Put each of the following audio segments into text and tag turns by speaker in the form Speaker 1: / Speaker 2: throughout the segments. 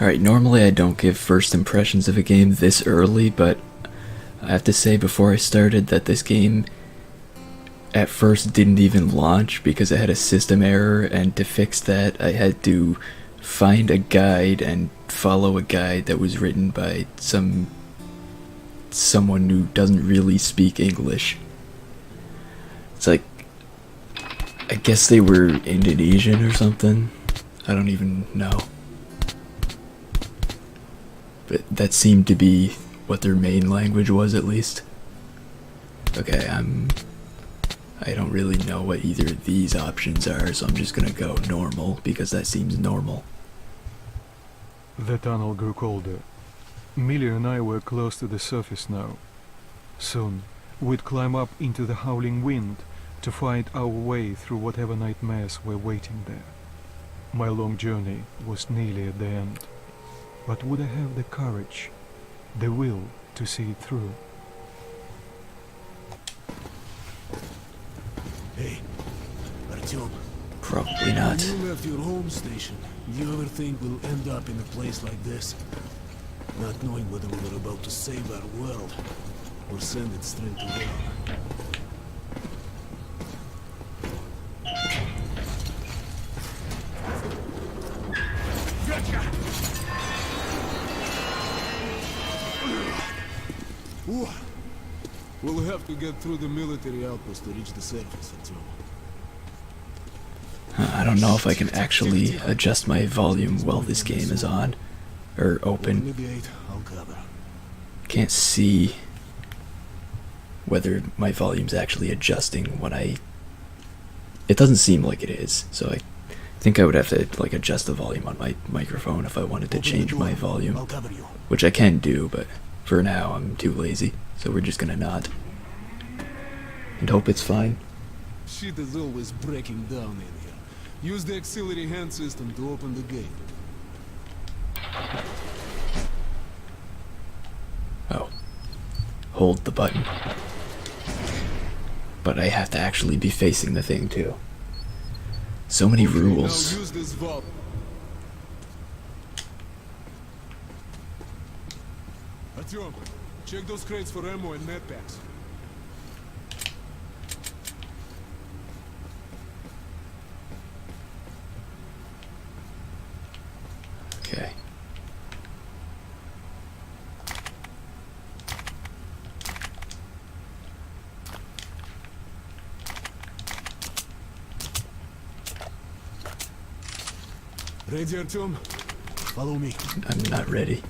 Speaker 1: Alright, normally I don't give first impressions of a game this early, but I have to say before I started that this game at first didn't even launch because it had a system error, and to fix that I had to find a guide and follow a guide that was written by someone who doesn't really speak English. It's like, I guess they were Indonesian or something. I don't even know. But that seemed to be what their main language was, at least. Okay, I don't really know what either of these options are, so I'm just gonna go normal, because that seems normal.
Speaker 2: The tunnel grew colder. Millie and I were close to the surface now. Soon, we'd climb up into the howling wind to find our way through whatever nightmares were waiting there. My long journey was nearly at the end. But would I have the courage, the will to see it through?
Speaker 3: Hey, Artyom.
Speaker 1: Probably not.
Speaker 3: When you left your home station, do you ever think we'll end up in a place like this? Not knowing whether we're about to save our world, or send it straight to hell. Ooh. We'll have to get through the military outpost to reach the surface, Artyom.
Speaker 1: I don't know if I can actually adjust my volume while this game is on, or open.
Speaker 3: I'll cover.
Speaker 1: Can't see whether my volume's actually adjusting when it doesn't seem like it is, so I think I would have to like adjust the volume on my microphone if I wanted to change my volume,
Speaker 3: I'll cover you.
Speaker 1: which I can do, but for now I'm too lazy, so we're just gonna not and hope it's fine.
Speaker 3: Shit is always breaking down in here. Use the auxiliary hand system to open the gate.
Speaker 1: Oh, hold the button, but I have to actually be facing the thing too. So many rules.
Speaker 3: Now use this valve. Artyom, check those crates for ammo and med packs.
Speaker 1: Okay.
Speaker 3: Ready, Artyom? Follow me.
Speaker 1: I'm not ready.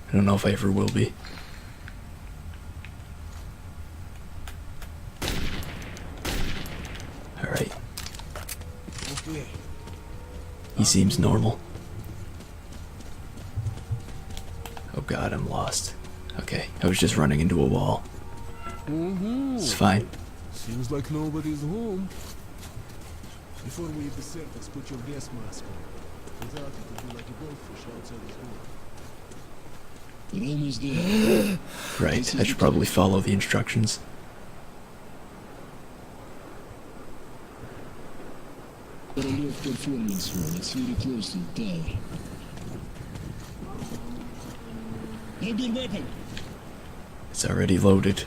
Speaker 1: I don't know if I ever will be. Alright.
Speaker 3: Okay.
Speaker 1: He seems normal. Oh god, I'm lost. Okay, I was just running into a wall. It's fine.
Speaker 3: Seems like nobody's home. Before we leave the surface, put your gas mask on. Without it, it'll be like a goldfish outside his door. We're almost there.
Speaker 1: Right, I should probably follow the instructions.
Speaker 4: Got a low performance one. It's very close to the tower. Hold your weapon.
Speaker 1: It's already loaded.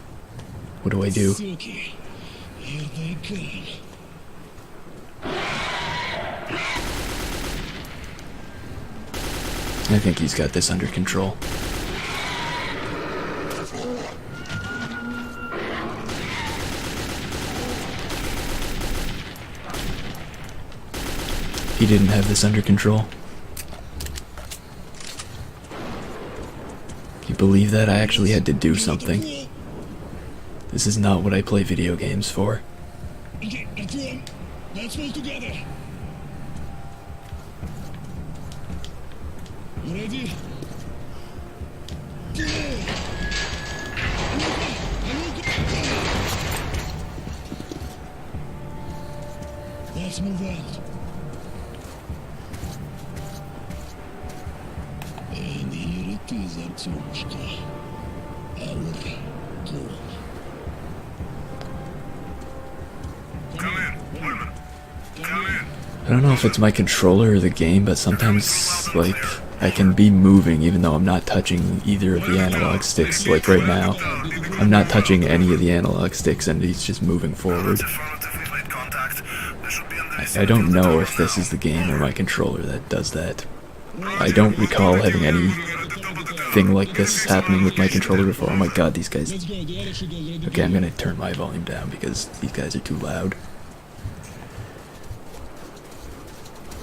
Speaker 1: What do I do?
Speaker 4: Okay. Here they come.
Speaker 1: I think he's got this under control. He didn't have this under control. Can you believe that? I actually had to do something. This is not what I play video games for.
Speaker 4: Okay, Artyom, let's move together. You ready? Go! Let's move out. And here it is, Artyomушka. Our goal.
Speaker 5: Come in, women. Come in.
Speaker 1: I don't know if it's my controller or the game, but sometimes, like, I can be moving even though I'm not touching either of the analog sticks. Like right now, I'm not touching any of the analog sticks and he's just moving forward. I don't know if this is the game or my controller that does that. I don't recall having anything like this happening with my controller before. Oh my god, these guys... Okay, I'm gonna turn my volume down because these guys are too loud.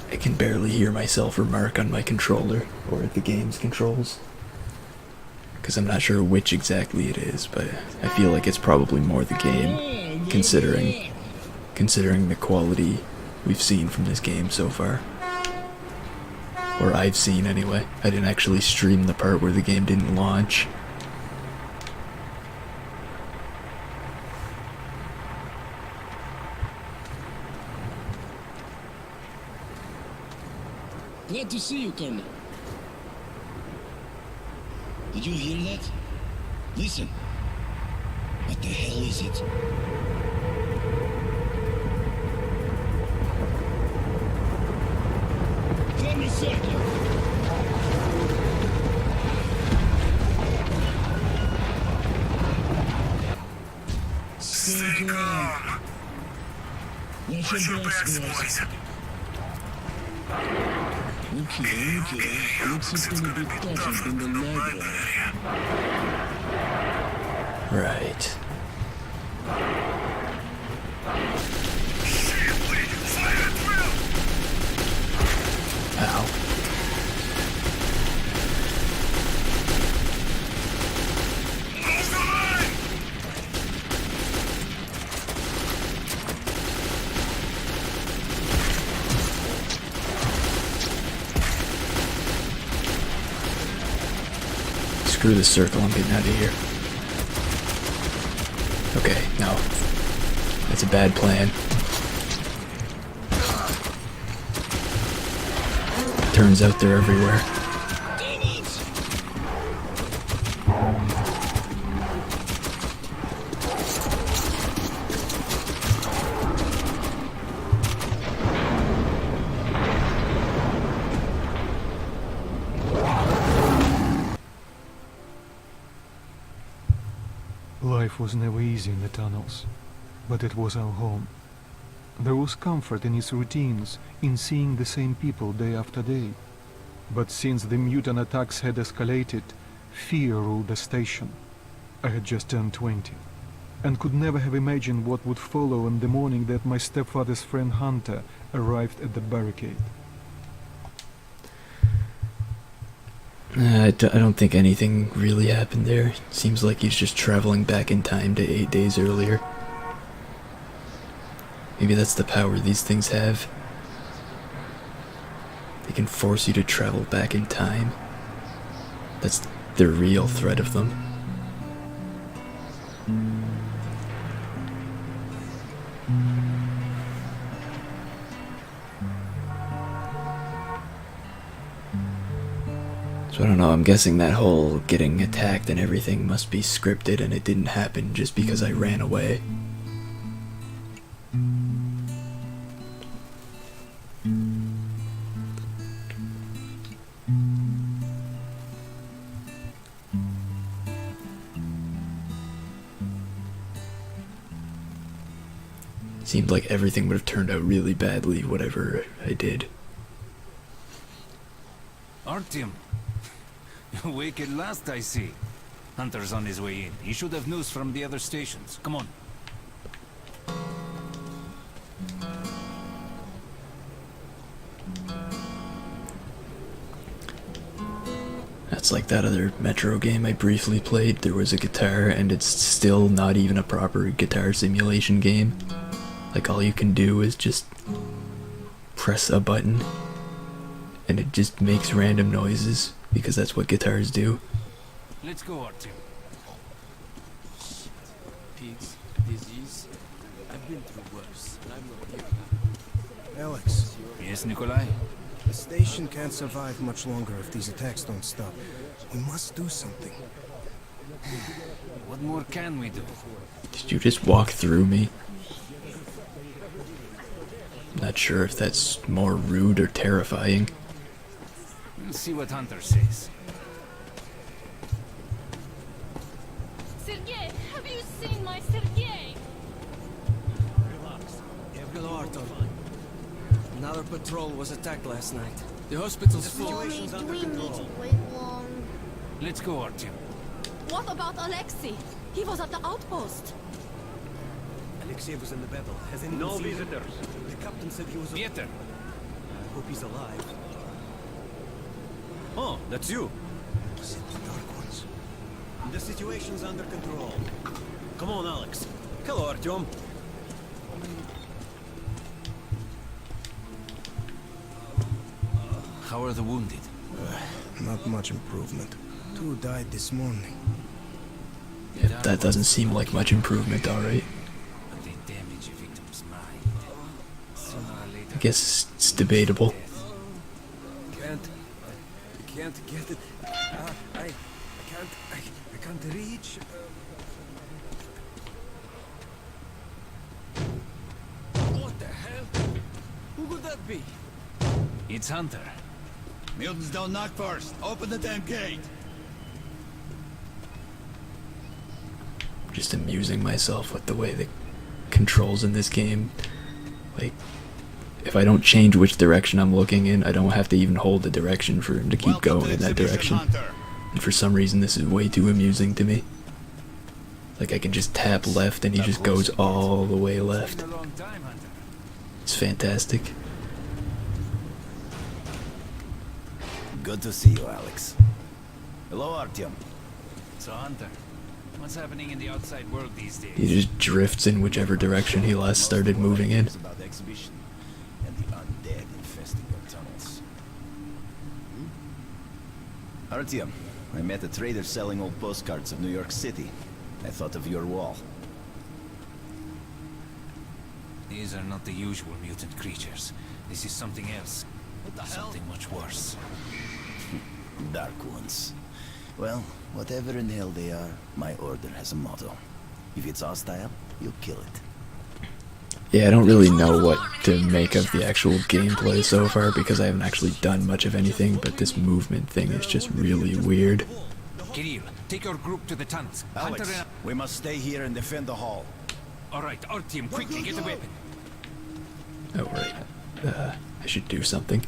Speaker 1: I can barely hear myself remark on my controller, or the game's controls. Because I'm not sure which exactly it is, but I feel like it's probably more the game, considering the quality we've seen from this game so far. Or I've seen anyway. I didn't actually stream the part where the game didn't launch.
Speaker 4: Glad to see you, Colonel. Did you hear that? Listen. What the hell is it? Colonel Circle! Stay calm. Watch your backs, boys. Okay. Looks it's gonna be tougher than the library.
Speaker 1: Right. Ow. Screw the circle, I'm getting out of here. Okay, no. That's a bad plan. Turns out they're everywhere.
Speaker 2: Life was never easy in the tunnels, but it was our home. There was comfort in its routines, in seeing the same people day after day. But since the mutant attacks had escalated, fear ruled the station. I had just turned 20, and could never have imagined what would follow on the morning that my stepfather's friend Hunter arrived at the barricade.
Speaker 1: I don't think anything really happened there. Seems like he's just traveling back in time to 8 days earlier. Maybe that's the power these things have. They can force you to travel back in time. That's the real threat of them. So I don't know, I'm guessing that whole getting attacked and everything must be scripted and it didn't happen just because I ran away. Seemed like everything would have turned out really badly, whatever I did.
Speaker 5: Artyom, you're awake at last, I see. Hunter's on his way in. He should have news from the other stations. Come on.
Speaker 1: That's like that other Metro game I briefly played. There was a guitar and it's still not even a proper guitar simulation game. Like all you can do is just press a button and it just makes random noises because that's what guitars do.
Speaker 5: Let's go, Artyom.
Speaker 6: Pigs, disease. I've been through worse, and I'm not here.
Speaker 7: Alex,
Speaker 5: Yes, Nikolai?
Speaker 7: the station can't survive much longer if these attacks don't stop. We must do something.
Speaker 5: What more can we do?
Speaker 1: Did you just walk through me? Not sure if that's more rude or terrifying.
Speaker 5: Let's see what Hunter says.
Speaker 8: Sergei, have you seen my Sergei?
Speaker 6: Hello, Arthur. Another patrol was attacked last night. The hospital's full.
Speaker 8: Mommy, do we need to wait long?
Speaker 5: Let's go, Artyom.
Speaker 8: What about Alexei? He was at the outpost.
Speaker 6: Alexei was in the battle. Has anyone
Speaker 9: No
Speaker 6: seen him?
Speaker 9: visitors.
Speaker 6: The captain said he was.
Speaker 5: Peter,
Speaker 6: I hope he's alive.
Speaker 9: Oh, that's you.
Speaker 7: Was it the Dark Ones?
Speaker 6: The situation's under control.
Speaker 9: Come on, Alex. Hello, Artyom.
Speaker 5: how are the wounded?
Speaker 7: Not much improvement. 2 died this morning.
Speaker 1: Yeah, that doesn't seem like much improvement, alright.
Speaker 5: But they damage a victim's mind. Sooner or later,
Speaker 1: I guess it's debatable.
Speaker 6: I can't get it. I can't reach. What the hell? Who could that be?
Speaker 5: it's Hunter.
Speaker 4: Mutants don't knock first. Open the damn gate.
Speaker 1: Just amusing myself with the way the controls in this game. Like, if I don't change which direction I'm looking in, I don't have to even hold the direction for him to keep
Speaker 4: Welcome
Speaker 1: going
Speaker 4: to
Speaker 1: in that
Speaker 4: Exhibition
Speaker 1: direction.
Speaker 4: Hunter.
Speaker 1: And for some reason, this is way too amusing to me. Like, I can just tap left and he just goes all the way left.
Speaker 5: Been a long time, Hunter.
Speaker 1: It's fantastic.
Speaker 4: Good to see you, Alex. Hello, Artyom.
Speaker 5: So, Hunter, what's happening in the outside world these days?
Speaker 1: He just drifts in whichever direction he last started moving in.
Speaker 4: About the exhibition and the undead infesting your tunnels. Artyom, I met a trader selling old postcards of New York City. I thought of your wall.
Speaker 5: These are not the usual mutant creatures. This is something else.
Speaker 4: What the hell?
Speaker 5: Something much worse.
Speaker 4: Dark ones. Well, whatever in hell they are, my order has a motto. If it's hostile, you kill it.
Speaker 1: Yeah, I don't really know what to make of the actual gameplay so far because I haven't actually done much of anything, but this movement thing is just really weird.
Speaker 5: Kirill, take your group to the tunnels.
Speaker 4: Alex,
Speaker 5: Hunter,
Speaker 4: we must stay here and defend the hall.
Speaker 5: alright, Artyom, quickly get the weapon.
Speaker 1: Oh, right. I should do something.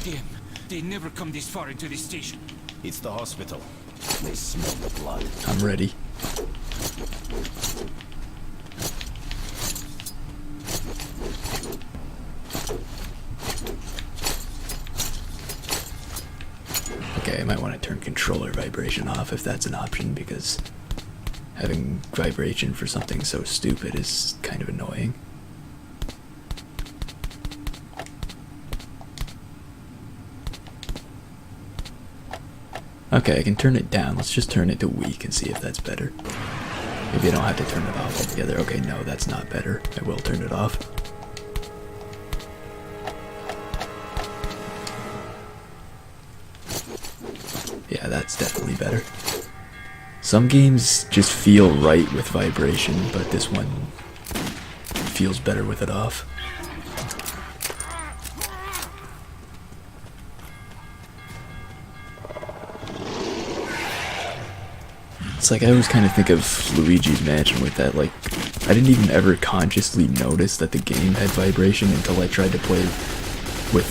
Speaker 5: Damn, they never come this far into the station.
Speaker 4: It's the hospital. They smell the blood.
Speaker 1: I'm ready. Okay, I might want to turn controller vibration off if that's an option, because having vibration for something so stupid is kind of annoying. Okay, I can turn it down. Let's just turn it to weak and see if that's better. Maybe I don't have to turn it off altogether. Okay, no, that's not better. I will turn it off. Yeah, that's definitely better. Some games just feel right with vibration, but this one feels better with it off. It's like I always kind of think of Luigi's Mansion with that, like, I didn't even ever consciously notice that the game had vibration until I tried to play with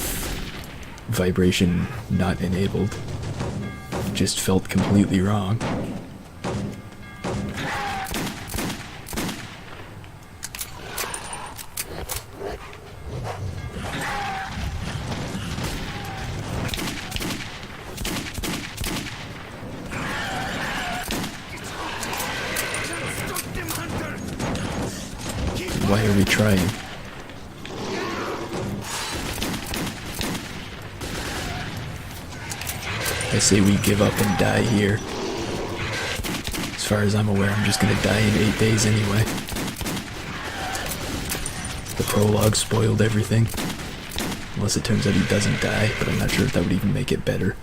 Speaker 1: vibration not enabled. It just felt completely wrong. Why are we trying? I say we give up and die here. As far as I'm aware, I'm just gonna die in 8 days anyway. The prologue spoiled everything. Unless it turns out he doesn't die, but I'm not sure if that would even make it better.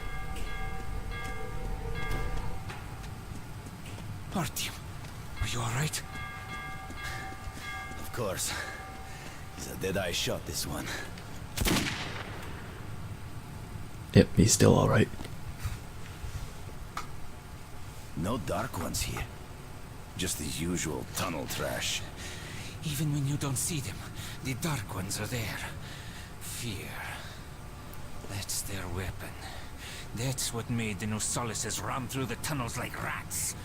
Speaker 5: Artyom, are you alright?
Speaker 4: Of course. He's a dead-eye shot, this one.
Speaker 1: Yep, he's still alright.
Speaker 4: No Dark Ones here. Just the usual tunnel trash.
Speaker 5: Even when you don't see them, the Dark Ones are there. Fear. That's their weapon. That's what made the Nosalises run through the tunnels like rats.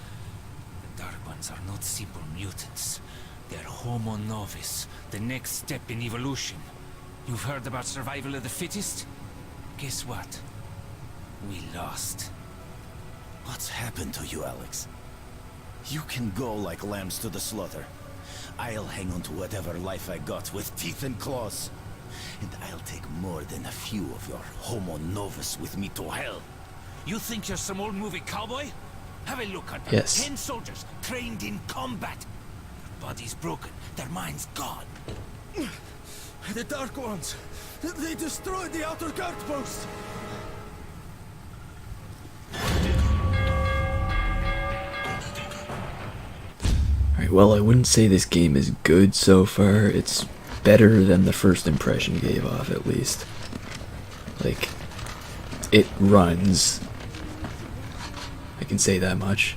Speaker 5: The Dark Ones are not simple mutants. They're Homo Novus, the next step in evolution. You've heard about survival of the fittest? Guess what? We lost.
Speaker 4: What's happened to you, Alex? You can go like lambs to the slaughter. I'll hang on to whatever life I got with teeth and claws. And I'll take more than a few of your Homo Novus with me to hell.
Speaker 5: You think you're some old movie cowboy? Have a look at them.
Speaker 1: Yes.
Speaker 5: 10 soldiers trained in combat. Their bodies broken, their minds gone.
Speaker 9: The Dark Ones! They destroyed the outer guard post!
Speaker 1: Alright, well, I wouldn't say this game is good so far. It's better than the first impression gave off, at least. Like, it runs. I can say that much.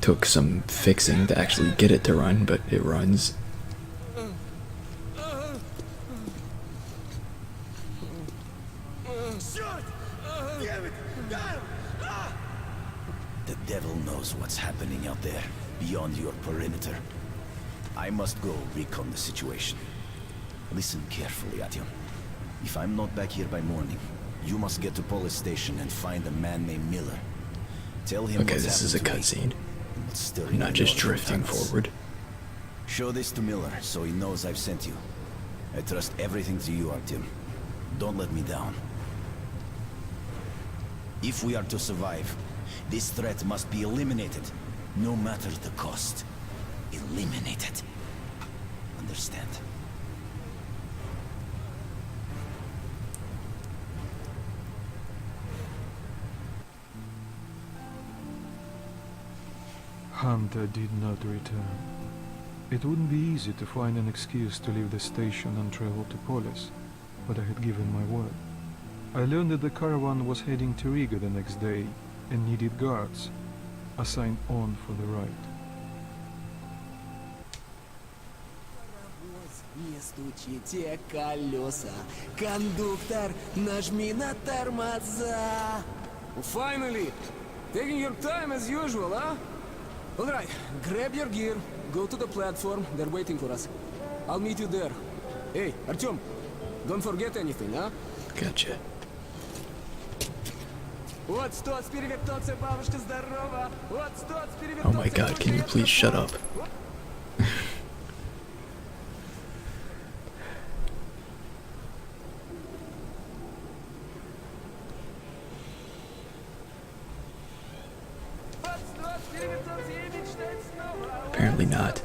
Speaker 1: Took some fixing to actually get it to run, but it runs.
Speaker 4: The devil knows what's happening out there, beyond your perimeter. I must go recon the situation. Listen carefully, Artyom. If I'm not back here by morning, you must get to police station and find a man named Miller. Tell him
Speaker 1: Okay,
Speaker 4: what's
Speaker 1: this is a
Speaker 4: happened to me
Speaker 1: cutscene.
Speaker 4: and what's stirring
Speaker 1: I'm not
Speaker 4: in
Speaker 1: just
Speaker 4: your
Speaker 1: drifting
Speaker 4: tunnels.
Speaker 1: forward.
Speaker 4: Show this to Miller so he knows I've sent you. I trust everything to you, Artyom. Don't let me down. If we are to survive, this threat must be eliminated, no matter the cost. Eliminated. Understand?
Speaker 2: Hunter did not return. It wouldn't be easy to find an excuse to leave the station and travel to Polis, but I had given my word. I learned that the caravan was heading to Riga the next day and needed guards, assigned on for the ride.
Speaker 6: Не стучите колеса. Кондуктор, нажми на тормоза. Finally! Taking your time as usual, huh? Alright, grab your gear, go to the platform, they're waiting for us. I'll meet you there. Hey, Artyom, don't forget anything, huh?
Speaker 1: Gotcha.
Speaker 6: Вот что, спирвертоция, бабушка, здорово! Вот что, спирвертоция,
Speaker 1: Oh my god, can you please shut up? Apparently not.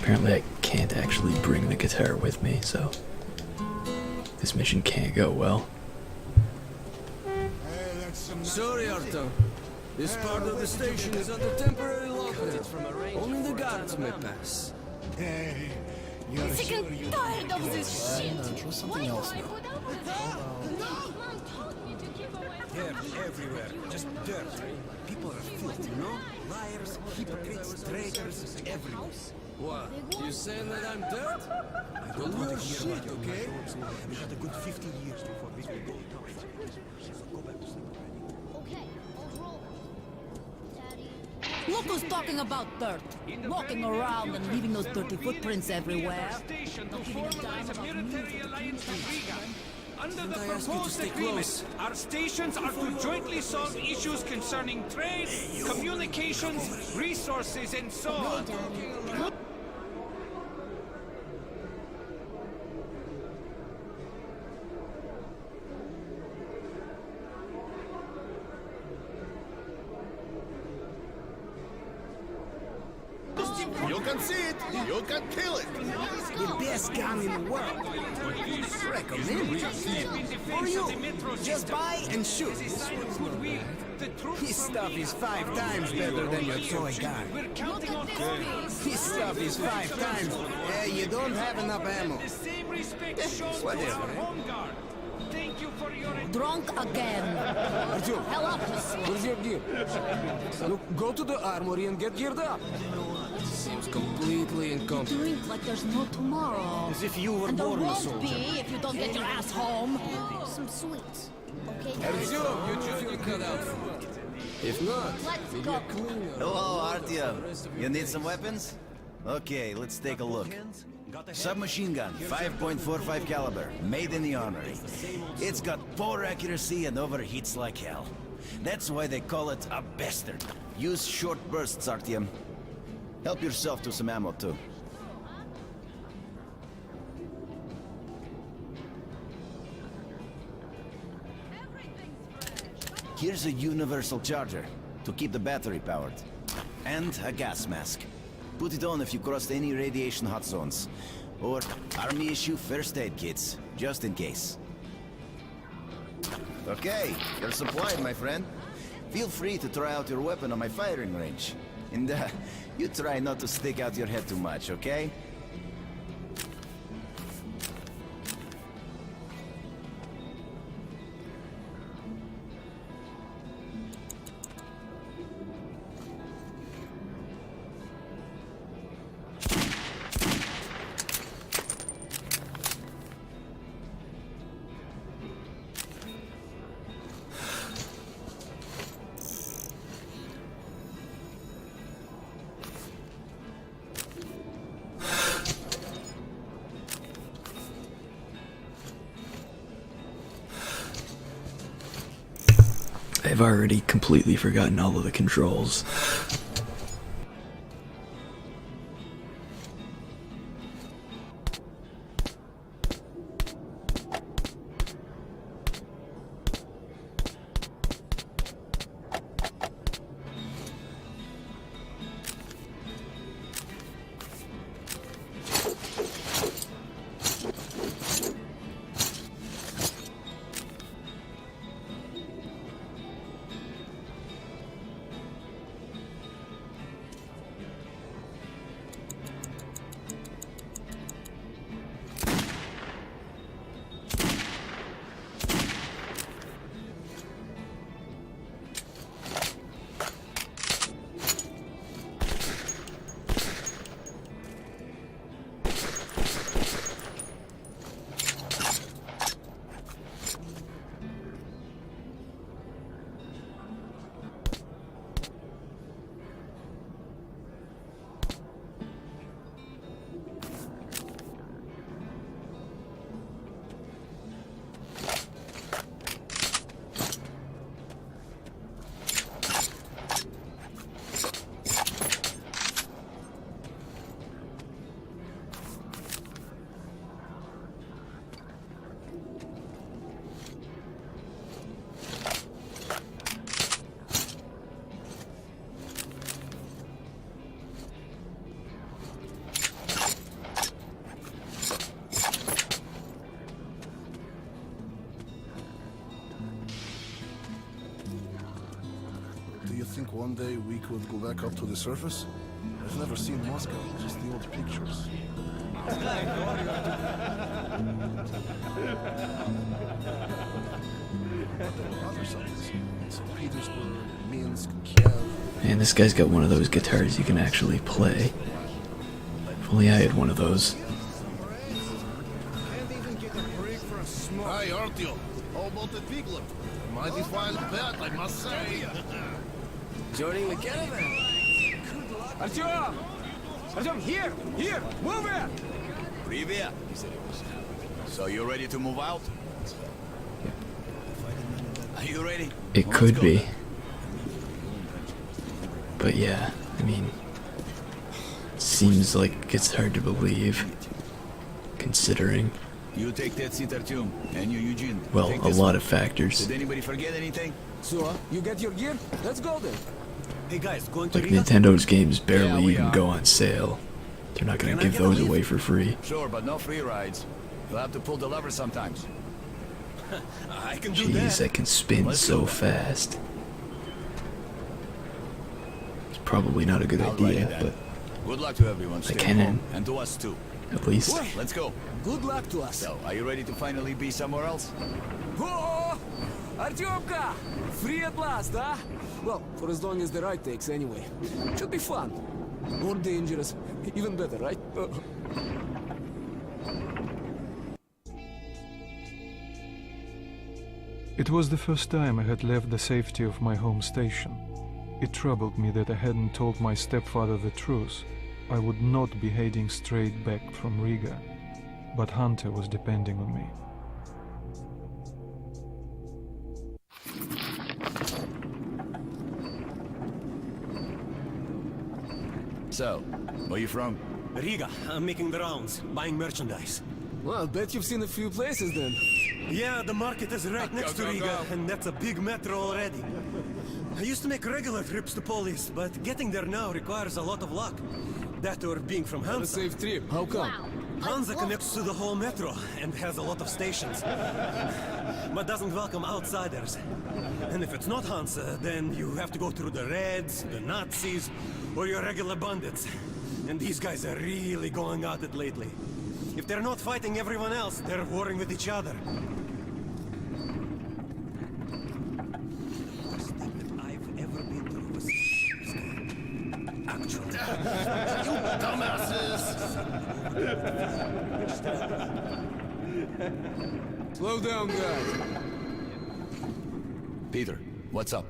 Speaker 1: Apparently I can't actually bring the guitar with me, so this mission can't go well.
Speaker 6: Sorry, Artyom. This part of the station is under temporary lockdown. Only the guards may pass.
Speaker 8: I'm sick and tired of this shit. Why do I put up with this? No, Mom told me to keep away from
Speaker 9: Dirt everywhere, just dirt. People are filthy, you know? Liars, hypocrites, traitors, everywhere.
Speaker 6: What? You saying that I'm dirt?
Speaker 9: I don't want to hear about your
Speaker 6: okay?
Speaker 9: We got a good 50 years before we will go tough. So go back to sleep already.
Speaker 8: Okay, I'll roll. Daddy.
Speaker 10: Look who's talking about dirt. Walking around and leaving those dirty footprints everywhere.
Speaker 5: Under the
Speaker 6: I ask you to
Speaker 5: proposed
Speaker 6: stay
Speaker 5: agreement,
Speaker 6: close?
Speaker 5: our stations are to jointly solve issues concerning trade, communications, resources, and so on.
Speaker 3: can see it, you can kill it.
Speaker 9: The best gun in the world. Recommend it. For you. Just buy and shoot. This stuff is 5 times better than your toy gun.
Speaker 8: Look at this piece.
Speaker 9: This stuff is 5 times. You don't have enough ammo. Whatever.
Speaker 10: Drunk again.
Speaker 6: Артем,
Speaker 10: Hell up, you
Speaker 6: where's your gear? Look, go to the armory and get geared up. Seems completely incompetent.
Speaker 10: Drink like there's no tomorrow.
Speaker 9: As if you were
Speaker 10: And there
Speaker 9: born a
Speaker 10: won't
Speaker 9: soldier.
Speaker 10: be if you don't get your ass home.
Speaker 8: Some sweets. Okay,
Speaker 6: Артем, you feel cut out for it. If not,
Speaker 8: let's
Speaker 6: maybe
Speaker 8: go.
Speaker 6: a cleaner.
Speaker 4: Hello, Artyom. You need some weapons? Okay, let's take a look. Submachine gun, 5.45 caliber, made in the armory. It's got poor accuracy and overheats like hell. That's why they call it a bastard. Use short bursts, Artyom. Help yourself to some ammo, too. Here's a universal charger to keep the battery powered. And a gas mask. Put it on if you crossed any radiation hot zones. Or army issue first aid kits, just in case. Okay, you're supplied, my friend. Feel free to try out your weapon on my firing range. And you try not to stick out your head too much, okay?
Speaker 1: I've already completely forgotten all of the controls.
Speaker 3: Do you think one day we could go back up to the surface? I've never seen Moscow, just the old pictures. But there were other cities. St. Petersburg, Minsk, Kiev.
Speaker 1: Man, this guy's got one of those guitars you can actually play. If only I had one of those.
Speaker 3: Hi, Artyom. How about the piglet? Mighty fine pet, I must say.
Speaker 6: Joining the caravan. Артем! Артем, here! Here! Move it!
Speaker 4: Привет! So you ready to move out? Are you ready?
Speaker 1: It could be. But yeah, I mean, seems like it's hard to believe, considering,
Speaker 4: You take that seat, Artyom, and you, Eugene.
Speaker 1: well,
Speaker 4: take
Speaker 1: a
Speaker 4: this
Speaker 1: lot
Speaker 4: one.
Speaker 1: of factors.
Speaker 4: Did anybody forget anything?
Speaker 6: So, you get your gear? Let's go then.
Speaker 9: Hey guys, going to
Speaker 1: Like
Speaker 9: Riga?
Speaker 1: Nintendo's games
Speaker 4: Yeah,
Speaker 1: barely
Speaker 4: we
Speaker 1: even
Speaker 4: are.
Speaker 1: go on sale. They're not gonna give those away for free.
Speaker 4: Sure, but no free rides. You'll have to pull the lever sometimes.
Speaker 9: I can do
Speaker 1: Jeez,
Speaker 9: that.
Speaker 1: I can spin
Speaker 4: Let's
Speaker 1: so
Speaker 4: go.
Speaker 1: fast. It's probably not a good idea,
Speaker 4: then.
Speaker 1: but
Speaker 4: Good luck to everyone. Stay
Speaker 1: can
Speaker 4: home, and to us too.
Speaker 1: at least
Speaker 4: Let's go.
Speaker 6: Good luck to us.
Speaker 4: So, are you ready to finally be somewhere else?
Speaker 6: Oh, Artyomka! Free at last, huh? Well, for as long as the ride takes anyway. Should be fun. More dangerous. Even better, right?
Speaker 2: It was the first time I had left the safety of my home station. It troubled me that I hadn't told my stepfather the truth. I would not be heading straight back from Riga, but Hunter was depending on me.
Speaker 4: So, where you from?
Speaker 11: Riga. I'm making the rounds, buying merchandise.
Speaker 6: Well, I bet you've seen a few places then.
Speaker 11: Yeah, the market is right next to Riga, and that's a big metro already. I used to make regular trips to Polis, but getting there now requires a lot of luck. That or being from
Speaker 6: Have a
Speaker 11: Hansa.
Speaker 6: safe trip. How come?
Speaker 11: Hansa connects to the whole metro and has a lot of stations, but doesn't welcome outsiders. And if it's not Hansa, then you have to go through the Reds, the Nazis, or your regular bandits. And these guys are really going at it lately. If they're not fighting everyone else, they're warring with each other. Worst thing that I've ever been through was actually. You dumbasses!
Speaker 6: Slow down, guys.
Speaker 4: Peter, what's up?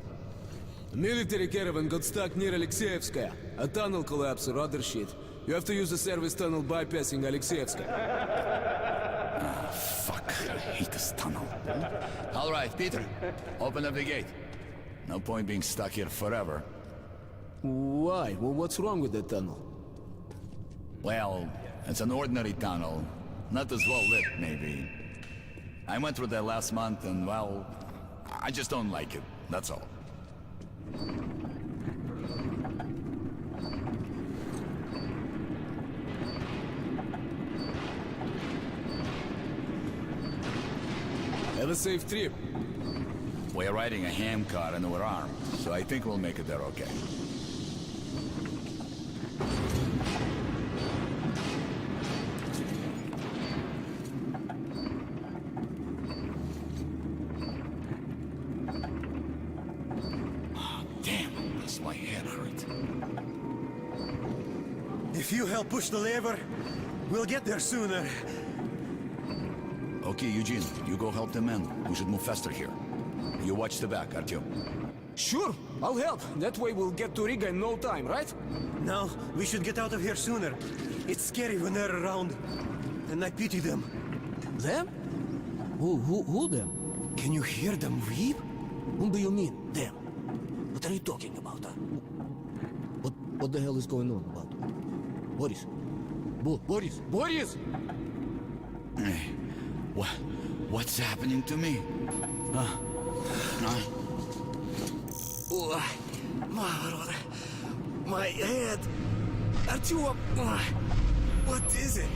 Speaker 6: A military caravan got stuck near Alexeyevskaya. A tunnel collapsed or other shit. You have to use the service tunnel bypassing Alexeyevskaya.
Speaker 4: Fuck, I hate this tunnel. All right, Peter, open up the gate. No point being stuck here forever.
Speaker 6: Why? Well, what's wrong with that tunnel?
Speaker 4: Well, it's an ordinary tunnel. Not as well lit, maybe. I went through that last month and, well, I just don't like it. That's all.
Speaker 6: Have a safe trip.
Speaker 4: We're riding a ham car and we're armed, so I think we'll make it there okay. Damn, does my head hurt.
Speaker 11: If you help push the lever, we'll get there sooner.
Speaker 4: Okay, Eugene, you go help the men. We should move faster here. You watch the back, Artyom.
Speaker 6: Sure, I'll help. That way we'll get to Riga in no time, right?
Speaker 11: No, we should get out of here sooner. It's scary when they're around. And I pity them.
Speaker 6: Them? Who them?
Speaker 11: Can you hear them weep?
Speaker 6: Whom do you mean, them? What are you talking about, huh? What the hell is going on about? Boris? Boris!
Speaker 4: Hey, what's happening to me? Huh?
Speaker 6: My head! Artyom! What is it?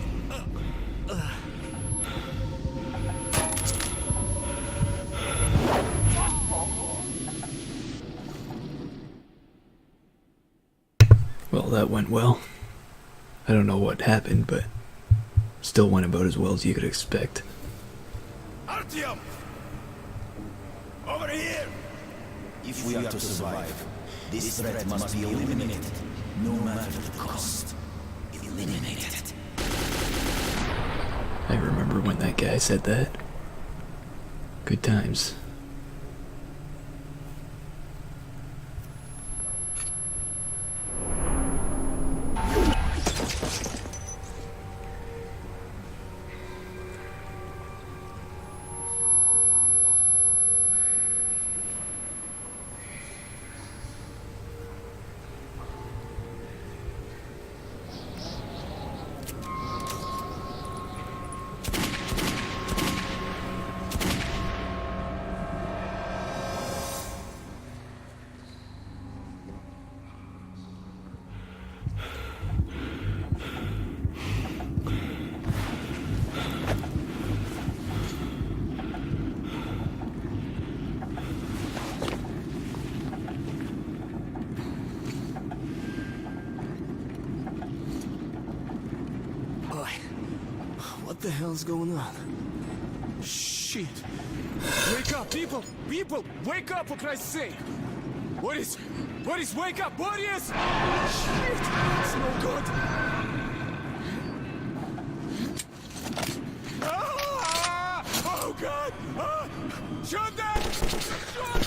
Speaker 1: well, that went well. I don't know what happened, but still went about as well as you could expect.
Speaker 4: Artyom! Over here!
Speaker 12: If we are to survive, this threat must be eliminated, no matter the cost. Eliminated.
Speaker 1: I remember when that guy said that. Good times.
Speaker 6: What the hell's going on? Shit! Wake up, people! People! Wake up, for Christ's sake! Boris! Boris, wake up! Boris! Shit! It's no good! Ah! Oh, God! Ah! Shoot them! Shoot!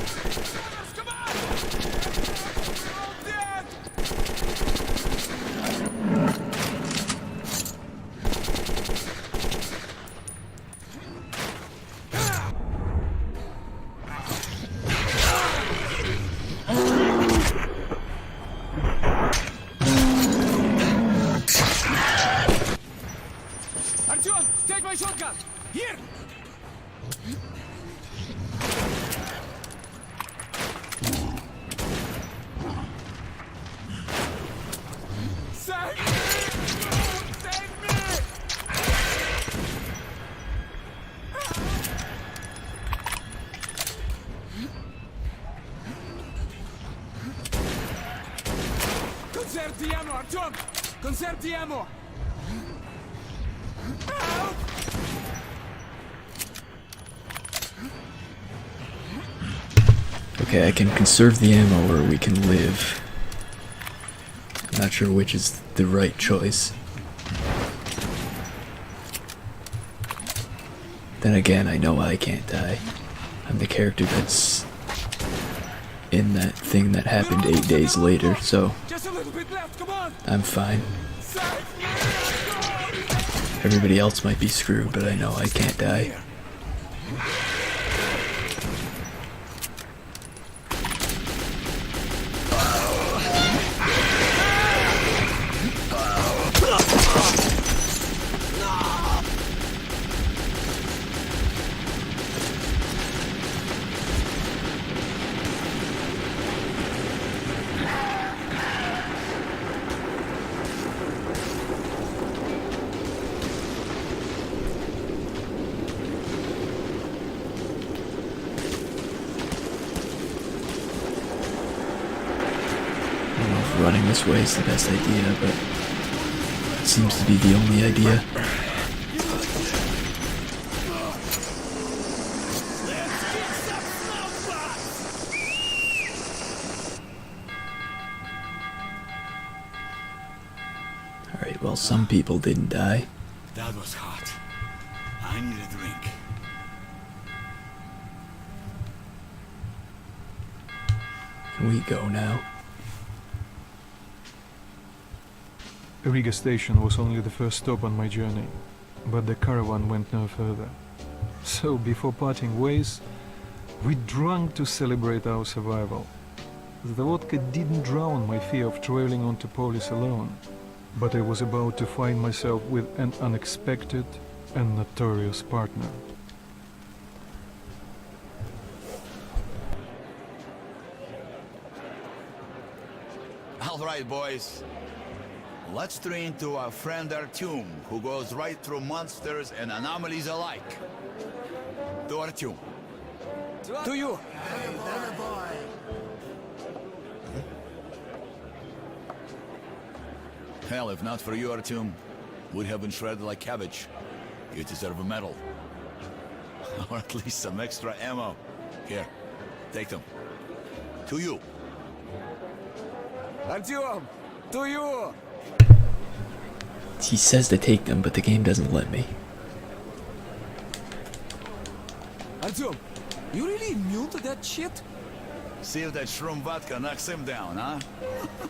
Speaker 6: Come on! We're all dead! Artyom, take my shotgun! Here! Save me! Save me! Conserve the ammo, Artyom! Conserve the ammo!
Speaker 1: Okay, I can conserve the ammo or we can live. I'm not sure which is the right choice. Then again, I know I can't die. I'm the character that's in that thing that happened 8 days later, so
Speaker 6: Just a little bit left, come on!
Speaker 1: I'm fine. Everybody else might be screwed, but I know I can't die. Running this way is the best idea, but it seems to be the only idea. Alright, well, some people didn't die.
Speaker 12: That was hot. I need a drink.
Speaker 1: Can we go now?
Speaker 2: Riga station was only the first stop on my journey, but the caravan went no further. So, before parting ways, we drank to celebrate our survival. The vodka didn't drown my fear of traveling on to Polis alone, but I was about to find myself with an unexpected and notorious partner.
Speaker 12: All right, boys. Let's train to our friend Artyom, who goes right through monsters and anomalies alike. To Artyom.
Speaker 6: To you!
Speaker 12: Hell, if not for you, Artyom, we'd have been shredded like cabbage. You deserve a medal. Or at least some extra ammo. Here, take them. To you.
Speaker 6: Artyom! To you!
Speaker 1: He says to take them, but the game doesn't let me.
Speaker 6: Artyom, you really immune to that shit?
Speaker 12: See if that shroom vodka knocks him down, huh?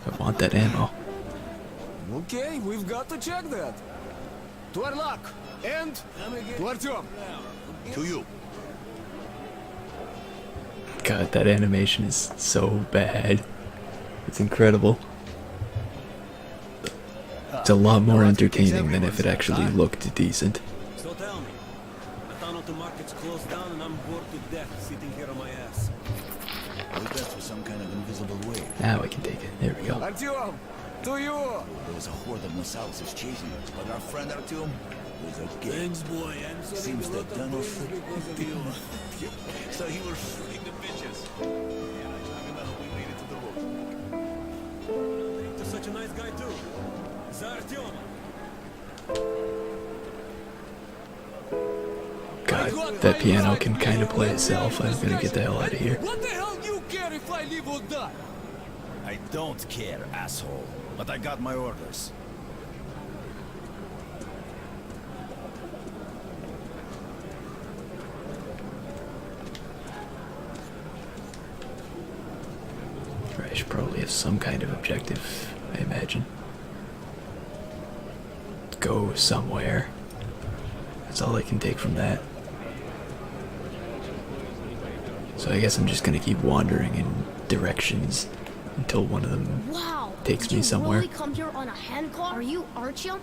Speaker 1: I want that ammo.
Speaker 6: Okay, we've got to check that. To Arlak and to Artyom.
Speaker 12: To you.
Speaker 1: God, that animation is so bad. It's incredible. It's a lot more entertaining than if it actually looked decent.
Speaker 11: So tell me, the tunnel to market's closed down and I'm bored to death sitting here on my ass.
Speaker 12: We passed through some kind of invisible way.
Speaker 1: Now I can take it. There we go.
Speaker 6: Artyom, to you!
Speaker 12: There was a horde of Nosalises chasing us, but our friend Artyom was a gay.
Speaker 3: Thanks, boy. I'm sorry
Speaker 12: Seems
Speaker 3: to
Speaker 12: the
Speaker 3: lot of
Speaker 12: tunnel
Speaker 3: people because of you.
Speaker 12: So he was shooting the bitches. Yeah, I mean, we made it to the roof.
Speaker 11: You're such a nice guy too. За Артема!
Speaker 1: God, that piano can kind of play itself. I'm gonna get the hell out of here.
Speaker 6: What the hell do you care if I live or die?
Speaker 4: I don't care, asshole. But I got my orders.
Speaker 1: I should probably have some kind of objective, I imagine. Go somewhere. That's all I can take from that. So I guess I'm just gonna keep wandering in directions until one of them takes me somewhere.
Speaker 8: Did you really come here on a handcar? Are you Artyom?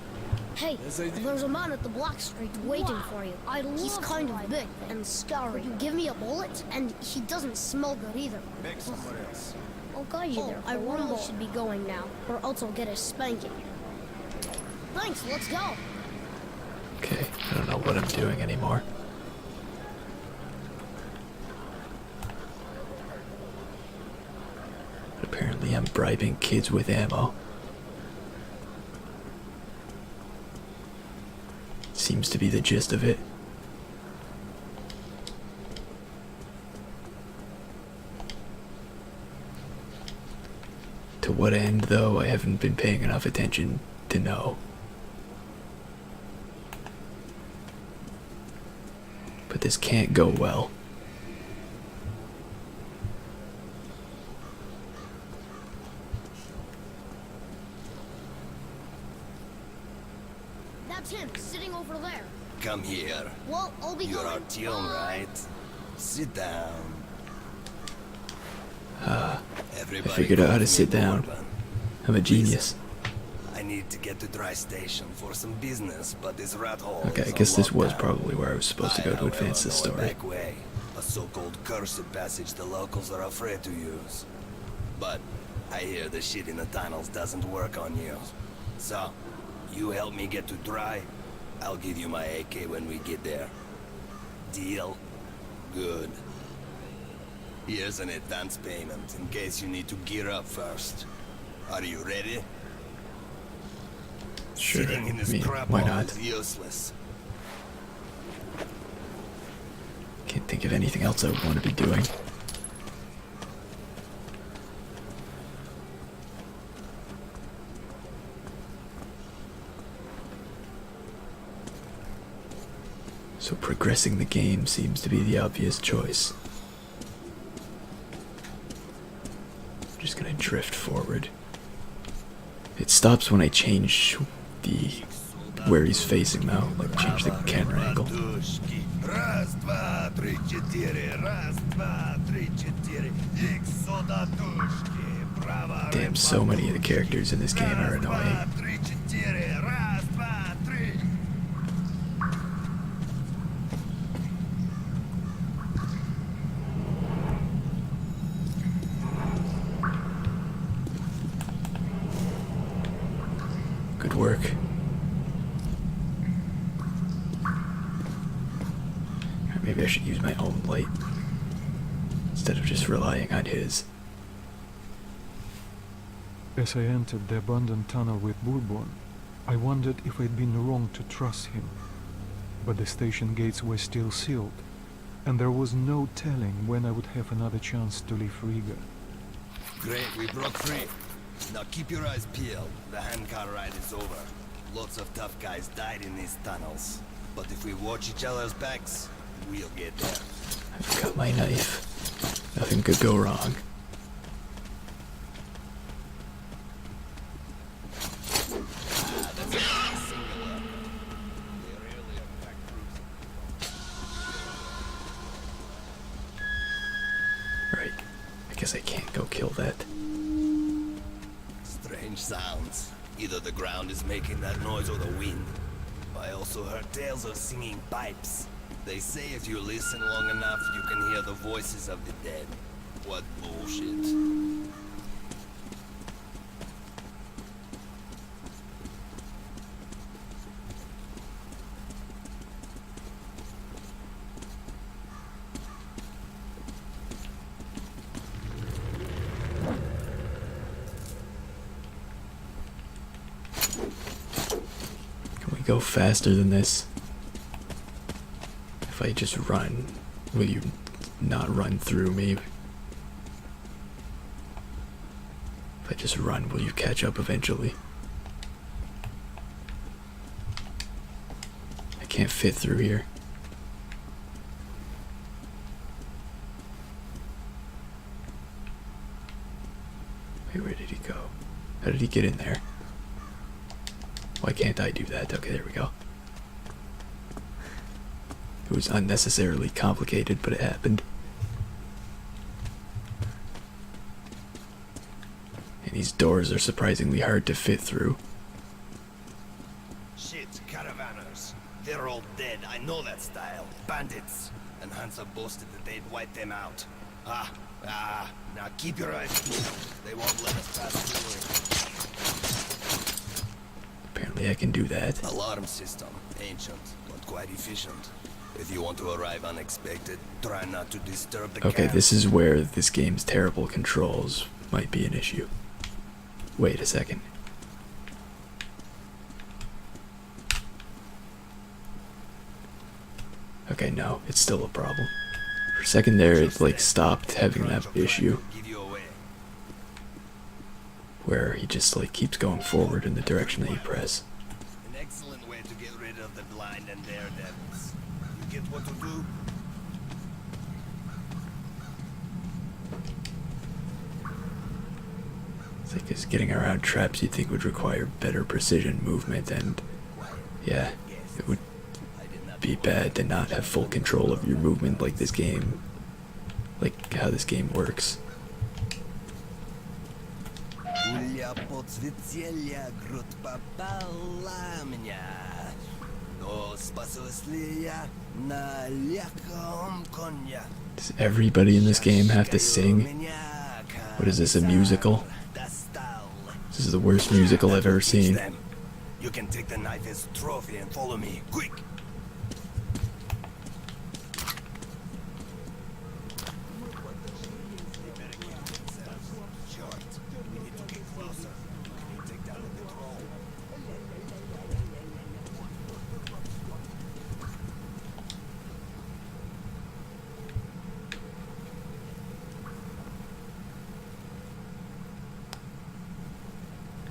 Speaker 8: Hey, there's a man at the Black Street waiting for you. He's kind of big and scary. You give me a bullet, and he doesn't smell good either. I'll guide you there. I really should be going now, or else I'll get a spanking. Thanks, let's go.
Speaker 1: Okay, I don't know what I'm doing anymore. But apparently I'm bribing kids with ammo. Seems to be the gist of it. To what end, though, I haven't been paying enough attention to know. But this can't go well.
Speaker 8: That's him, sitting over there.
Speaker 9: Come here.
Speaker 8: Well, I'll be
Speaker 9: You're
Speaker 8: going.
Speaker 9: Artyom, right? Sit down.
Speaker 1: I figured out how to sit down. I'm a genius.
Speaker 9: I need to get to Dry Station for some business, but this rat hole.
Speaker 1: Okay, I guess this was probably where I was supposed to go to advance the story.
Speaker 9: Back way, a so-called cursed passage the locals are afraid to use. But I hear the shit in the tunnels doesn't work on you. So, you help me get to Dry, I'll give you my AK when we get there. Deal? Good. Here's an advance payment in case you need to gear up first. Are you ready?
Speaker 1: Sure,
Speaker 9: Sitting in this crap
Speaker 1: why
Speaker 9: hole
Speaker 1: not?
Speaker 9: is useless.
Speaker 1: Can't think of anything else I would want to be doing. So progressing the game seems to be the obvious choice. I'm just gonna drift forward. It stops when I change the where he's facing now, like change the camera angle.
Speaker 9: Раз, два, три, четыре. Раз, два, три, четыре. Икс сюда тушки. Право.
Speaker 1: Damn, so many of the characters in this game are annoying.
Speaker 9: Три, четыре. Раз, два, три.
Speaker 1: Good work. Maybe I should use my own light instead of just relying on his.
Speaker 2: As I entered the abandoned tunnel with Bourbon, I wondered if I'd been wrong to trust him. But the station gates were still sealed, and there was no telling when I would have another chance to leave Riga.
Speaker 9: Great, we broke free. Now keep your eyes peeled. The handcar ride is over. Lots of tough guys died in these tunnels. But if we watch each other's backs, we'll get there.
Speaker 1: I've got my knife. Nothing could go wrong. Right. I guess I can't go kill that.
Speaker 9: Strange sounds. Either the ground is making that noise or the wind. I also heard tales of singing pipes. They say if you listen long enough, you can hear the voices of the dead. What bullshit.
Speaker 1: Can we go faster than this? If I just run, will you not run through me? If I just run, will you catch up eventually? I can't fit through here. Wait, where did he go? How did he get in there? Why can't I do that? Okay, there we go. It was unnecessarily complicated, but it happened. And these doors are surprisingly hard to fit through.
Speaker 9: Shit, caravanners. They're all dead, I know that style. Bandits. And Hansa boasted that they'd wipe them out. Now keep your eyes peeled. They won't let us pass through.
Speaker 1: Apparently I can do that.
Speaker 9: Alarm system. Ancient, but quite efficient. If you want to arrive unexpected, try not to disturb the
Speaker 1: Okay,
Speaker 9: camp.
Speaker 1: this is where this game's terrible controls might be an issue. Wait a second. Okay, no, it's still a problem. For a second there, it like stopped having that issue. Where he just like keeps going forward in the direction that you press.
Speaker 9: An excellent way to get rid of the blind and daredevils. You get what to do?
Speaker 1: It's like just getting around traps you'd think would require better precision movement, and yeah, it would be bad to not have full control of your movement like this game, like how this game works. Does everybody in this game have to sing? What is this, a musical? This is the worst musical I've ever seen.
Speaker 9: You can take the knife as trophy and follow me, quick!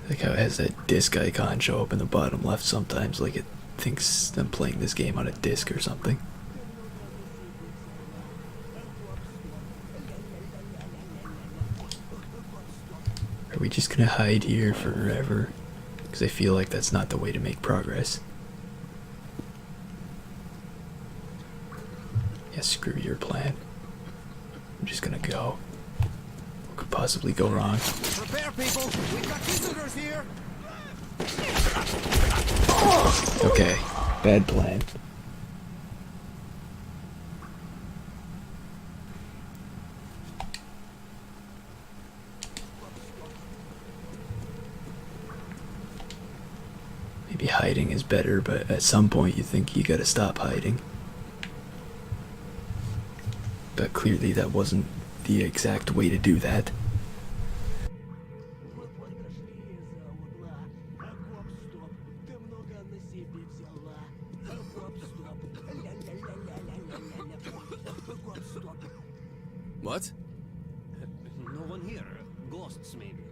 Speaker 1: Like how it has that disc icon show up in the bottom left sometimes, like it thinks I'm playing this game on a disc or something. Are we just gonna hide here forever? Because I feel like that's not the way to make progress. Yeah, screw your plan. I'm just gonna go. What could possibly go wrong?
Speaker 9: Prepare, people! We've got visitors here!
Speaker 1: Okay, bad plan. Maybe hiding is better, but at some point you think you gotta stop hiding. But clearly that wasn't the exact way to do that.
Speaker 6: What? No one here. Ghosts, maybe.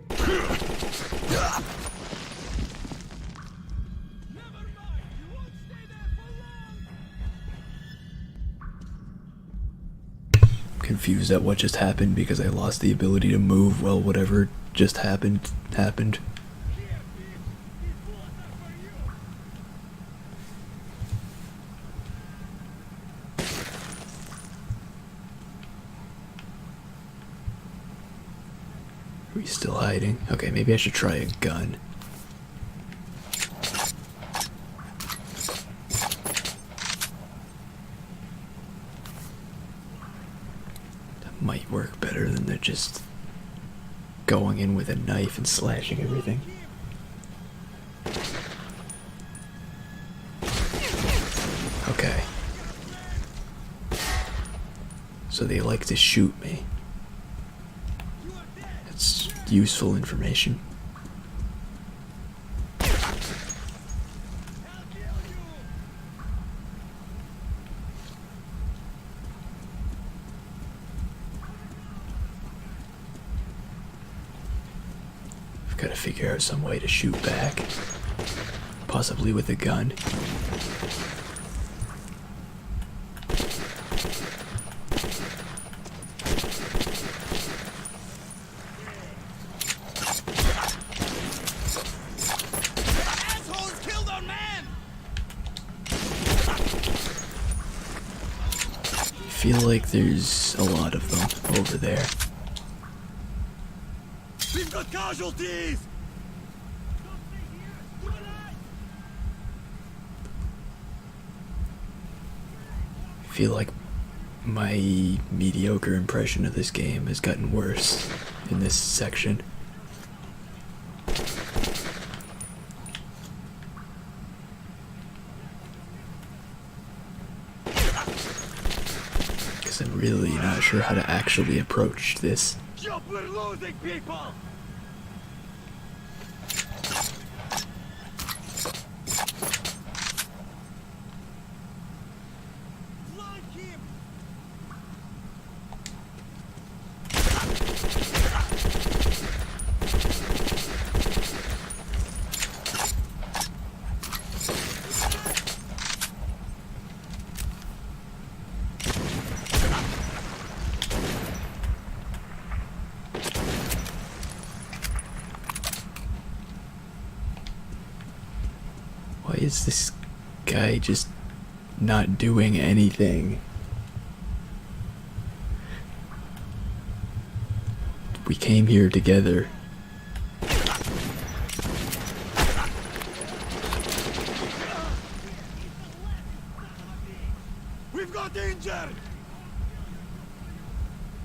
Speaker 1: Confused at what just happened because I lost the ability to move. Well, whatever just happened. Are we still hiding? Okay, maybe I should try a gun. Might work better than they're just going in with a knife and slashing everything. Okay. So they like to shoot me. That's useful information. Gotta figure out some way to shoot back. Possibly with a gun. Feel like there's a lot of them over there.
Speaker 11: We've got casualties!
Speaker 1: Feel like my mediocre impression of this game has gotten worse in this section. Because I'm really not sure how to actually approach this.
Speaker 11: We're losing people!
Speaker 1: Why is this guy just not doing anything? We came here together.
Speaker 11: We've got danger!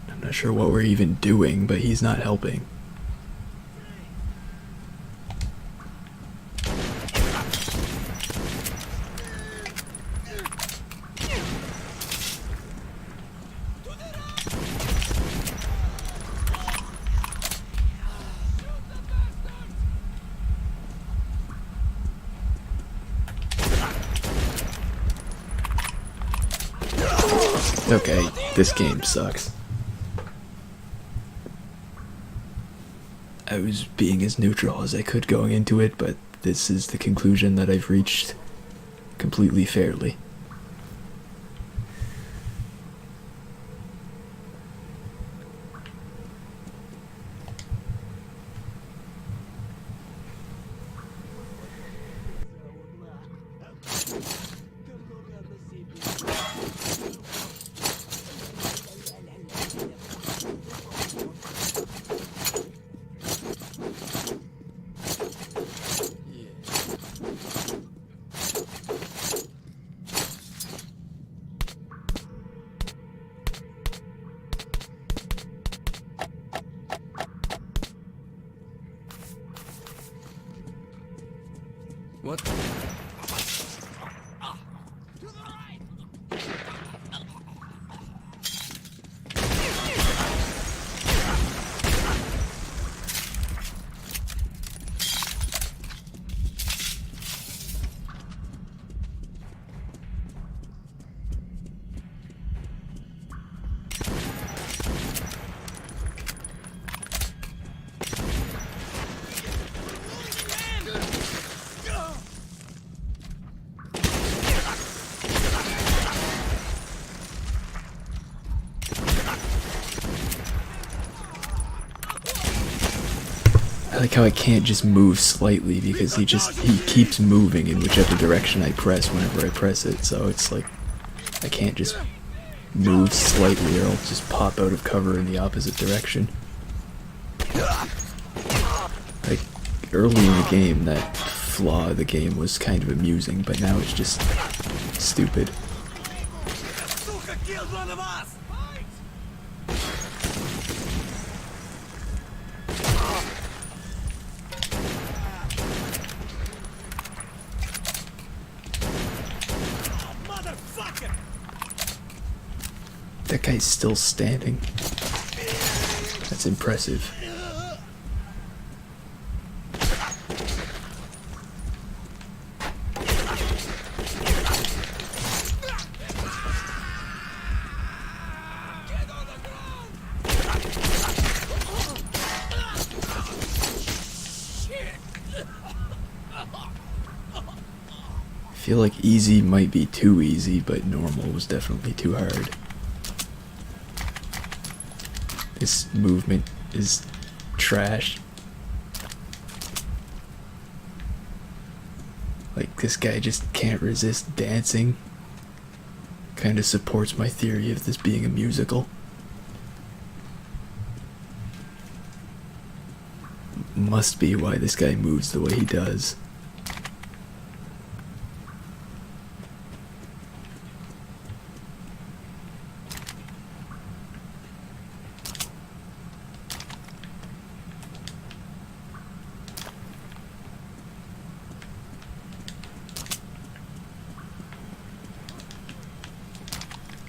Speaker 1: I'm not sure what we're even doing, but he's not helping. Okay, this game sucks. I was being as neutral as I could going into it, but this is the conclusion that I've reached completely fairly.
Speaker 6: What?
Speaker 1: I like how I can't just move slightly because he keeps moving in whichever direction I press whenever I press it, so it's like I can't just move slightly or I'll just pop out of cover in the opposite direction. Like early in the game, that flaw of the game was kind of amusing, but now it's just stupid.
Speaker 11: Suka killed one of us!
Speaker 1: That guy's still standing. That's impressive. I feel like easy might be too easy, but normal was definitely too hard. This movement is trash. Like, this guy just can't resist dancing. Kinda supports my theory of this being a musical. Must be why this guy moves the way he does.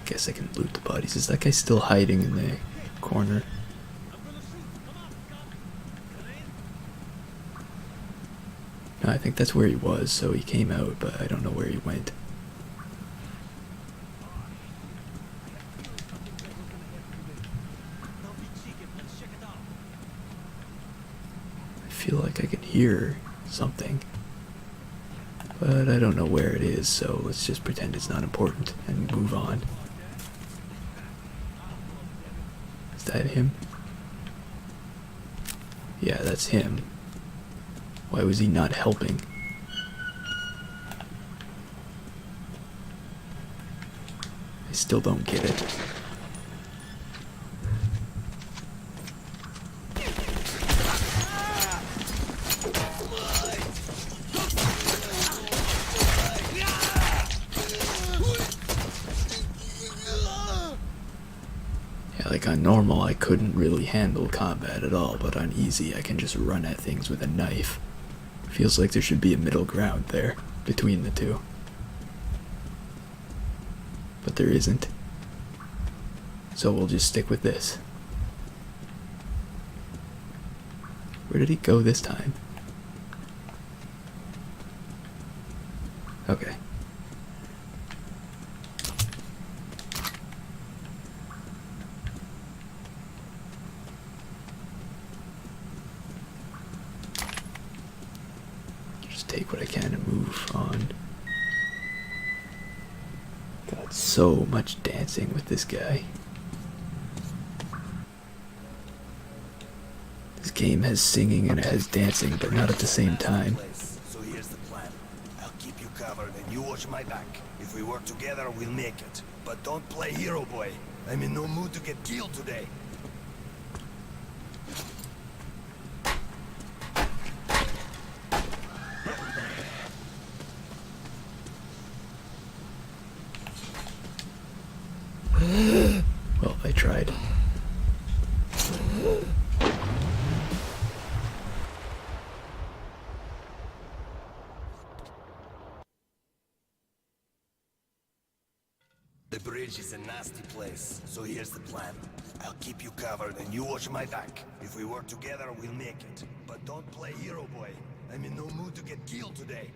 Speaker 1: Guess I can loot the bodies. Is that guy still hiding in the corner? No, I think that's where he was, so he came out, but I don't know where he went. I feel like I can hear something, but I don't know where it is, so let's just pretend it's not important and move on. Is that him? Yeah, that's him. Why was he not helping? I still don't get it. Like on normal, I couldn't really handle combat at all, but on easy, I can just run at things with a knife. Feels like there should be a middle ground there, between the two. But there isn't. So we'll just stick with this. Where did he go this time? Okay. Take what I can and move on. Got so much dancing with this guy. This game has singing and it has dancing, but not at the same time.
Speaker 4: So here's the plan. I'll keep you covered and you watch my back. If we work together, we'll make it. But don't play hero boy. I'm in no mood to get killed today.
Speaker 1: Well, I tried.
Speaker 4: The bridge is a nasty place, so here's the plan. I'll keep you covered and you watch my back. If we work together, we'll make it. But don't play hero boy. I'm in no mood to get killed today.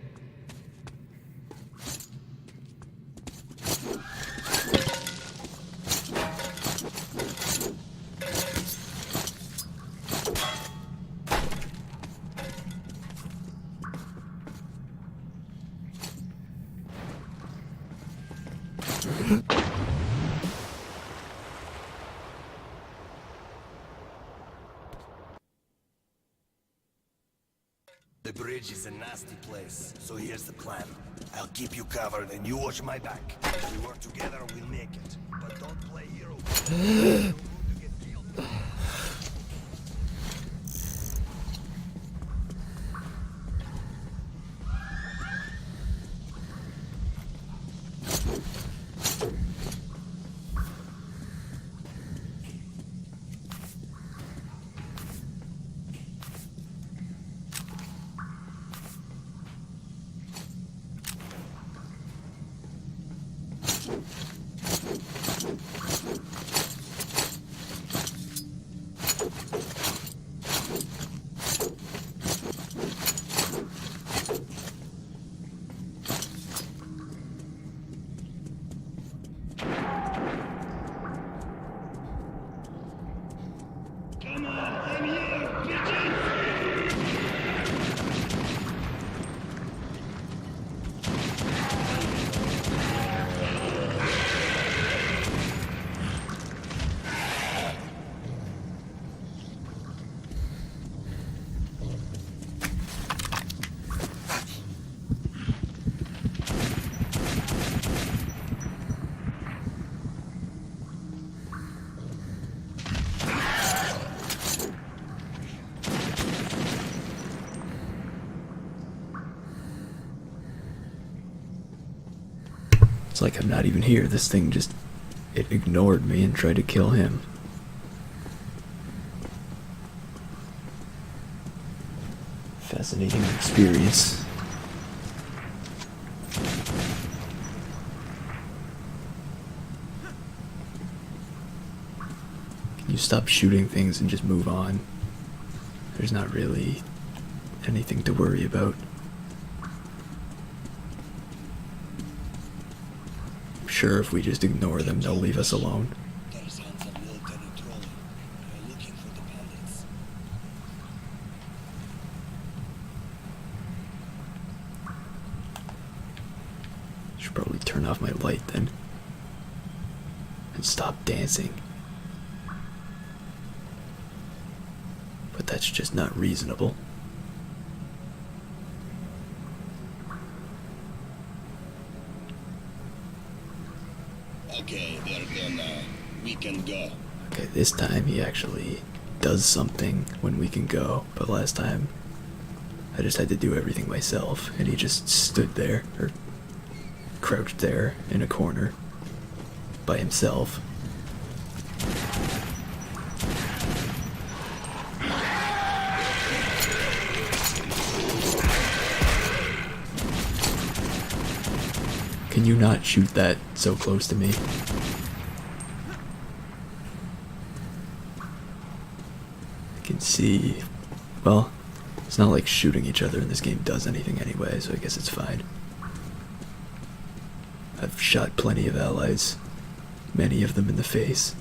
Speaker 4: The bridge is a nasty place, so here's the plan. I'll keep you covered and you watch my back. If we work together, we'll make it. But don't play hero.
Speaker 1: It's like I'm not even here. This thing just... it ignored me and tried to kill him. Fascinating experience. Can you stop shooting things and just move on? There's not really anything to worry about. I'm sure if we just ignore them, they'll leave us alone. Should probably turn off my light then. And stop dancing. But that's just not reasonable.
Speaker 3: Okay, they're gone now. We can go.
Speaker 1: Okay, this time he actually does something when we can go. But last time, I just had to do everything myself. And he just stood there, or crouched there in a corner by himself. Can you not shoot that so close to me? I can see... well, it's not like shooting each other in this game does anything anyway, so I guess it's fine. I've shot plenty of allies, many of them in the face.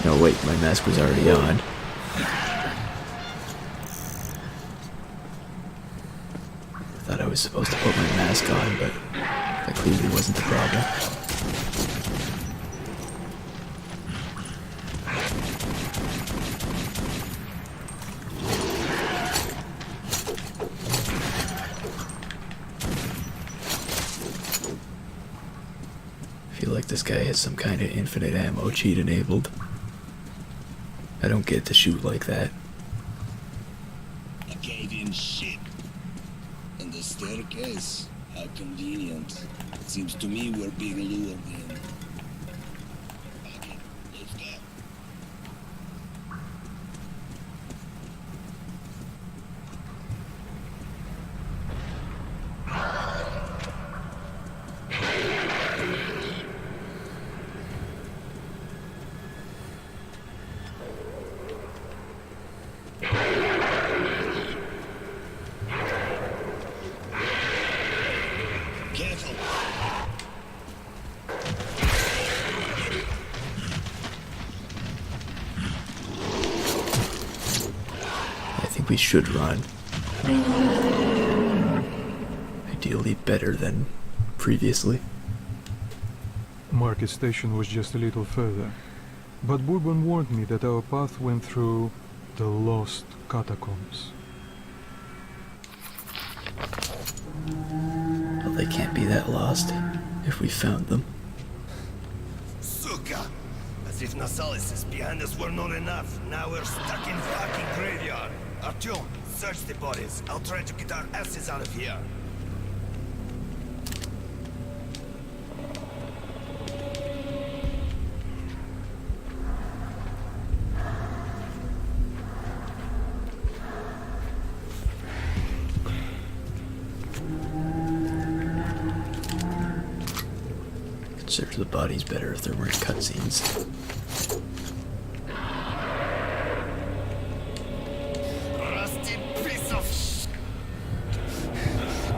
Speaker 1: No, wait, my mask was already on. Thought I was supposed to put my mask on, but that clearly wasn't the problem. I feel like this guy has some kind of infinite ammo cheat enabled. I don't get to shoot like that.
Speaker 3: Acadian shit. And the staircase? How convenient. Seems to me we're being lured in. Okay, let's go. Careful.
Speaker 1: I think we should run. Ideally better than previously.
Speaker 2: Market Station was just a little further, but Bourbon warned me that our path went through the lost catacombs.
Speaker 1: Well, they can't be that lost if we found them.
Speaker 9: Suka! As if Nasalis behind us were not enough. Now we're stuck in fucking graveyard. Artyom, search the bodies. I'll try to get our asses out of here.
Speaker 1: Search the bodies better if there weren't cutscenes.
Speaker 9: Rusty piece of sh**.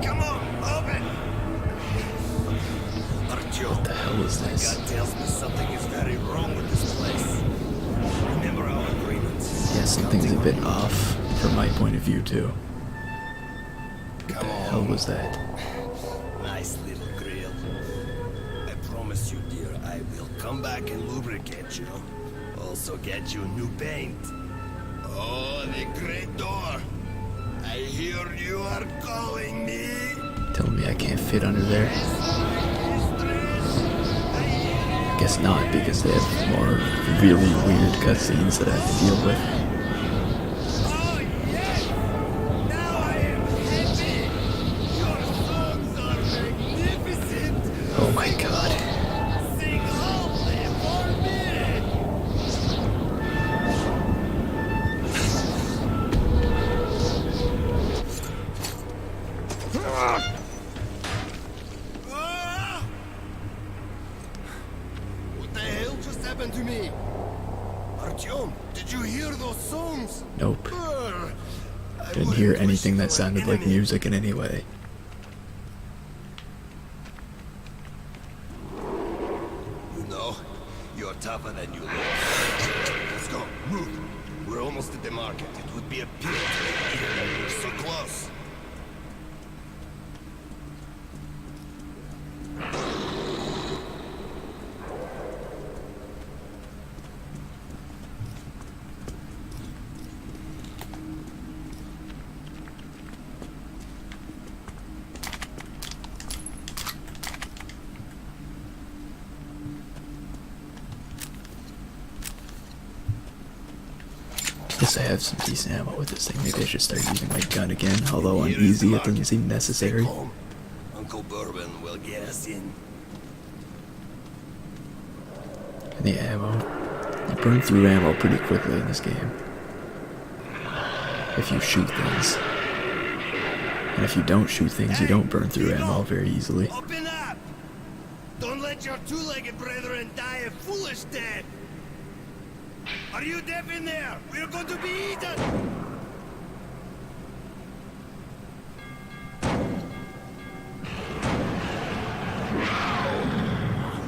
Speaker 9: Come on, open! Artyom,
Speaker 1: What the hell is this?
Speaker 9: God tells me something is very wrong with this place. Remember our agreements.
Speaker 1: Yeah, something's a bit off from my point of view too. What the hell was that?
Speaker 9: Nice little grill. I promise you, dear, I will come back and lubricate you. Also get you new paint. Oh, the great door. I hear you are calling me.
Speaker 1: telling me I can't fit under there? I guess not, because they have more really weird cutscenes that I have to deal with. Oh my god.
Speaker 9: What the hell just happened to me? Artyom, did you hear those songs?
Speaker 1: Nope. Didn't hear anything that sounded like music in any way.
Speaker 9: You know, you're tougher than you look. Let's go, move. We're almost at the market. It would be a pity to leave here. We're so close.
Speaker 1: Guess I have some decent ammo with this thing. Maybe I should start using my gun again. Although on easy, it doesn't seem necessary.
Speaker 9: Uncle Bourbon will get us in.
Speaker 1: And the ammo. You burn through ammo pretty quickly in this game. If you shoot things. And if you don't shoot things, you don't burn through ammo very easily.
Speaker 9: Open up! Don't let your two-legged brethren die a foolish death! Are you deaf in there? We're going to be eaten!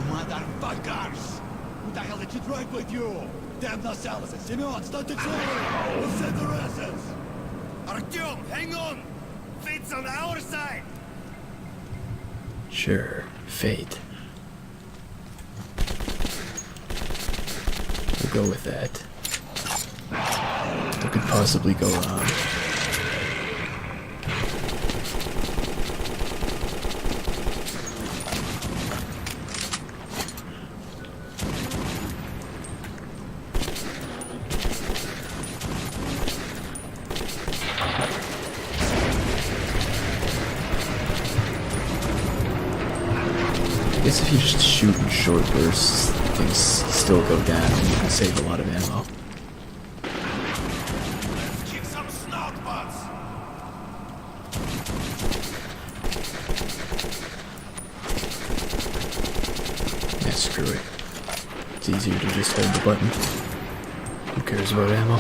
Speaker 3: Motherfuckers! Who the hell did you drive with you? Damn Nosalis and Simeon, start the trailer! We'll send the rations!
Speaker 9: Artyom, hang on! Fate's on our side!
Speaker 1: Sure, fate. We'll go with that. What could possibly go wrong? I guess if you just shoot in short bursts, things still go down and you can save a lot of ammo.
Speaker 9: Let's kick some snout butts!
Speaker 1: Yeah, screw it. It's easier to just hold the button. Who cares about ammo?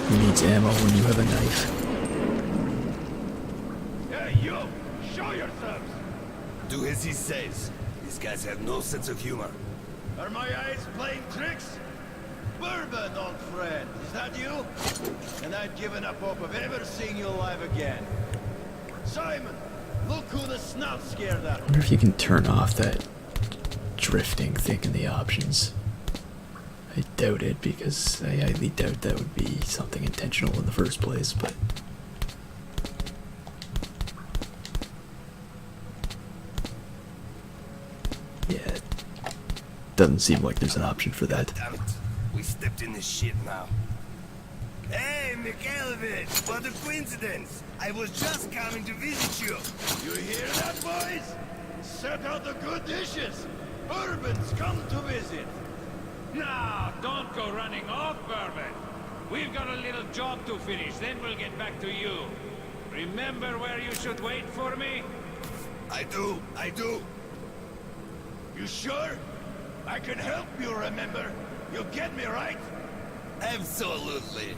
Speaker 1: Who needs ammo when you have a knife?
Speaker 9: Hey, you! Show yourselves! Do as he says. These guys have no sense of humor. Are my eyes playing tricks?
Speaker 13: Bourbon, old friend, is that you? And I've given up hope of ever seeing you alive again. Simon, look who the snout scared at.
Speaker 1: I wonder if you can turn off that drifting thing in the options. I doubt it, because I highly doubt that would be something intentional in the first place, but... yeah, it doesn't seem like there's an option for that.
Speaker 9: Damn it. We stepped in this shit now. Hey, Mikhailovich! What a coincidence! I was just coming to visit you.
Speaker 13: You hear that, boys? Set out the good dishes. Bourbon's come to visit.
Speaker 5: Now, don't go running off, Bourbon. We've got a little job to finish, then we'll get back to you. Remember where you should wait for me?
Speaker 9: I do.
Speaker 13: You sure? I can help you remember. You get me, right?
Speaker 9: Absolutely.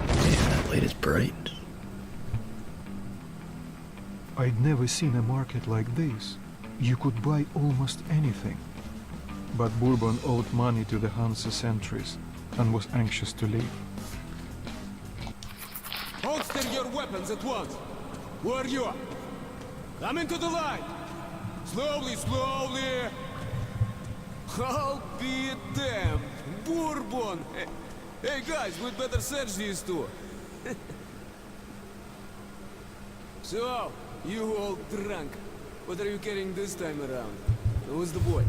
Speaker 1: Man, that light is bright.
Speaker 2: I'd never seen a market like this. You could buy almost anything. But Bourbon owed money to the Hansa sentries and was anxious to leave.
Speaker 6: Holster your weapons at once. Who are you? Come into the light. Slowly, slowly. I'll be damned. Bourbon. Hey guys, we'd better search these two. So, you all drunk. What are you carrying this time around? Who's the boy?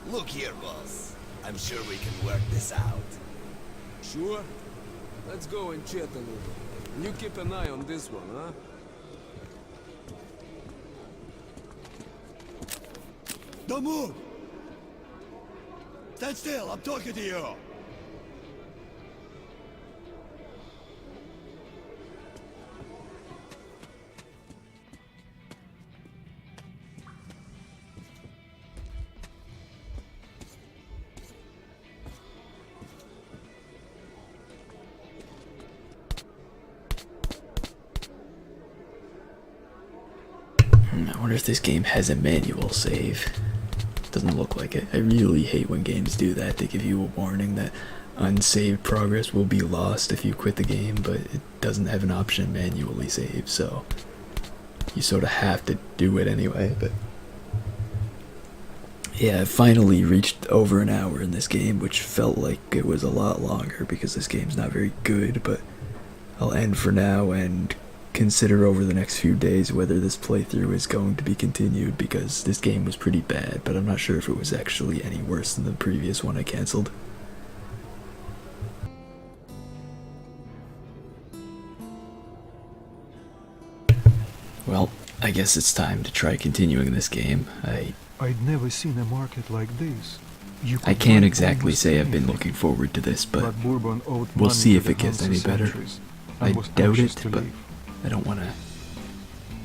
Speaker 9: Look here, boss. I'm sure we can work this out.
Speaker 6: Sure? Let's go and chat a little. You keep an eye on this one, huh?
Speaker 13: Don't move! Stand still, I'm talking to you!
Speaker 1: I wonder if this game has a manual save. Doesn't look like it. I really hate when games do that. They give you a warning that unsaved progress will be lost if you quit the game, but it doesn't have an option to manually save, so you sort of have to do it anyway. But yeah, I finally reached over an hour in this game, which felt like it was a lot longer because this game's not very good, but I'll end for now and consider over the next few days whether this playthrough is going to be continued, because this game was pretty bad, but I'm not sure if it was actually any worse than the previous one I cancelled. Well, I guess it's time to try continuing this game.
Speaker 2: I'd never seen a market like this.
Speaker 1: I can't exactly say I've been looking forward to this, but we'll see if it gets any better. I doubt it, but I don't want to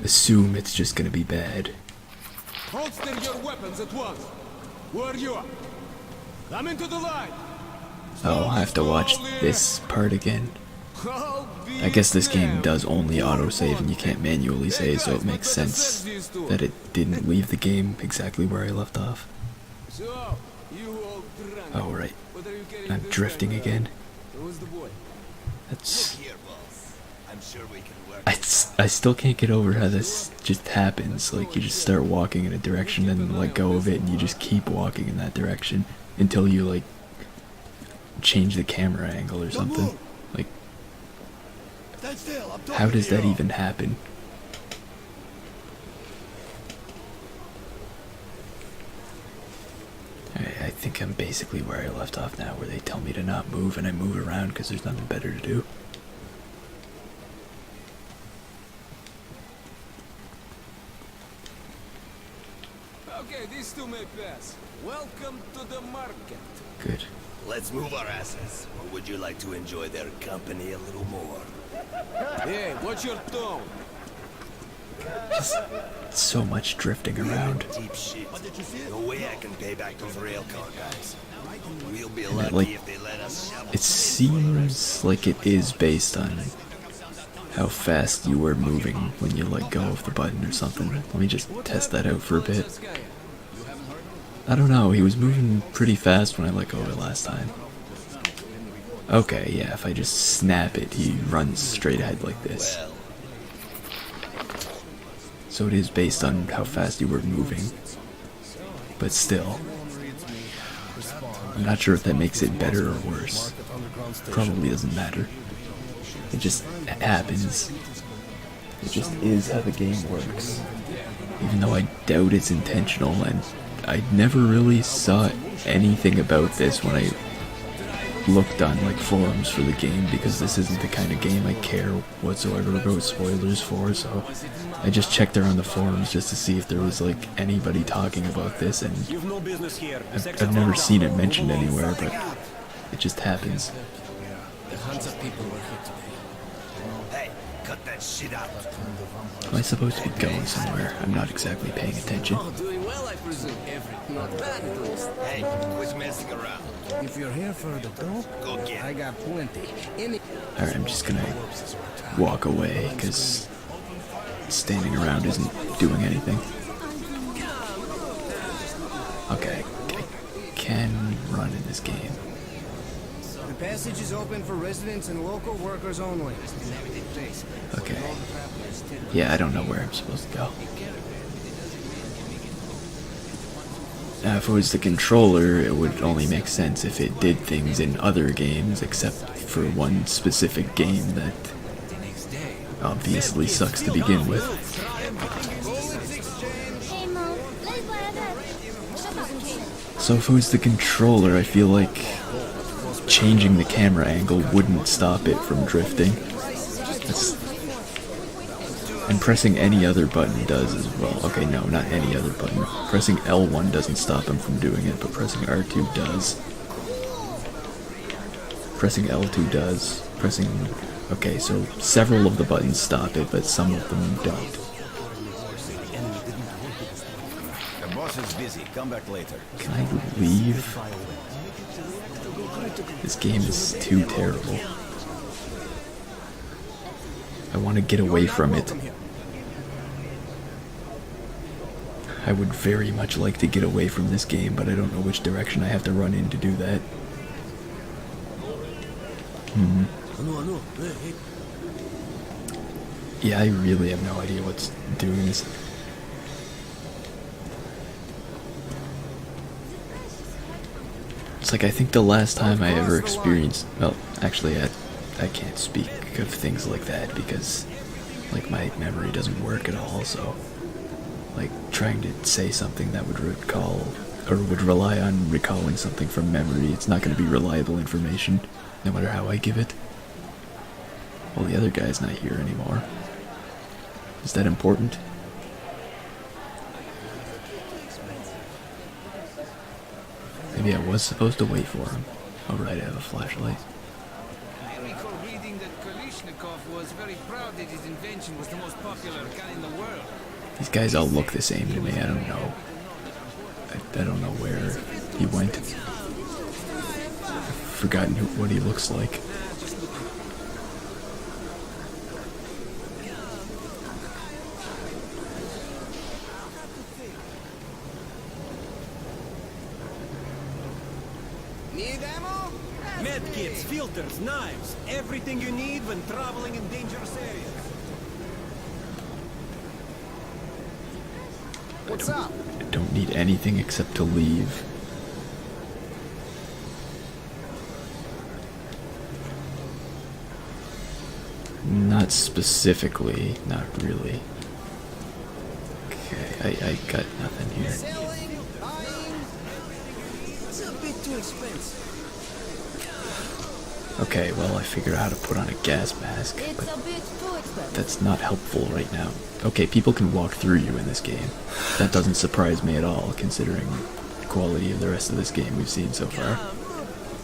Speaker 1: assume it's just going to be bad.
Speaker 6: Holster your weapons at once. Who are you? Come into the light.
Speaker 1: Oh, I'll have to watch this part again. I guess this game does only autosave and you can't manually save, so it makes sense that it didn't leave the game exactly where I left off. Oh, right. I'm drifting again. That's... I still can't get over how this just happens. Like, you just start walking in a direction and then let go of it and you just keep walking in that direction until you, like, change the camera angle or something. Like, how does that even happen? I think I'm basically where I left off now, where they tell me to not move and I move around because there's nothing better to do.
Speaker 6: Okay, these two may pass. Welcome to the market.
Speaker 1: Good.
Speaker 9: Let's move our asses. Or would you like to enjoy their company a little more?
Speaker 6: Hey, watch your tone.
Speaker 1: Just so much drifting around.
Speaker 9: Deep shit. No way I can pay back those railcar guys. We'll be
Speaker 1: And
Speaker 9: lucky if they let us.
Speaker 1: it seems like it is based on how fast you were moving when you let go of the button or something. Let me just test that out for a bit. I don't know, he was moving pretty fast when I let go of it last time. Okay, yeah, if I just snap it, he runs straight ahead like this. So it is based on how fast you were moving. But still, I'm not sure if that makes it better or worse. Probably doesn't matter. It just happens. It just is how the game works. Even though I doubt it's intentional, and I never really saw anything about this when I looked on like forums for the game, because this isn't the kind of game I care whatsoever about spoilers for, so I just checked around the forums just to see if there was like anybody talking about this, and I've never seen it mentioned anywhere, but it just happens.
Speaker 6: The Hansa people were here today.
Speaker 9: Hey, cut that shit out.
Speaker 1: Am I supposed to be going somewhere? I'm not exactly paying attention.
Speaker 6: Oh, doing well, I presume. Not bad, at least.
Speaker 9: Hey, quit messing around.
Speaker 7: If you're here for the dough,
Speaker 9: Go get
Speaker 7: I got plenty.
Speaker 1: Alright, I'm just gonna walk away, because standing around isn't doing anything. Okay, I can run in this game.
Speaker 7: The passage is open for residents and local workers only.
Speaker 1: Okay. Yeah, I don't know where I'm supposed to go. Now, if it was the controller, it would only make sense if it did things in other games, except for one specific game that obviously sucks to begin with. So if it was the controller, I feel like changing the camera angle wouldn't stop it from drifting. And pressing any other button does as well. Okay, no, not any other button. Pressing L1 doesn't stop him from doing it, but pressing R2 does. Pressing L2 does. Pressing... Okay, so several of the buttons stop it, but some of them don't.
Speaker 4: The boss is busy. Come back later.
Speaker 1: Can I leave? This game is too terrible. I want to get away from it. I would very much like to get away from this game, but I don't know which direction I have to run in to do that. Yeah, I really have no idea what's doing this. It's like, I think the last time I ever experienced... Well, actually, I can't speak of things like that because, like, my memory doesn't work at all, so... Like, trying to say something that would recall, or would rely on recalling something from memory, it's not going to be reliable information, no matter how I give it. Well, the other guy's not here anymore. Is that important? Maybe I was supposed to wait for him. Oh right, I have a flashlight.
Speaker 6: I recall reading that Kalishnikov was very proud that his invention was the most popular gun in the world.
Speaker 1: These guys all look the same to me, I don't know. I don't know where he went. I've forgotten what he looks like.
Speaker 9: Need ammo?
Speaker 11: Medkits, filters, knives, everything you need when traveling in dangerous areas.
Speaker 9: What's up?
Speaker 1: I don't need anything except to leave. Not specifically, not really. Okay, I got nothing here.
Speaker 9: Selling, buying. It's a bit too expensive.
Speaker 1: Okay, well, I figured out how to put on a gas mask, but that's not helpful right now. Okay, people can walk through you in this game. That doesn't surprise me at all, considering the quality of the rest of this game we've seen so far.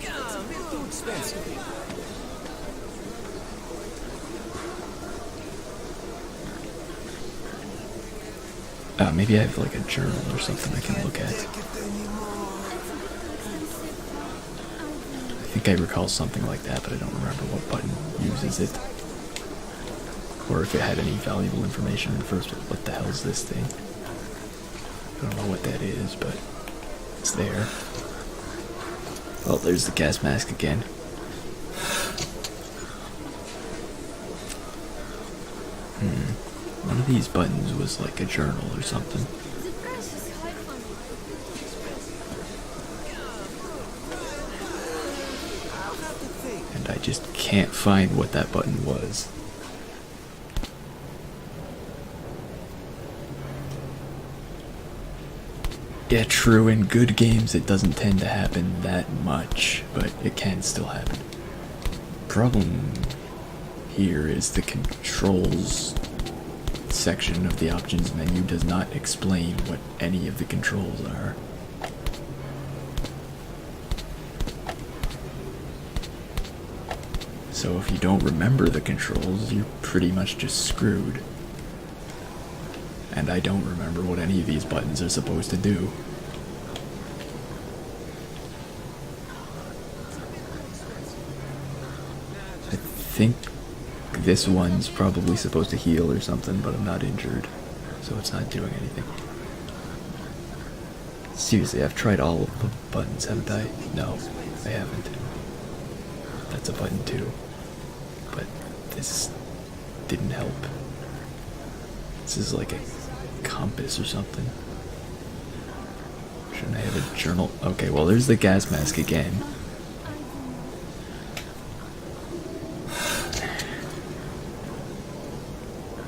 Speaker 9: It's a bit too expensive.
Speaker 1: Maybe I have like a journal or something I can look at. I think I recall something like that, but I don't remember what button uses it. Or if it had any valuable information in the first place. What the hell is this thing? I don't know what that is, but it's there. Well, there's the gas mask again. One of these buttons was like a journal or something. And I just can't find what that button was. Yeah, true, in good games it doesn't tend to happen that much, but it can still happen. Problem here is the controls section of the options menu does not explain what any of the controls are. So if you don't remember the controls, you're pretty much just screwed. And I don't remember what any of these buttons are supposed to do. I think this one's probably supposed to heal or something, but I'm not injured, so it's not doing anything. Seriously, I've tried all of the buttons, haven't I? No, I haven't. That's a button too. But this didn't help. This is like a compass or something. Shouldn't I have a journal? Okay, well there's the gas mask again.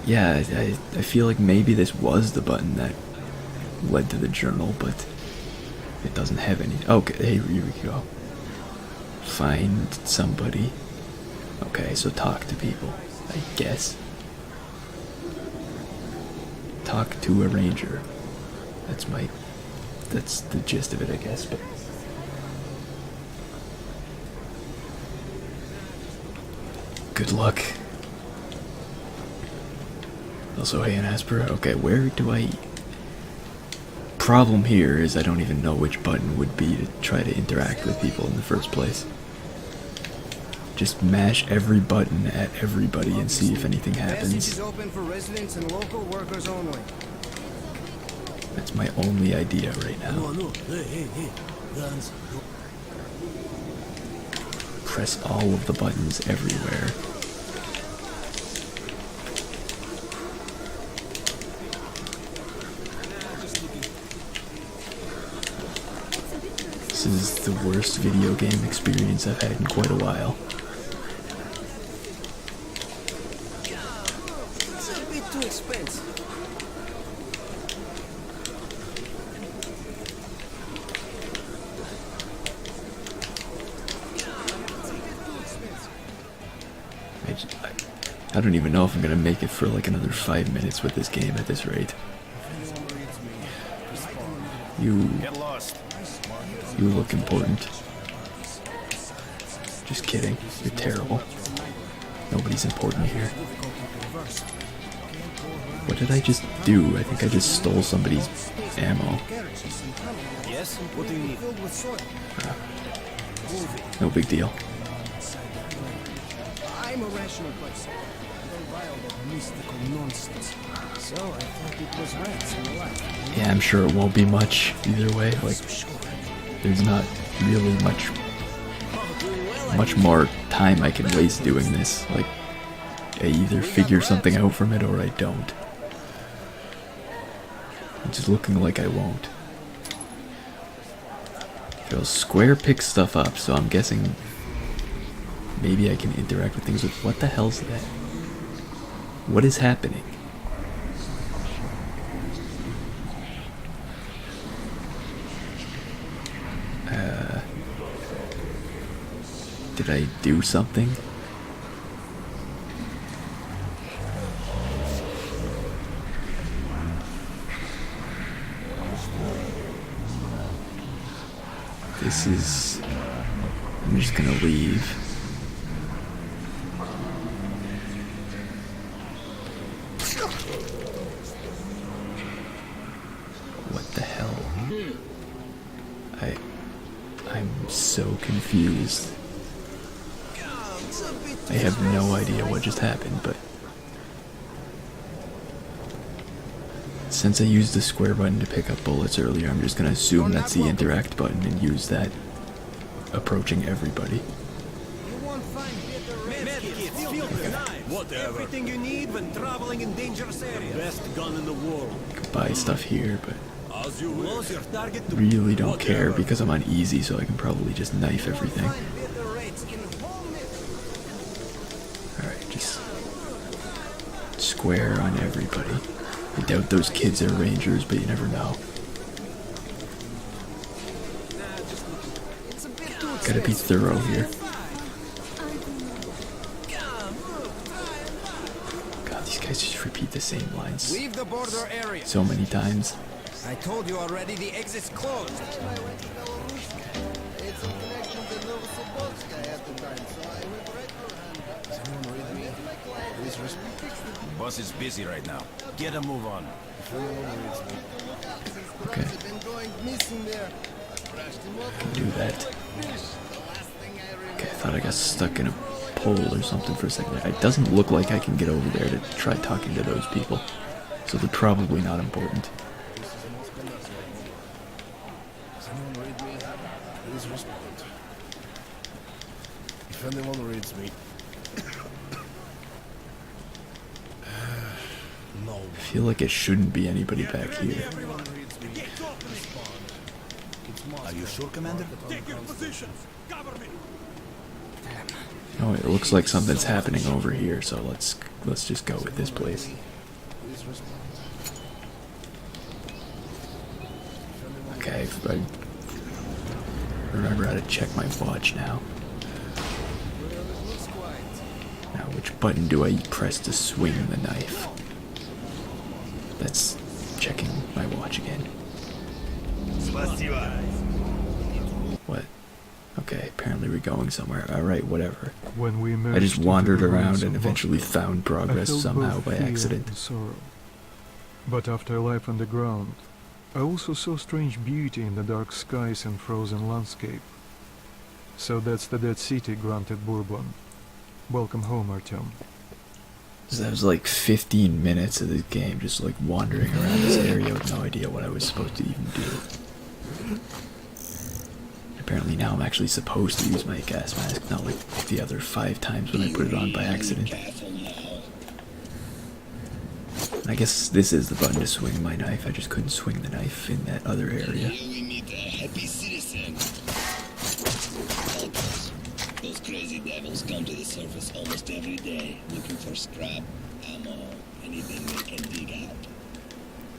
Speaker 1: Yeah, I feel like maybe this was the button that led to the journal, but it doesn't have any. Okay, here we go. Find somebody. Okay, so talk to people, I guess. Talk to a ranger. That's the gist of it, I guess, but good luck. Also, hey, an Aspera. Okay, where do I... Problem here is I don't even know which button would be to try to interact with people in the first place. Just mash every button at everybody and see if anything happens.
Speaker 7: Passage is open for residents and local workers only.
Speaker 1: That's my only idea right now.
Speaker 3: No. Hey. Guns.
Speaker 1: Press all of the buttons everywhere. This is the worst video game experience I've had in quite a while.
Speaker 9: It's a bit too expensive.
Speaker 1: I don't even know if I'm gonna make it for like another 5 minutes with this game at this rate. You look important. Just kidding. You're terrible. Nobody's important here. What did I just do? I think I just stole somebody's ammo.
Speaker 11: Yes? What do you need?
Speaker 1: No big deal.
Speaker 7: I'm a rational person. No wild mystical nonsense. So I thought it was rats in the life.
Speaker 1: Yeah, I'm sure it won't be much either way. Like, there's not really much more time I can waste doing this. Like, I either figure something out from it or I don't. It's just looking like I won't. So Square picks stuff up, so I'm guessing maybe I can interact with things with... What the hell's that? What is happening? Did I do something? This is... I'm just gonna leave. What the hell? I'm so confused. I have no idea what just happened, but since I used the square button to pick up bullets earlier, I'm just gonna assume that's the interact button and use that approaching everybody.
Speaker 11: Whatever. Everything you need when traveling in dangerous areas. Best gun in the world.
Speaker 1: Could buy stuff here, but
Speaker 11: As you will. Your target to
Speaker 1: really don't care because I'm on easy, so I can probably just knife everything. Alright, just square on everybody. I doubt those kids are rangers, but you never know. Gotta be thorough here. God, these guys just repeat the same lines
Speaker 9: Leave the border area.
Speaker 1: so many times.
Speaker 9: I told you already, the exit's closed.
Speaker 4: Boss is busy right now. Get a move on.
Speaker 1: Okay. Can do that. Okay, I thought I got stuck in a pole or something for a second. It doesn't look like I can get over there to try talking to those people. So they're probably not important.
Speaker 3: Please respond. If anyone reads me... no.
Speaker 1: I feel like it shouldn't be anybody back here.
Speaker 4: Are you sure, Commander?
Speaker 11: Take your positions! Cover me!
Speaker 1: Oh, it looks like something's happening over here, so let's just go with this place.
Speaker 3: Please respond.
Speaker 1: Okay, I remember how to check my watch now. Now, which button do I press to swing the knife? That's checking my watch again. What? Okay, apparently we're going somewhere. Alright, whatever.
Speaker 2: When we
Speaker 1: I just
Speaker 2: emerged
Speaker 1: wandered
Speaker 2: into the
Speaker 1: around
Speaker 2: ruins
Speaker 1: and
Speaker 2: of
Speaker 1: eventually
Speaker 2: Vostok,
Speaker 1: found
Speaker 2: I
Speaker 1: progress
Speaker 2: felt
Speaker 1: somehow
Speaker 2: both
Speaker 1: by
Speaker 2: fear
Speaker 1: accident.
Speaker 2: and sorrow. But after life underground, I also saw strange beauty in the dark skies and frozen landscape. So that's the dead city, granted Bourbon. Welcome home, Artyom.
Speaker 1: So that was like 15 minutes of this game, just like wandering around this area with no idea what I was supposed to even do. Apparently now I'm actually supposed to use my gas mask, not like the other 5 times when I put it on by accident. I guess this is the button to swing my knife. I just couldn't swing the knife in that other area.
Speaker 14: We meet a happy citizen. Those crazy devils come to the surface almost every day, looking for scrap, ammo, anything they can dig out.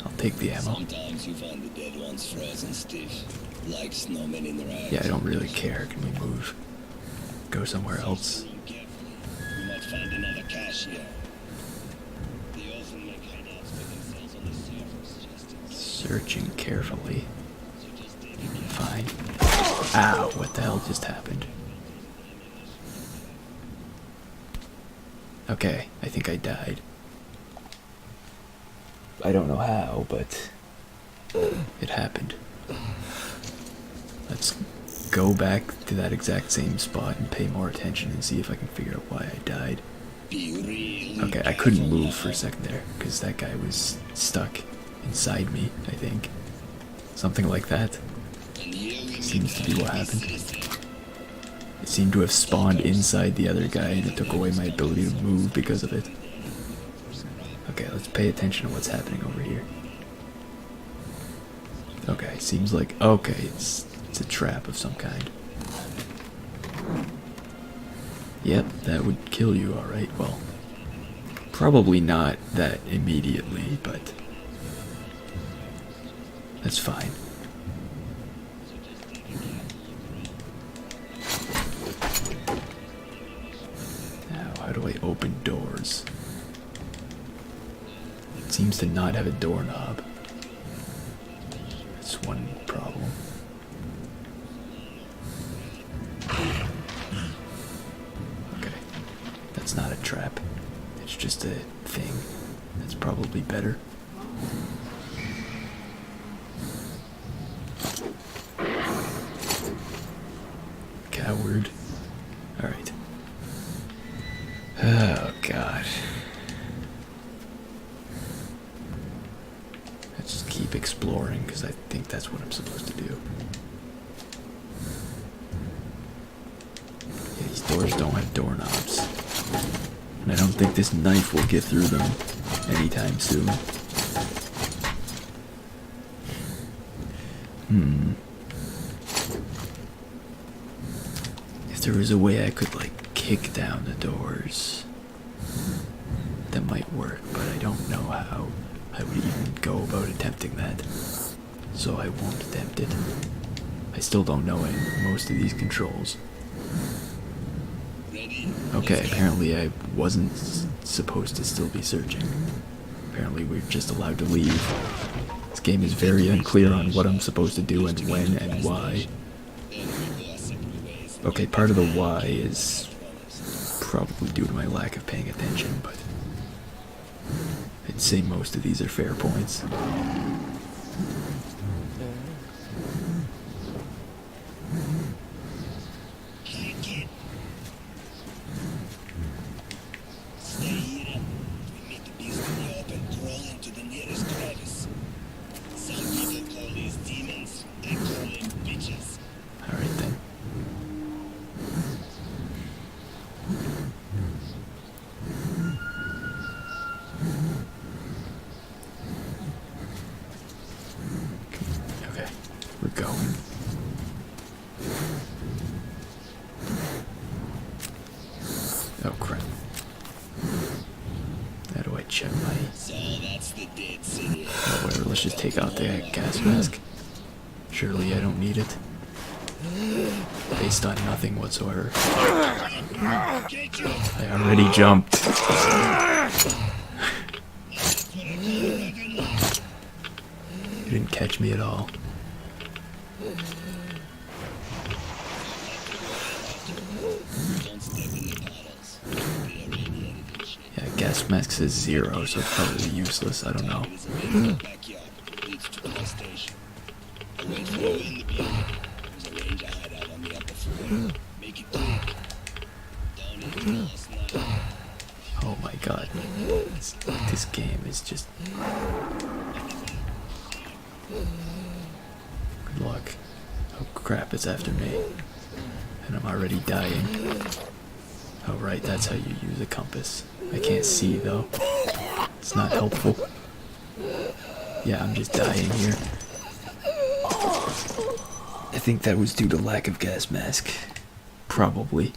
Speaker 1: I'll take the ammo.
Speaker 14: Sometimes you find the dead ones frozen stiff, like snowmen in their eyes.
Speaker 1: Yeah, I don't really care. Can we move? Go somewhere else?
Speaker 14: You might find another cache here. They often make hideouts for themselves on the surface, just in
Speaker 1: Searching carefully. Fine. Ow, what the hell just happened? Okay, I think I died. I don't know how, but it happened. Let's go back to that exact same spot and pay more attention and see if I can figure out why I died. Okay, I couldn't move for a second there, because that guy was stuck inside me, I think. Something like that. Seems to be what happened. It seemed to have spawned inside the other guy and it took away my ability to move because of it. Okay, let's pay attention to what's happening over here. Okay, seems like... Okay, it's a trap of some kind. Yep, that would kill you, alright. Well, probably not that immediately, but that's fine. Now, how do I open doors? It seems to not have a doorknob. That's one problem. Okay, that's not a trap. It's just a thing. That's probably better. Coward. Alright. Oh, God. Let's just keep exploring, because I think that's what I'm supposed to do. Yeah, these doors don't have doorknobs. And I don't think this knife will get through them anytime soon. If there was a way I could, like, kick down the doors, that might work, but I don't know how I would even go about attempting that. So I won't attempt it. I still don't know most of these controls. Okay, apparently I wasn't supposed to still be searching. Apparently we're just allowed to leave. This game is very unclear on what I'm supposed to do and when and why. Okay, part of the why is probably due to my lack of paying attention, but I'd say most of these are fair points. Alright then. check my...
Speaker 14: So that's the dead city.
Speaker 1: Oh, whatever, let's just take out the gas mask. Surely I don't need it. Based on nothing whatsoever. I already jumped. You didn't catch me at all. Yeah, gas mask says 0, so it's probably useless. I don't know. Oh my god. This game is just... Good luck. Oh crap, it's after me. And I'm already dying. Oh right, that's how you use a compass. I can't see though. It's not helpful. Yeah, I'm just dying here. I think that was due to lack of gas mask. Probably.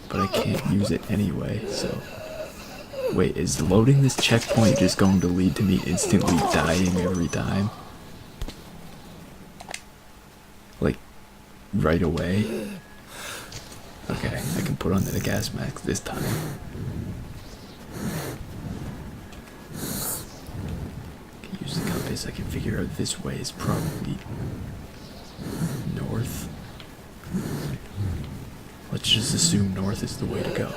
Speaker 1: But I can't use it anyway, so... Wait, is loading this checkpoint just going to lead to me instantly dying every time? Like, right away? Okay, I can put on the gas mask this time. I can use the compass, I can figure out this way is probably north. Let's just assume north is the way to go.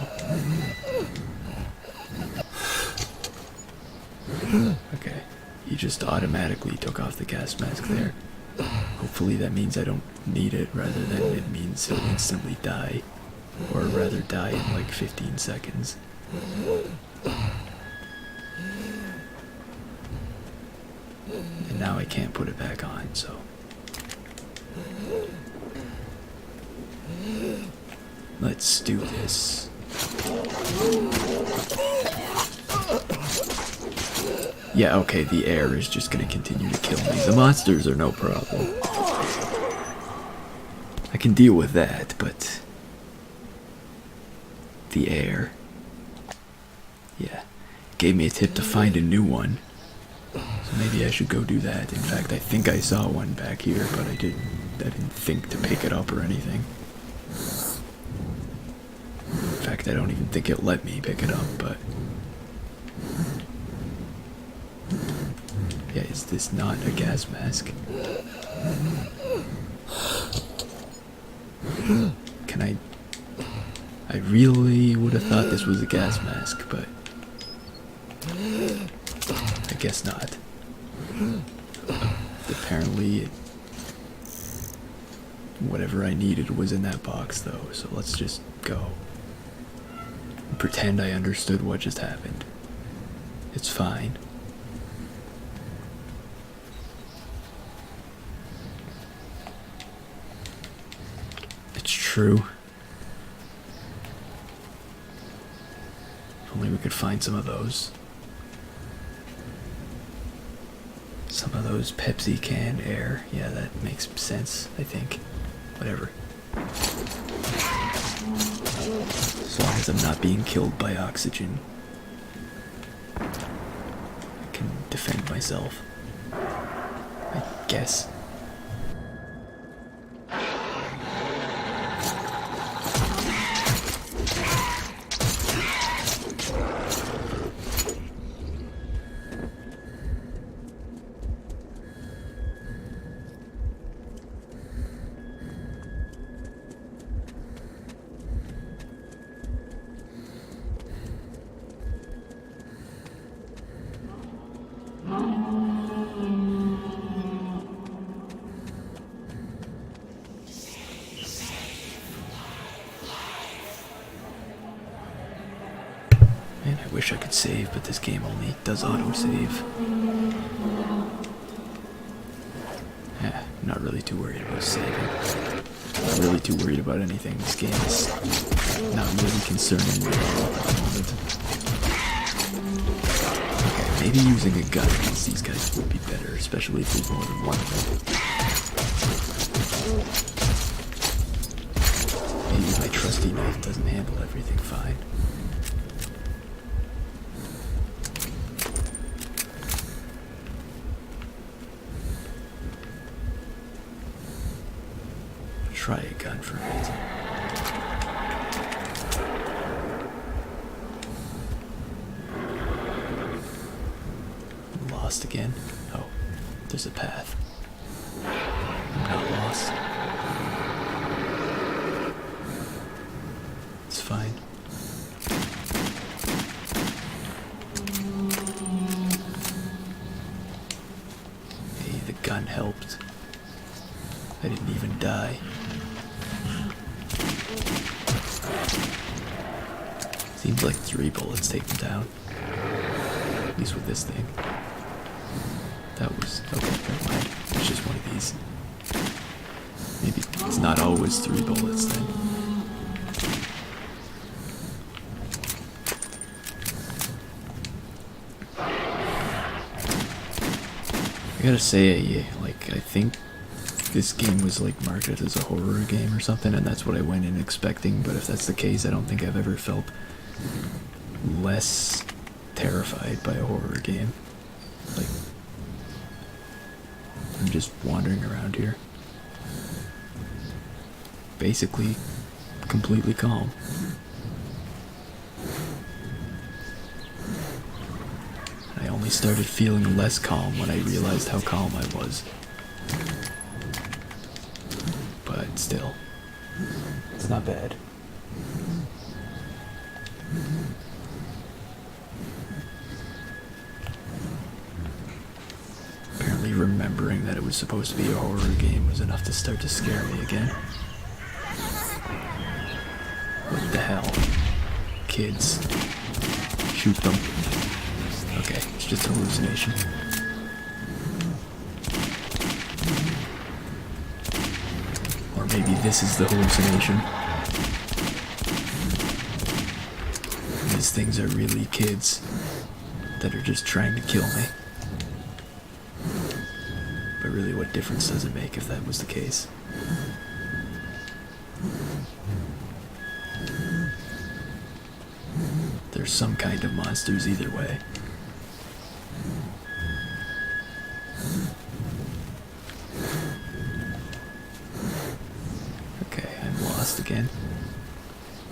Speaker 1: Okay, he just automatically took off the gas mask there. Hopefully that means I don't need it rather than it means he'll instantly die. Or rather die in like 15 seconds. And now I can't put it back on, so... Let's do this. Yeah, okay, the air is just gonna continue to kill me. The monsters are no problem. I can deal with that, but... the air... yeah. Gave me a tip to find a new one. So maybe I should go do that. In fact, I think I saw one back here, but I didn't think to pick it up or anything. In fact, I don't even think it let me pick it up, but... yeah, is this not a gas mask? Can I really would have thought this was a gas mask, but... I guess not. Apparently, whatever I needed was in that box, though, so let's just go. Pretend I understood what just happened. It's fine. It's true. If only we could find some of those. Some of those Pepsi can air. Yeah, that makes sense, I think. Whatever. As long as I'm not being killed by oxygen, I can defend myself, I guess. Man, I wish I could save, but this game only does autosave. Yeah, I'm not really too worried about saving. I'm not really too worried about anything. This game is not really concerning me at all at the moment. Okay, maybe using a gun against these guys would be better, especially if there's more than one of them. Maybe if I try trusty knife doesn't handle everything fine. Try a gun for a bit. Lost again? Oh, there's a path. I'm not lost. It's fine. Hey, the gun helped. I didn't even die. Seems like 3 bullets take him down. At least with this thing. That was... okay, never mind. It's just one of these. Maybe it's not always 3 bullets then. I gotta say, like, I think this game was like marketed as a horror game or something, and that's what I went in expecting, but if that's the case, I don't think I've ever felt less terrified by a horror game. Like, I'm just wandering around here. Basically, completely calm. I only started feeling less calm when I realized how calm I was. But still, it's not bad. Apparently remembering that it was supposed to be a horror game was enough to start to scare me again. What the hell? Kids. Shoot them. Okay, it's just a hallucination. Or maybe this is the hallucination. These things are really kids that are just trying to kill me. But really, what difference does it make if that was the case? There's some kind of monsters either way. Okay, I'm lost again.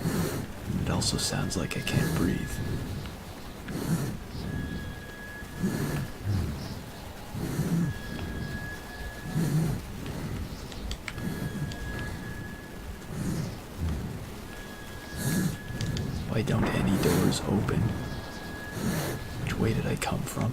Speaker 1: And it also sounds like I can't breathe. Why don't any doors open? Which way did I come from?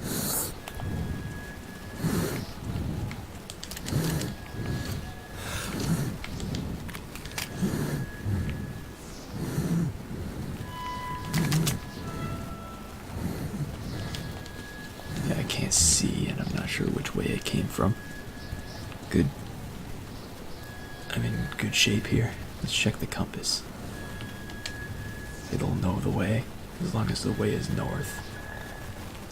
Speaker 1: Yeah, I can't see, and I'm not sure which way I came from. Good. I'm in good shape here. Let's check the compass. It'll know the way, as long as the way is north.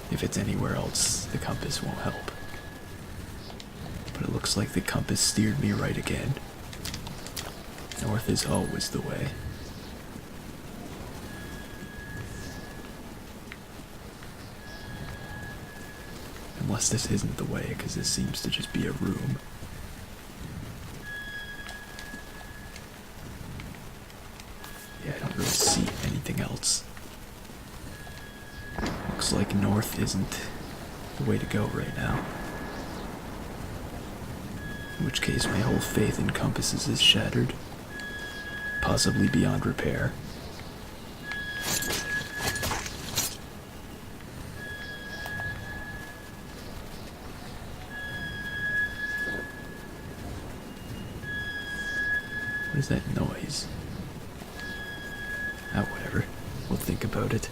Speaker 1: If it's anywhere else, the compass won't help. But it looks like the compass steered me right again. North is always the way. Unless this isn't the way, because this seems to just be a room. Yeah, I don't really see anything else. Looks like north isn't the way to go right now. In which case my whole faith in compasses is shattered. Possibly beyond repair. What is that noise? Ah, whatever. We'll think about it.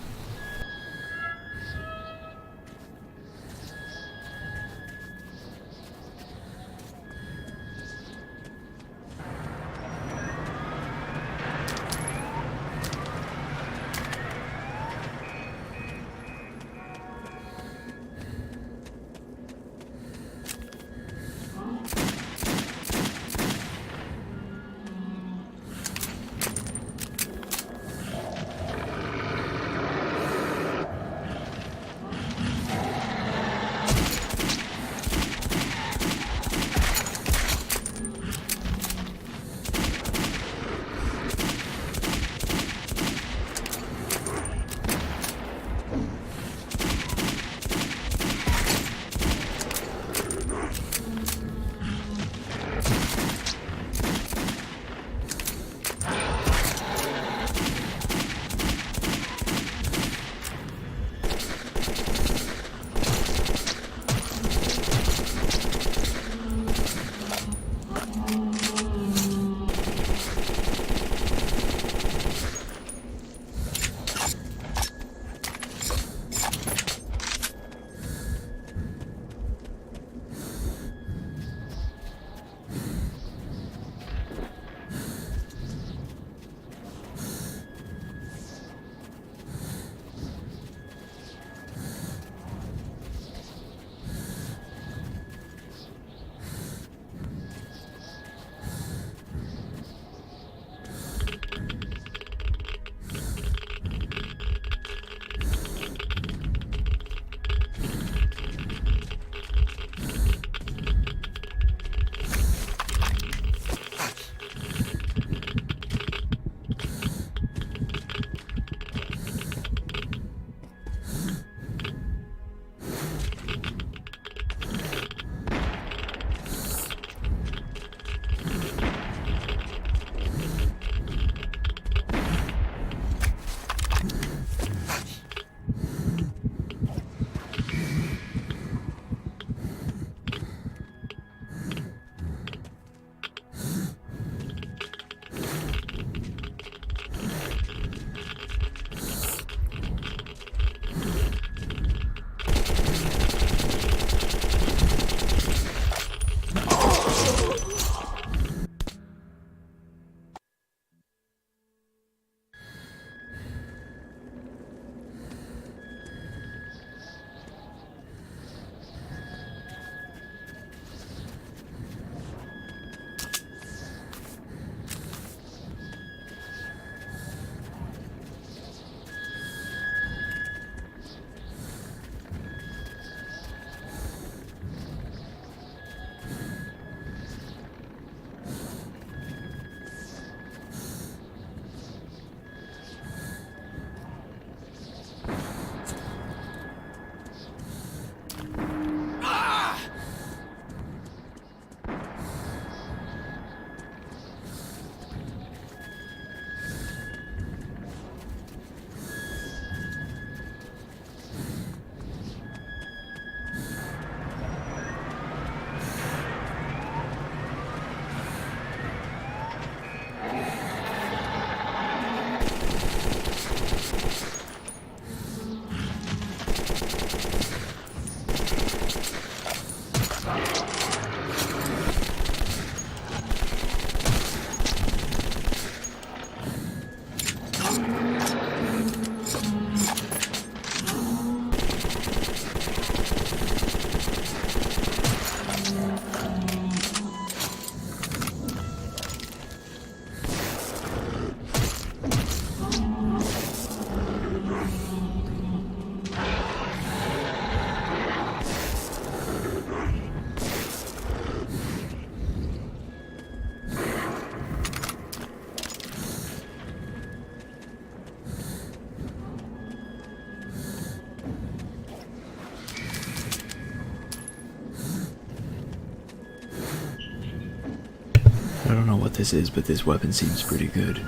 Speaker 1: what this is, but this weapon seems pretty good.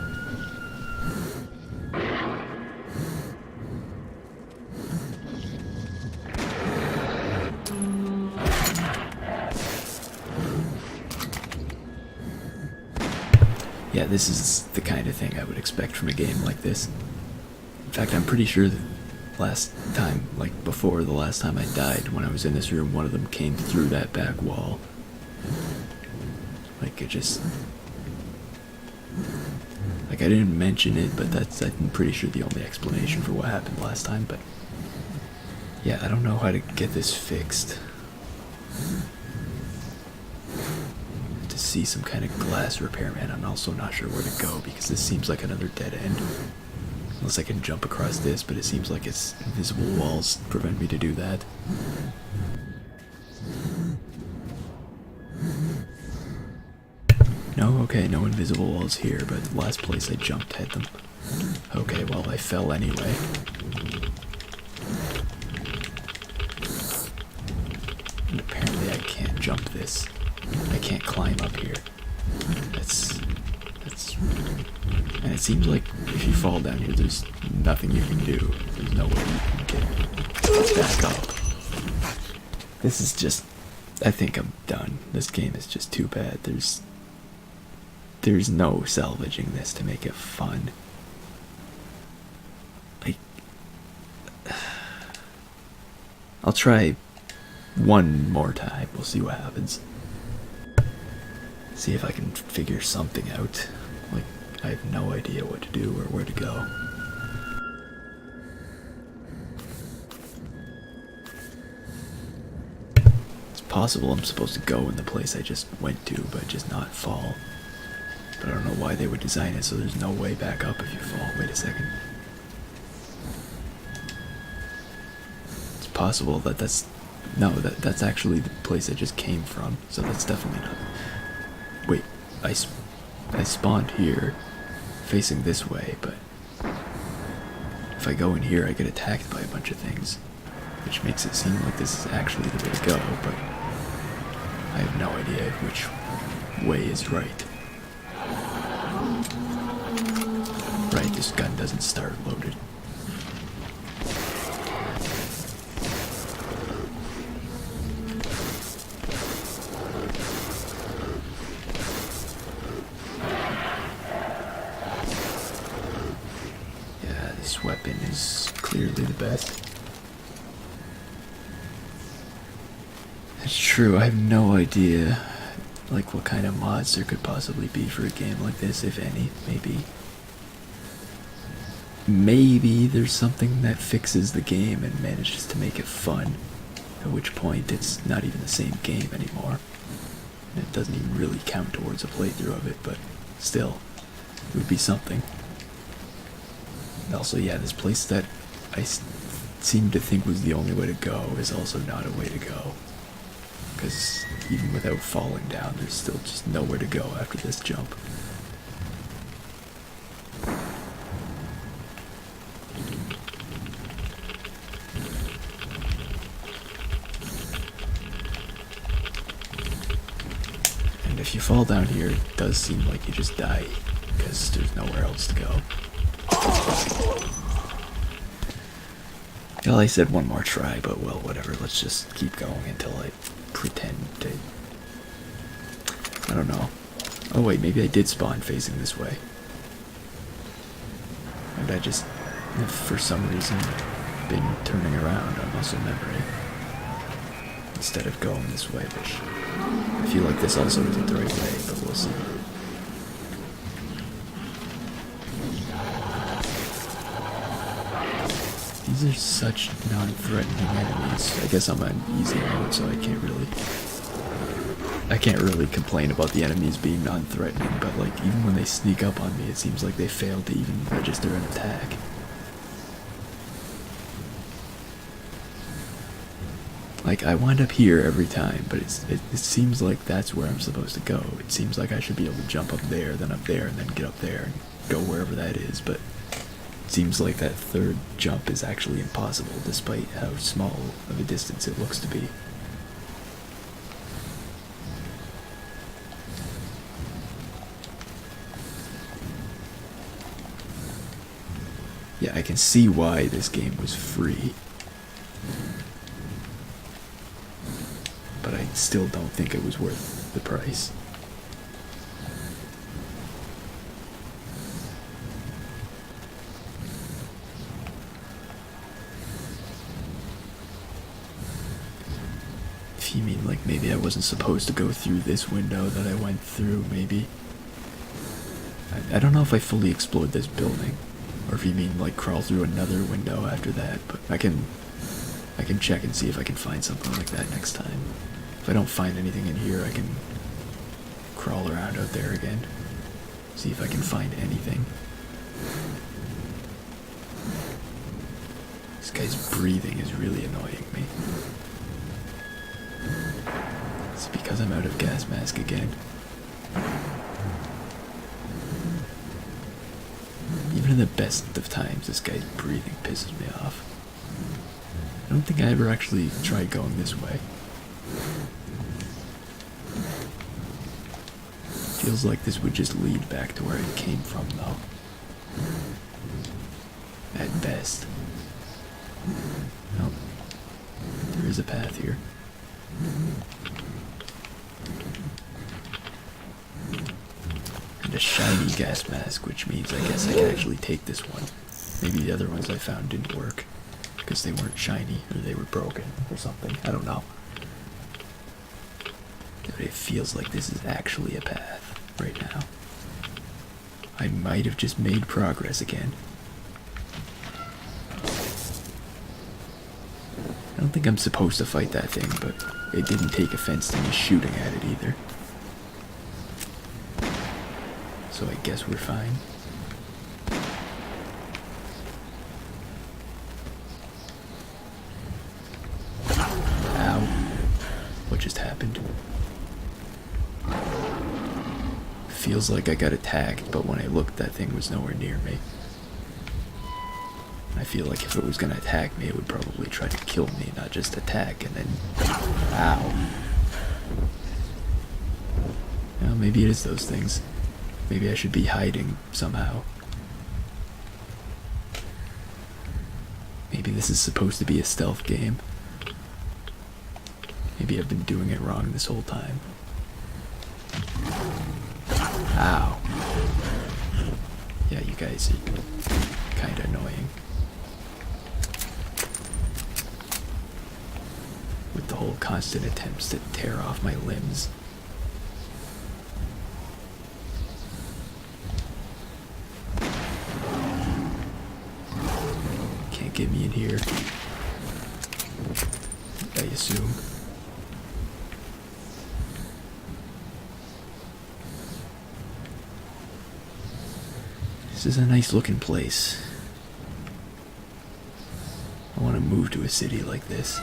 Speaker 1: Yeah, this is the kind of thing I would expect from a game like this. In fact, I'm pretty sure that last time, like before the last time I died, when I was in this room, one of them came through that back wall. Like, it just... Like, I didn't mention it, but that's, I'm pretty sure, the only explanation for what happened last time, but... Yeah, I don't know how to get this fixed. To see some kind of glass repairman. I'm also not sure where to go, because this seems like another dead end. Unless I can jump across this, but it seems like it's invisible walls prevent me to do that. No, okay, no invisible walls here, but the last place I jumped had them. Okay, well, I fell anyway. And apparently I can't jump this. I can't climb up here. That's... And it seems like if you fall down here, there's nothing you can do. There's no way you can get back up. This is just... I think I'm done. This game is just too bad. There's no salvaging this to make it fun. Like... I'll try one more time. We'll see what happens. See if I can figure something out. Like, I have no idea what to do or where to go. It's possible I'm supposed to go in the place I just went to, but just not fall. But I don't know why they would design it so there's no way back up if you fall. Wait a second. It's possible that that's actually the place I just came from, so that's definitely not... Wait, I spawned here, facing this way, but if I go in here, I get attacked by a bunch of things, which makes it seem like this is actually the way to go, but I have no idea which way is right. Right, this gun doesn't start loaded. This weapon is clearly the best. It's true, I have no idea like what kind of mods there could possibly be for a game like this, if any. Maybe there's something that fixes the game and manages to make it fun, at which point it's not even the same game anymore. And it doesn't even really count towards a playthrough of it, but still, it would be something. Also, yeah, this place that I seemed to think was the only way to go is also not a way to go. Because even without falling down, there's still just nowhere to go after this jump. And if you fall down here, it does seem like you just die, because there's nowhere else to go. Well, I said one more try, but well, whatever. Let's just keep going until I pretend to... I don't know. Oh wait, maybe I did spawn facing this way. And I just, for some reason, been turning around on muscle memory instead of going this way, which I feel like this also isn't the right way, but we'll see. These are such non-threatening enemies. I guess I'm on easy mode, so I can't really complain about the enemies being non-threatening, but like even when they sneak up on me, it seems like they fail to even register an attack. Like, I wind up here every time, but it seems like that's where I'm supposed to go. It seems like I should be able to jump up there, and then get up there, and go wherever that is, but it seems like that third jump is actually impossible, despite how small of a distance it looks to be. Yeah, I can see why this game was free. But I still don't think it was worth the price. If you mean like maybe I wasn't supposed to go through this window that I went through, maybe. I don't know if I fully explored this building, or if you mean like crawl through another window after that, but I can check and see if I can find something like that next time. If I don't find anything in here, I can crawl around out there again, see if I can find anything. This guy's breathing is really annoying me. It's because I'm out of gas mask again. Even in the best of times, this guy's breathing pisses me off. I don't think I ever actually tried going this way. Feels like this would just lead back to where I came from, though. At best. Oh, there is a path here. And a shiny gas mask, which means I guess I can actually take this one. Maybe the other ones I found didn't work because they weren't shiny or they were broken or something. I don't know. But it feels like this is actually a path right now. I might have just made progress again. I don't think I'm supposed to fight that thing, but it didn't take offense to me shooting at it either. So I guess we're fine. Ow. What just happened? Feels like I got attacked, but when I looked, that thing was nowhere near me. I feel like if it was gonna attack me, it would probably try to kill me, not just attack, and then... Ow. Well, maybe it is those things. Maybe I should be hiding somehow. Maybe this is supposed to be a stealth game. Maybe I've been doing it wrong this whole time. Ow. Yeah, you guys are kinda annoying. With the whole constant attempts to tear off my limbs. Can't get me in here, I assume. This is a nice looking place. I want to move to a city like this.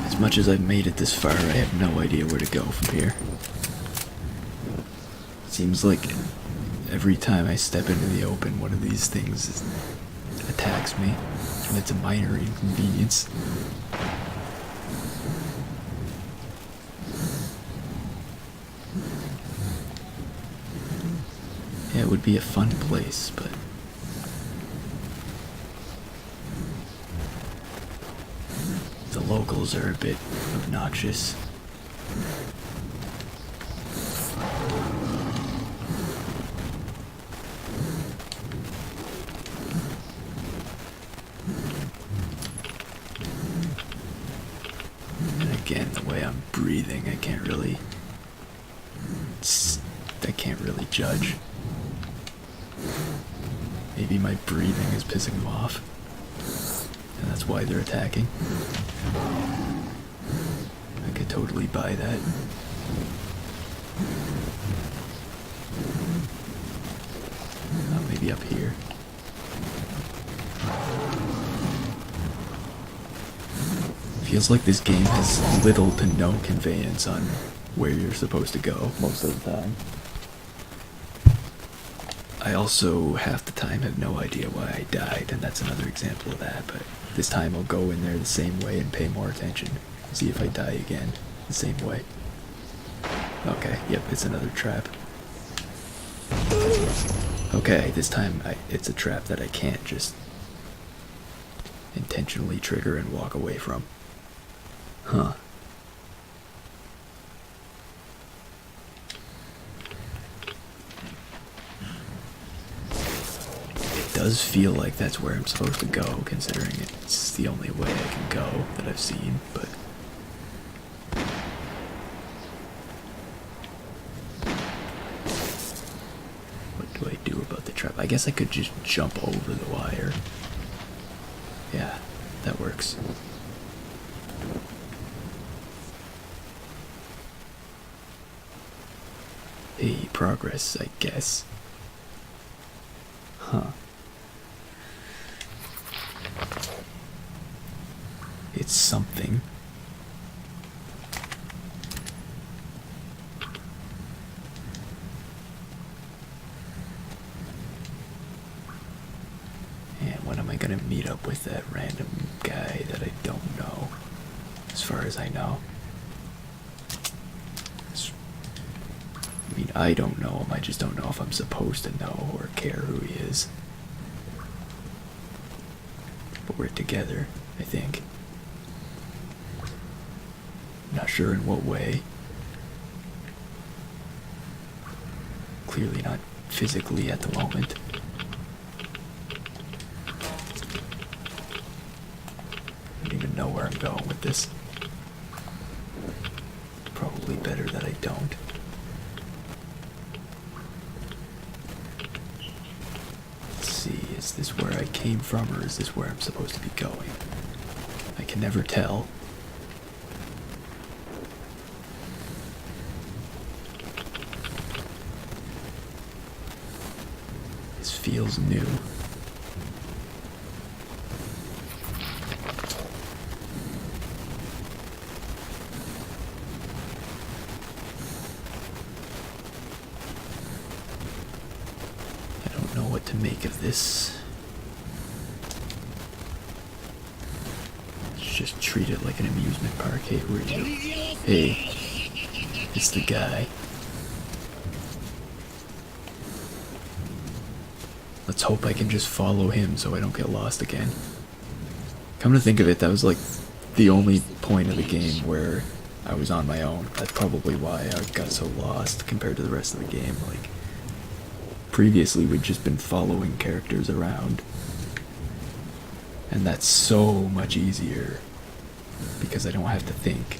Speaker 1: As much as I've made it this far, I have no idea where to go from here. Seems like every time I step into the open, one of these things attacks me, and it's a minor inconvenience. Yeah, it would be a fun place, but the locals are a bit obnoxious. And again, the way I'm breathing, I can't really judge. Maybe my breathing is pissing them off. that's why they're attacking. I could totally buy that. Maybe up here. Feels like this game has little to no conveyance on where you're supposed to go most of the time. I also half the time have no idea why I died, and that's another example of that, but this time I'll go in there the same way and pay more attention. See if I die again the same way. Okay, yep, it's another trap. Okay, this time it's a trap that I can't just intentionally trigger and walk away from. Huh. It does feel like that's where I'm supposed to go, considering it's the only way I can go that I've seen, but... what do I do about the trap? I guess I could just jump over the wire. Yeah, that works. Hey, progress, I guess. Huh. It's something. And when am I gonna meet up with that random guy that I don't know? As far as I know. I mean, I don't know him, I just don't know if I'm supposed to know or care who he is. But we're together, I think. Not sure in what way. Clearly not physically at the moment. I don't even know where I'm going with this. Probably better that I don't. Is this where I came from, or is this where I'm supposed to be going? I can never tell. This feels new. I don't know what to make of this. Just treat it like an amusement park. Hey, where are you? Hey, it's the guy. Let's hope I can just follow him so I don't get lost again. Come to think of it, that was like the only point of the game where I was on my own. That's probably why I got so lost compared to the rest of the game. Like, previously we'd just been following characters around. And that's so much easier because I don't have to think.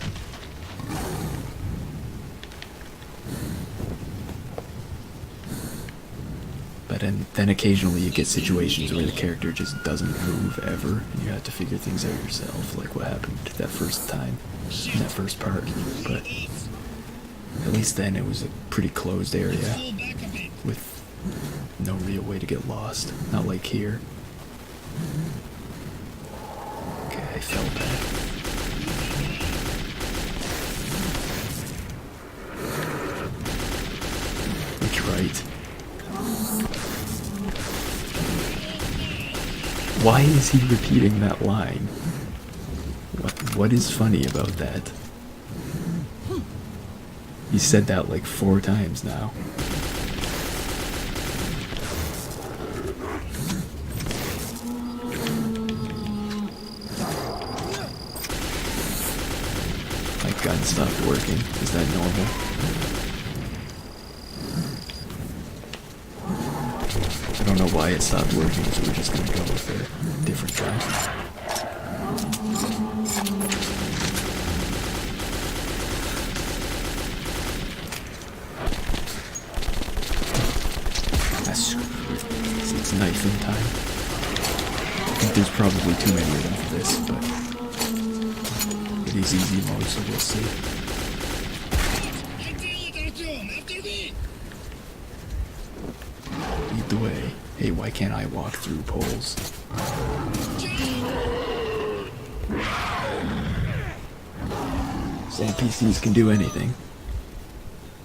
Speaker 1: But then occasionally you get situations where the character just doesn't move ever, and you have to figure things out yourself, like what happened that first time in that first part. But at least then it was a pretty closed area with no real way to get lost, not like here. Okay, I fell back. Which right? Why is he repeating that line? What is funny about that? He said that like 4 times now. My gun stopped working. Is that normal? I don't know why it stopped working, so we're just gonna go with a different guy. It's knifing time. there's probably too many of them for this, but it is easy mode, so we'll see. Lead the way. Hey, why can't I walk through poles? So NPCs can do anything,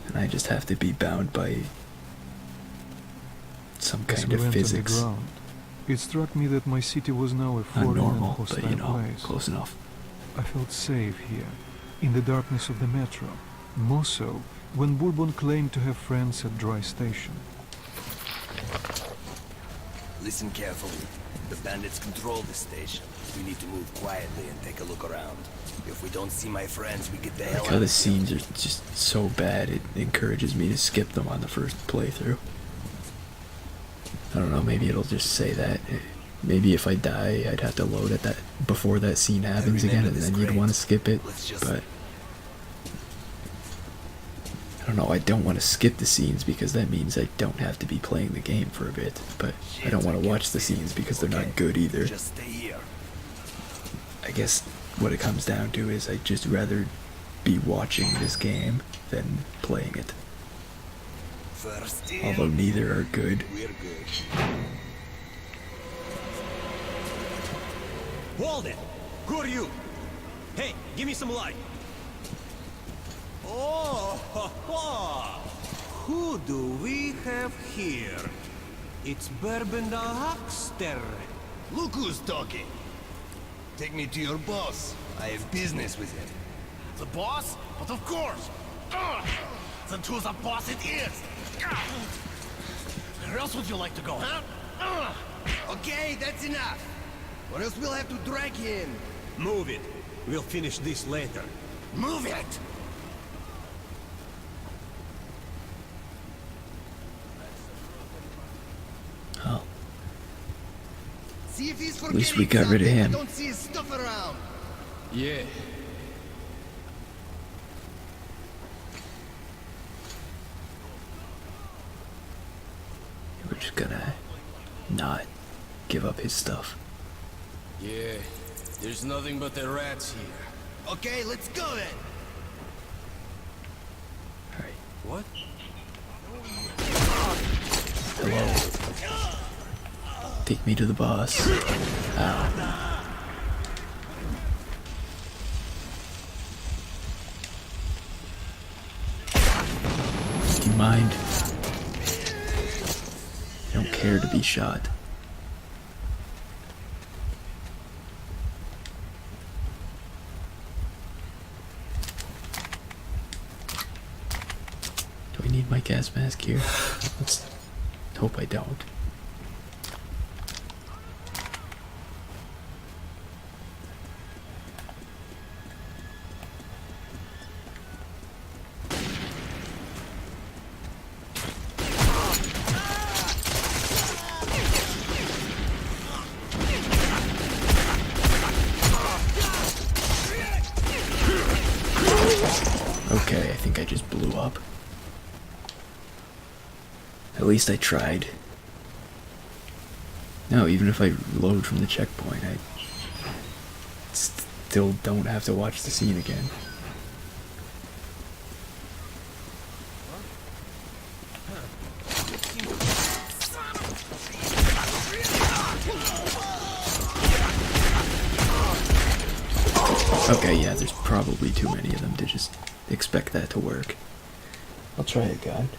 Speaker 1: and I just have to be bound by some
Speaker 2: As
Speaker 1: kind
Speaker 2: we
Speaker 1: of
Speaker 2: went
Speaker 1: physics.
Speaker 2: underground, it struck me that my city was now a
Speaker 1: Not
Speaker 2: foreign and
Speaker 1: normal,
Speaker 2: hostile
Speaker 1: but you know,
Speaker 2: place.
Speaker 1: close enough.
Speaker 2: I felt safe here, in the darkness of the metro. More so when Bourbon claimed to have friends at Dry Station.
Speaker 4: Listen carefully. The bandits control this station. We need to move quietly and take a look around. If we don't see my friends, we get the hell
Speaker 1: Like
Speaker 4: out
Speaker 1: how the
Speaker 4: of
Speaker 1: scenes are just so bad, it encourages me to skip them on the first playthrough. I don't know, maybe it'll just say that. Maybe if I die, I'd have to load at that before that scene happens again, and then you'd want to skip it. But I don't know, I don't want to skip the scenes because that means I don't have to be playing the game for a bit. But I don't want to watch the scenes because they're not good either.
Speaker 4: Just stay here.
Speaker 1: I guess what it comes down to is I'd just rather be watching this game than playing it.
Speaker 4: First in,
Speaker 1: Although neither are good.
Speaker 4: we're good.
Speaker 11: Hold it! Who are you? Hey, give me some light. Oh, ha, ha. Who do we have here? It's Bourbon the Huckster.
Speaker 13: Look who's talking. Take me to your boss. I have business with him.
Speaker 15: The boss? But of course! Then to the boss it is! Where else would you like to go, huh?
Speaker 13: Okay, that's enough. Or else we'll have to drag him.
Speaker 11: Move it. We'll finish this later.
Speaker 15: Move it!
Speaker 1: Oh,
Speaker 13: See if he's
Speaker 1: at least we got rid of him.
Speaker 13: Don't see his stuff around.
Speaker 3: Yeah.
Speaker 1: We're just gonna not give up his stuff.
Speaker 3: Yeah. There's nothing but the rats here.
Speaker 13: Okay, let's go then.
Speaker 1: Alright.
Speaker 11: What?
Speaker 1: Hello. Take me to the boss. Ow. Do you mind? I don't care to be shot. Do I need my gas mask here? Let's hope I don't. Okay, I think I just blew up. At least I tried. No, even if I load from the checkpoint, I still don't have to watch the scene again. Okay, yeah, there's probably too many of them to just expect that to work. I'll try again.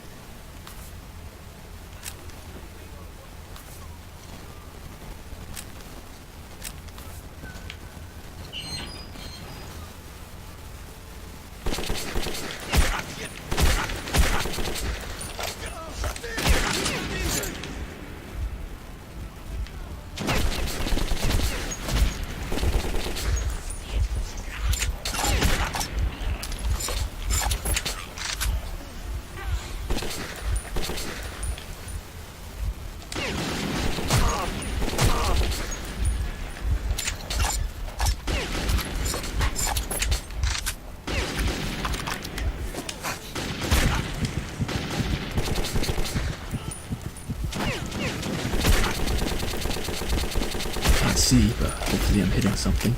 Speaker 1: see, but hopefully I'm hitting something.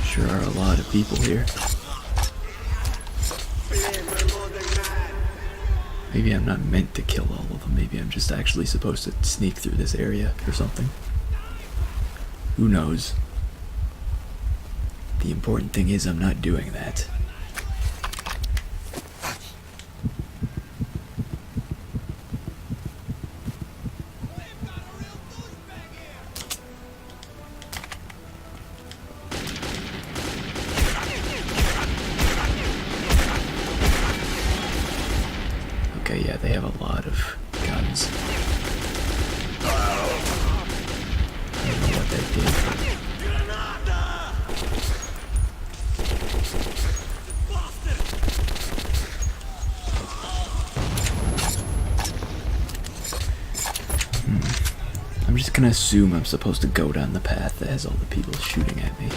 Speaker 1: Sure are a lot of people here. Maybe I'm not meant to kill all of them. Maybe I'm just actually supposed to sneak through this area or something. Who knows? The important thing is I'm not doing that. Okay, yeah, they have a lot of guns. I don't know what that did, but... I'm just gonna assume I'm supposed to go down the path that has all the people shooting at me.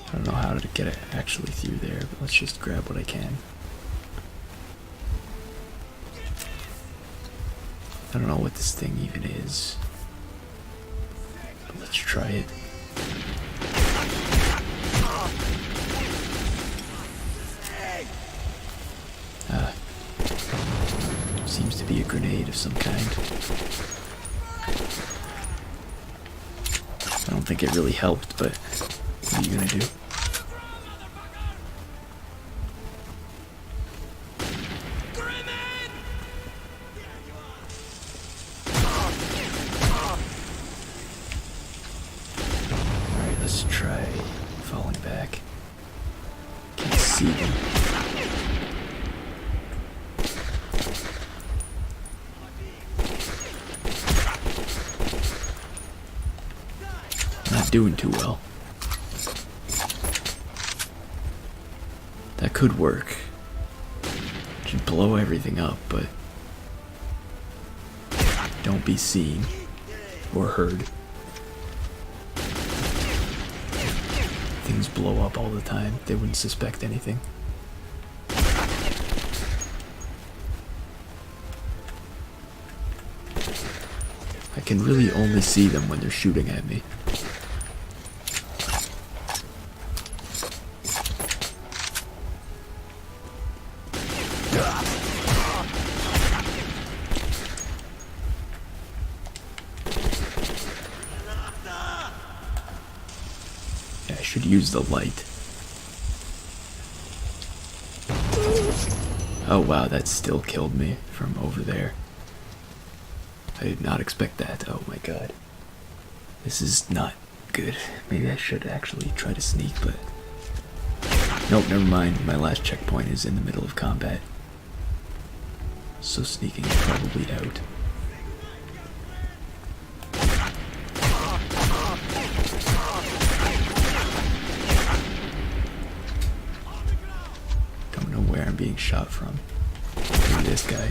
Speaker 1: I don't know how to get it actually through there, but let's just grab what I can. I don't know what this thing even is, but let's try it. Seems to be a grenade of some kind. I don't think it really helped, but what are you gonna do? Alright, let's try falling back. Can't see them. Not doing too well. That could work. Should blow everything up, but don't be seen or heard. Things blow up all the time. They wouldn't suspect anything. I can really only see them when they're shooting at me. I should use the light. Oh wow, that still killed me from over there. I did not expect that. Oh my god. This is not good. Maybe I should actually try to sneak, but... Nope, never mind. My last checkpoint is in the middle of combat. So sneaking is probably out. Don't know where I'm being shot from. Maybe this guy.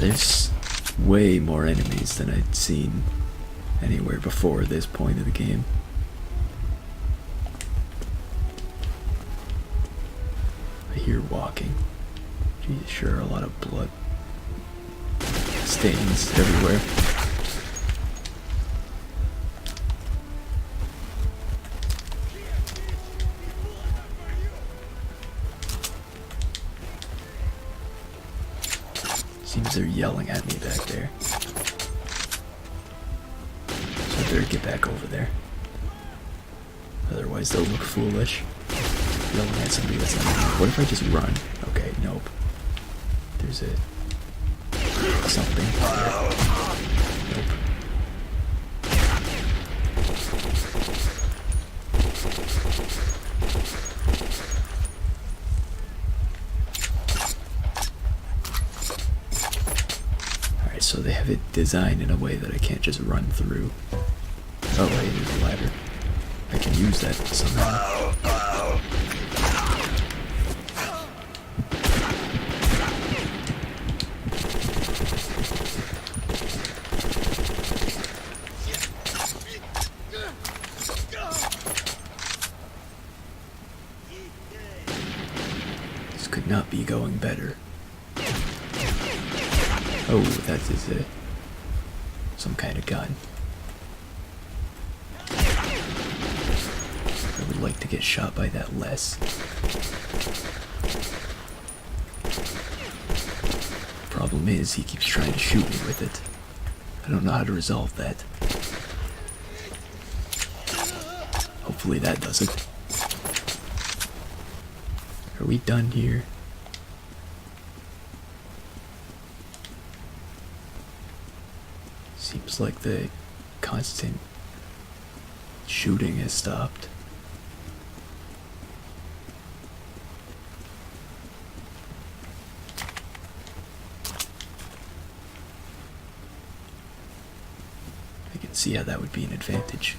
Speaker 1: There's way more enemies than I'd seen anywhere before this point of the game. I hear walking. Geez, sure, a lot of blood stains everywhere. Seems they're yelling at me back there. So I better get back over there. Otherwise they'll look foolish. yelling at somebody that's not here. What if I just run? Okay, nope. There's a something. Nope. Alright, so they have it designed in a way that I can't just run through. Oh, hey, there's a ladder. I can use that somehow. This could not be going better. Oh, that is some kind of gun. I would like to get shot by that less. Problem is, he keeps trying to shoot me with it. I don't know how to resolve that. Hopefully that does it. Are we done here? Seems like the constant shooting has stopped. I can see how that would be an advantage.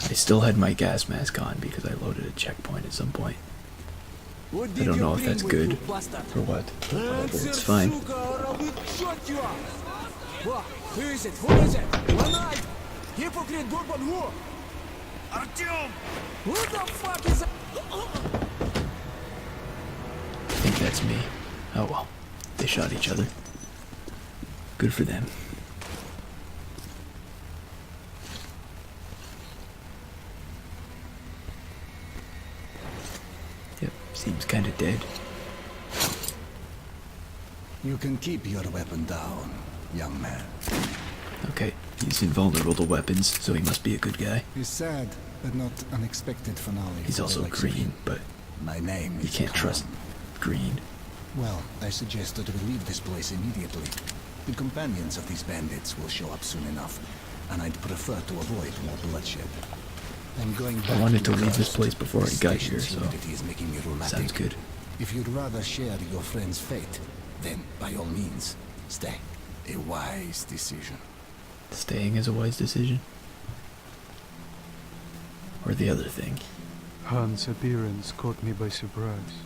Speaker 1: I still had my gas mask on because I loaded a checkpoint at some point. I don't know if that's good or what. Whatever, it's fine.
Speaker 6: Who is it? Who is it? Ronald! Hypocrite Bourbon who? Artyom! Who the fuck is that?
Speaker 1: I think that's me. Oh well. They shot each other. Good for them. Yep, seems kinda dead.
Speaker 9: You can keep your weapon down, young man.
Speaker 1: Okay, he's invulnerable to weapons, so he must be a good guy.
Speaker 7: He's sad, but not unexpected finale.
Speaker 1: He's also green, but
Speaker 9: my name
Speaker 1: you can't trust green.
Speaker 9: Well, I suggest that we leave this place immediately. The companions of these bandits will show up soon enough, and I'd prefer to avoid more bloodshed. I'm going back.
Speaker 1: I wanted to leave this place before I got here, so
Speaker 9: is making me rheumatic.
Speaker 1: sounds good.
Speaker 9: If you'd rather share your friend's fate, then by all means, stay. A wise decision.
Speaker 1: Staying is a wise decision? Or the other thing?
Speaker 2: Han's appearance caught me by surprise.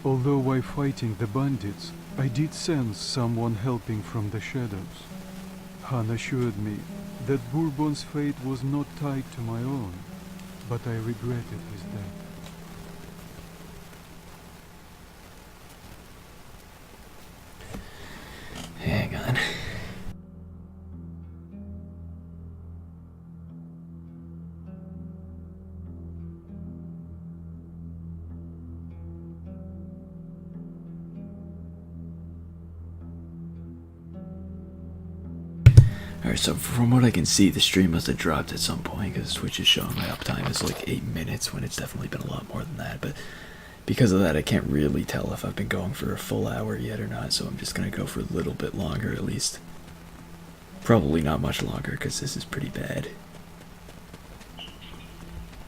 Speaker 2: Although while fighting the bandits, I did sense someone helping from the shadows. Han assured me that Bourbon's fate was not tied to my own, but I regretted his death.
Speaker 1: Hang on. Alright, so from what I can see, the stream must have dropped at some point because Twitch is showing my uptime is like 8 minutes when it's definitely been a lot more than that. But because of that, I can't really tell if I've been going for a full hour yet or not, so I'm just going to go for a little bit longer at least. Probably not much longer because this is pretty bad.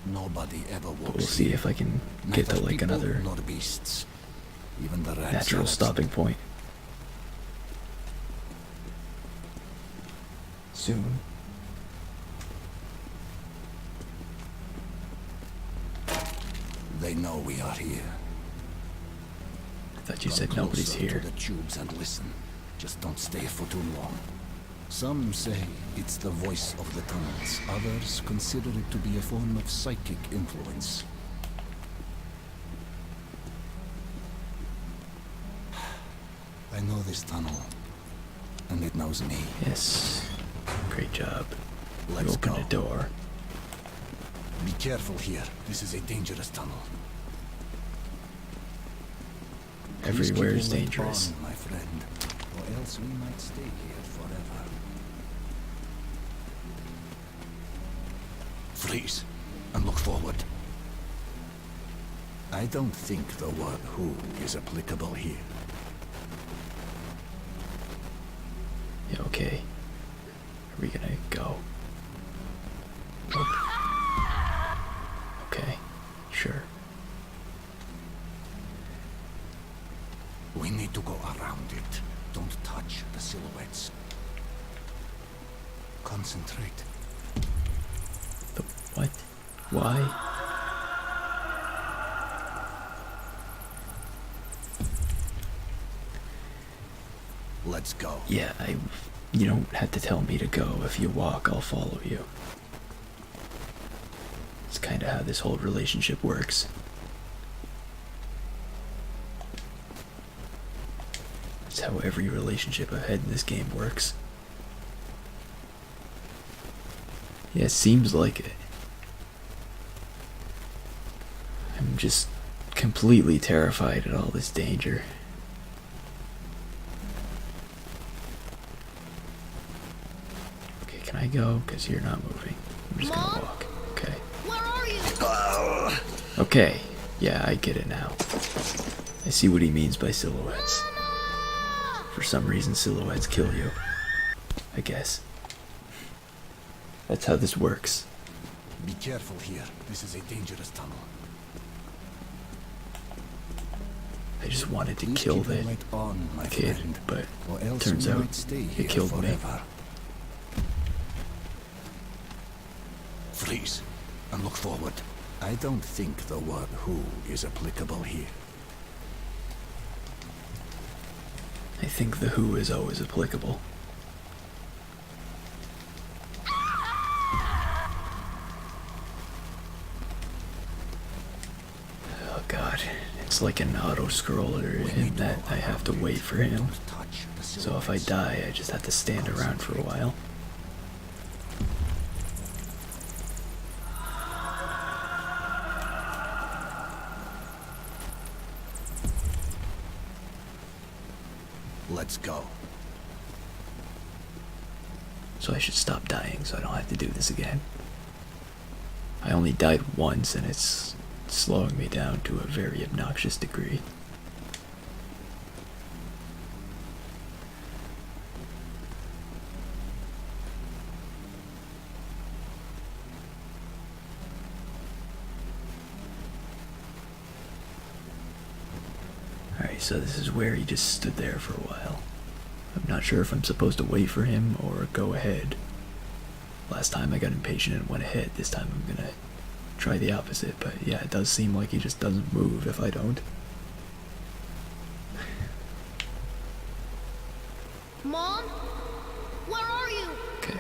Speaker 9: Nobody ever walks.
Speaker 1: But we'll see if I can get to like another
Speaker 9: beasts. Even the rats
Speaker 1: natural stopping point. Soon.
Speaker 9: They know we are here.
Speaker 1: I thought you said nobody's here.
Speaker 9: To the tubes and listen. Just don't stay for too long. Some say it's the voice of the tunnels. Others consider it to be a form of psychic influence. I know this tunnel, and it knows me.
Speaker 1: Yes. Great job.
Speaker 4: Let's
Speaker 1: open
Speaker 4: go.
Speaker 1: the door.
Speaker 4: Be careful here. This is a dangerous tunnel. Please keep
Speaker 1: Everywhere
Speaker 4: your
Speaker 1: is
Speaker 4: light
Speaker 1: dangerous.
Speaker 4: on, my friend, or else we might stay here forever. Freeze and look forward. I don't think the word who is applicable here.
Speaker 1: Yeah, okay. Are we gonna go? Nope. Okay, sure.
Speaker 4: We need to go around it. Don't touch the silhouettes. Concentrate.
Speaker 1: The what? Why?
Speaker 4: Let's go.
Speaker 1: Yeah, you don't have to tell me to go. If you walk, I'll follow you. It's kind of how this whole relationship works. It's how every relationship I've had in this game works. Yeah, it seems like it. I'm just completely terrified at all this danger. Okay, can I go? Because you're not moving. I'm just gonna walk. Okay.
Speaker 8: Where are you?
Speaker 1: Okay. Yeah, I get it now. I see what he means by silhouettes. For some reason, silhouettes kill you. I guess. That's how this works.
Speaker 4: Be careful here. This is a dangerous tunnel.
Speaker 1: I just wanted to
Speaker 4: Please
Speaker 1: kill
Speaker 4: keep your
Speaker 1: the
Speaker 4: light on, my
Speaker 1: kid,
Speaker 4: friend,
Speaker 1: but
Speaker 4: or else
Speaker 1: turns
Speaker 4: we
Speaker 1: out
Speaker 4: might stay here
Speaker 1: it killed me.
Speaker 4: forever. Freeze and look forward. I don't think the word who is applicable here.
Speaker 1: I think the who is always applicable. Oh god, it's like an auto-scroller in that I have to wait for him. So if I die, I just have to stand around for a while.
Speaker 4: Let's go.
Speaker 1: So I should stop dying so I don't have to do this again. I only died once and it's slowing me down to a very obnoxious degree. Alright, so this is where he just stood there for a while. I'm not sure if I'm supposed to wait for him or go ahead. Last time I got impatient and went ahead. This time I'm gonna try the opposite, but yeah, it does seem like he just doesn't move if I don't.
Speaker 8: Mom? Where are you?
Speaker 1: Okay.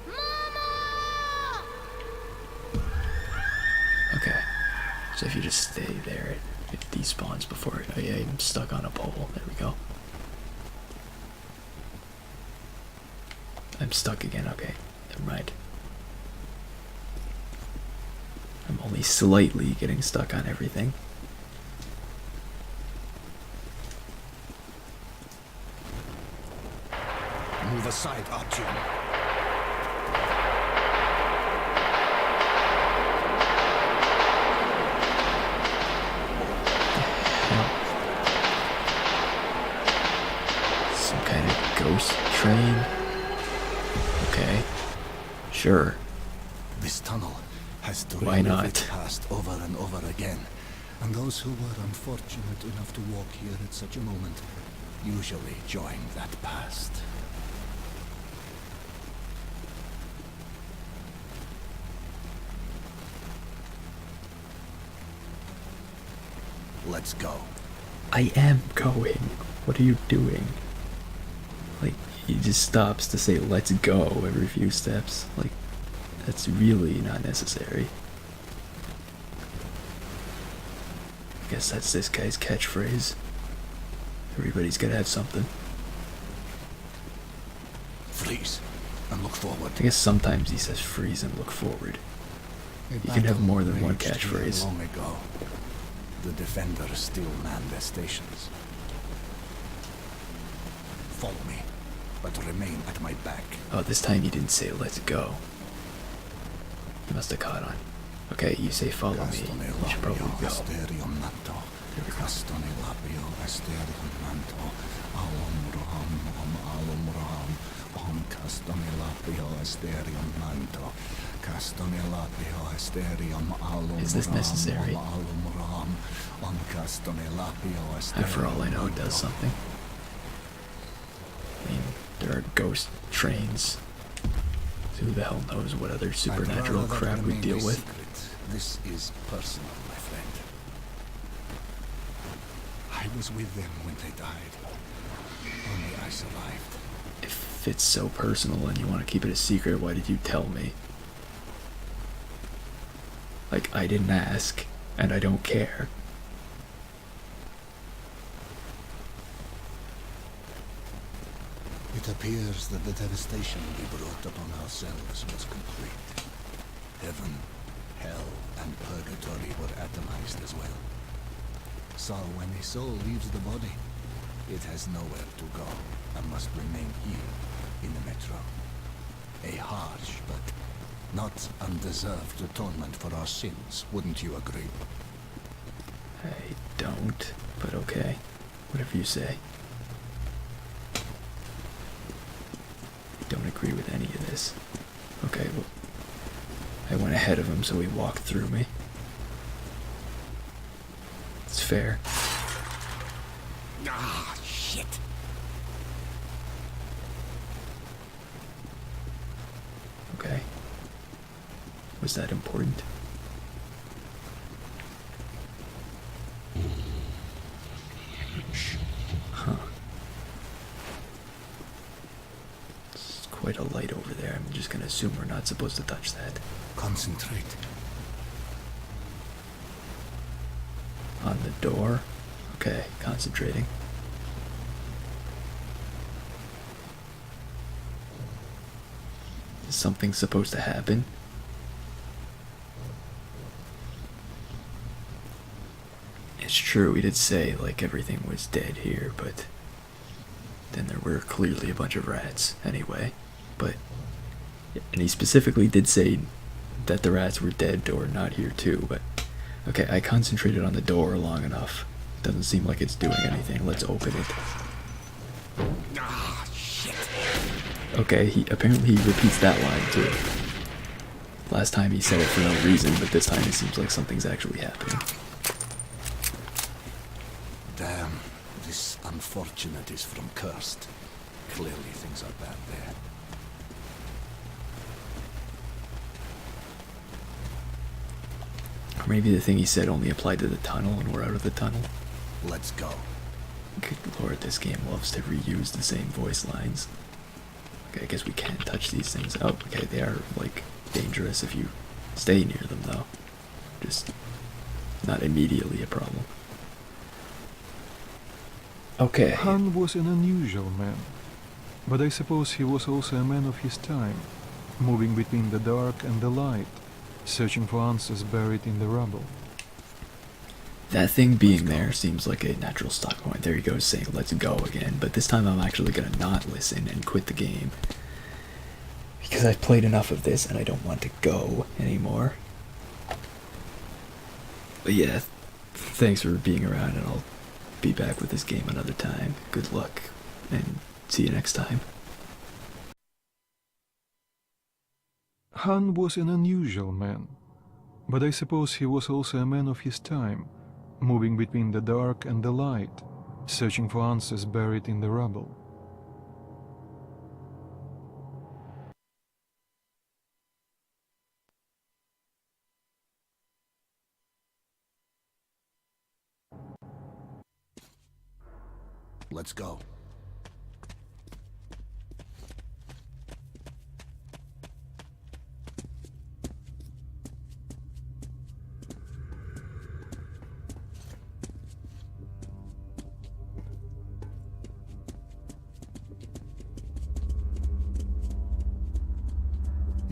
Speaker 8: Mama!
Speaker 1: Okay. So if you just stay there, it despawns before I'm stuck on a pole. There we go. I'm stuck again. Okay. Never mind. I'm only slightly getting stuck on everything.
Speaker 4: Move aside, Artyom.
Speaker 1: Some kind of ghost train? Okay. Sure.
Speaker 4: This tunnel has to
Speaker 1: Why
Speaker 4: relive
Speaker 1: not?
Speaker 4: its past over and over again. And those who were unfortunate enough to walk here at such a moment usually join that past. Let's go.
Speaker 1: I am going. What are you doing? Like, he just stops to say let's go every few steps. Like, that's really not necessary. I guess that's this guy's catchphrase. Everybody's gotta have something.
Speaker 15: and look forward.
Speaker 1: I guess sometimes he says freeze and look forward. You can have more than one catchphrase.
Speaker 15: Long ago, the defenders still man their stations. Follow me, but remain at my back.
Speaker 1: Oh, this time he didn't say let's go. He must have caught on. Okay, you say follow me. You should probably go. There we go. Is this necessary? For all I know, it does something. I mean, there are ghost trains. Who the hell knows what other supernatural crap we deal with?
Speaker 15: This is personal, my friend. I was with them when they died. Only I survived.
Speaker 1: If it's so personal and you want to keep it a secret, why did you tell me? Like, I didn't ask, and I don't care.
Speaker 15: It appears that the devastation we brought upon ourselves was complete. Heaven, hell, and purgatory were atomized as well. So when a soul leaves the body, it has nowhere to go and must remain here in the metro. A harsh but not undeserved atonement for our sins, wouldn't you agree?
Speaker 1: I don't, but okay. Whatever you say. Don't agree with any of this. Okay, well, I went ahead of him, so he walked through me. It's fair.
Speaker 15: Ah, shit.
Speaker 1: Okay. Was that important? Huh. It's quite a light over there. I'm just gonna assume we're not supposed to touch that.
Speaker 15: Concentrate.
Speaker 1: On the door? Okay, concentrating. Is something supposed to happen? It's true, he did say, like, everything was dead here, but then there were clearly a bunch of rats anyway. But, and he specifically did say that the rats were dead or not here too, but okay, I concentrated on the door long enough. Doesn't seem like it's doing anything. Let's open it.
Speaker 15: Ah, shit.
Speaker 1: Okay, apparently he repeats that line too. Last time he said it for no reason, but this time it seems like something's actually happening.
Speaker 15: Damn, this unfortunate is from Cursed. Clearly things are bad there.
Speaker 1: Or maybe the thing he said only applied to the tunnel and we're out of the tunnel.
Speaker 15: Let's go.
Speaker 1: Good lord, this game loves to reuse the same voice lines. Okay, I guess we can't touch these things. Oh, okay, they are, like, dangerous if you stay near them, though. Just not immediately a problem. Okay.
Speaker 2: Han was an unusual man, but I suppose he was also a man of his time, moving between the dark and the light, searching for answers buried in the rubble.
Speaker 1: That thing being there seems like a natural stop point. There he goes saying let's go again, but this time I'm actually gonna not listen and quit the game. Because I've played enough of this and I don't want to go anymore. But yeah, thanks for being around and I'll be back with this game another time. Good luck and see you next time.
Speaker 2: Han was an unusual man, but I suppose he was also a man of his time, moving between the dark and the light, searching for answers buried in the rubble.
Speaker 15: Let's go.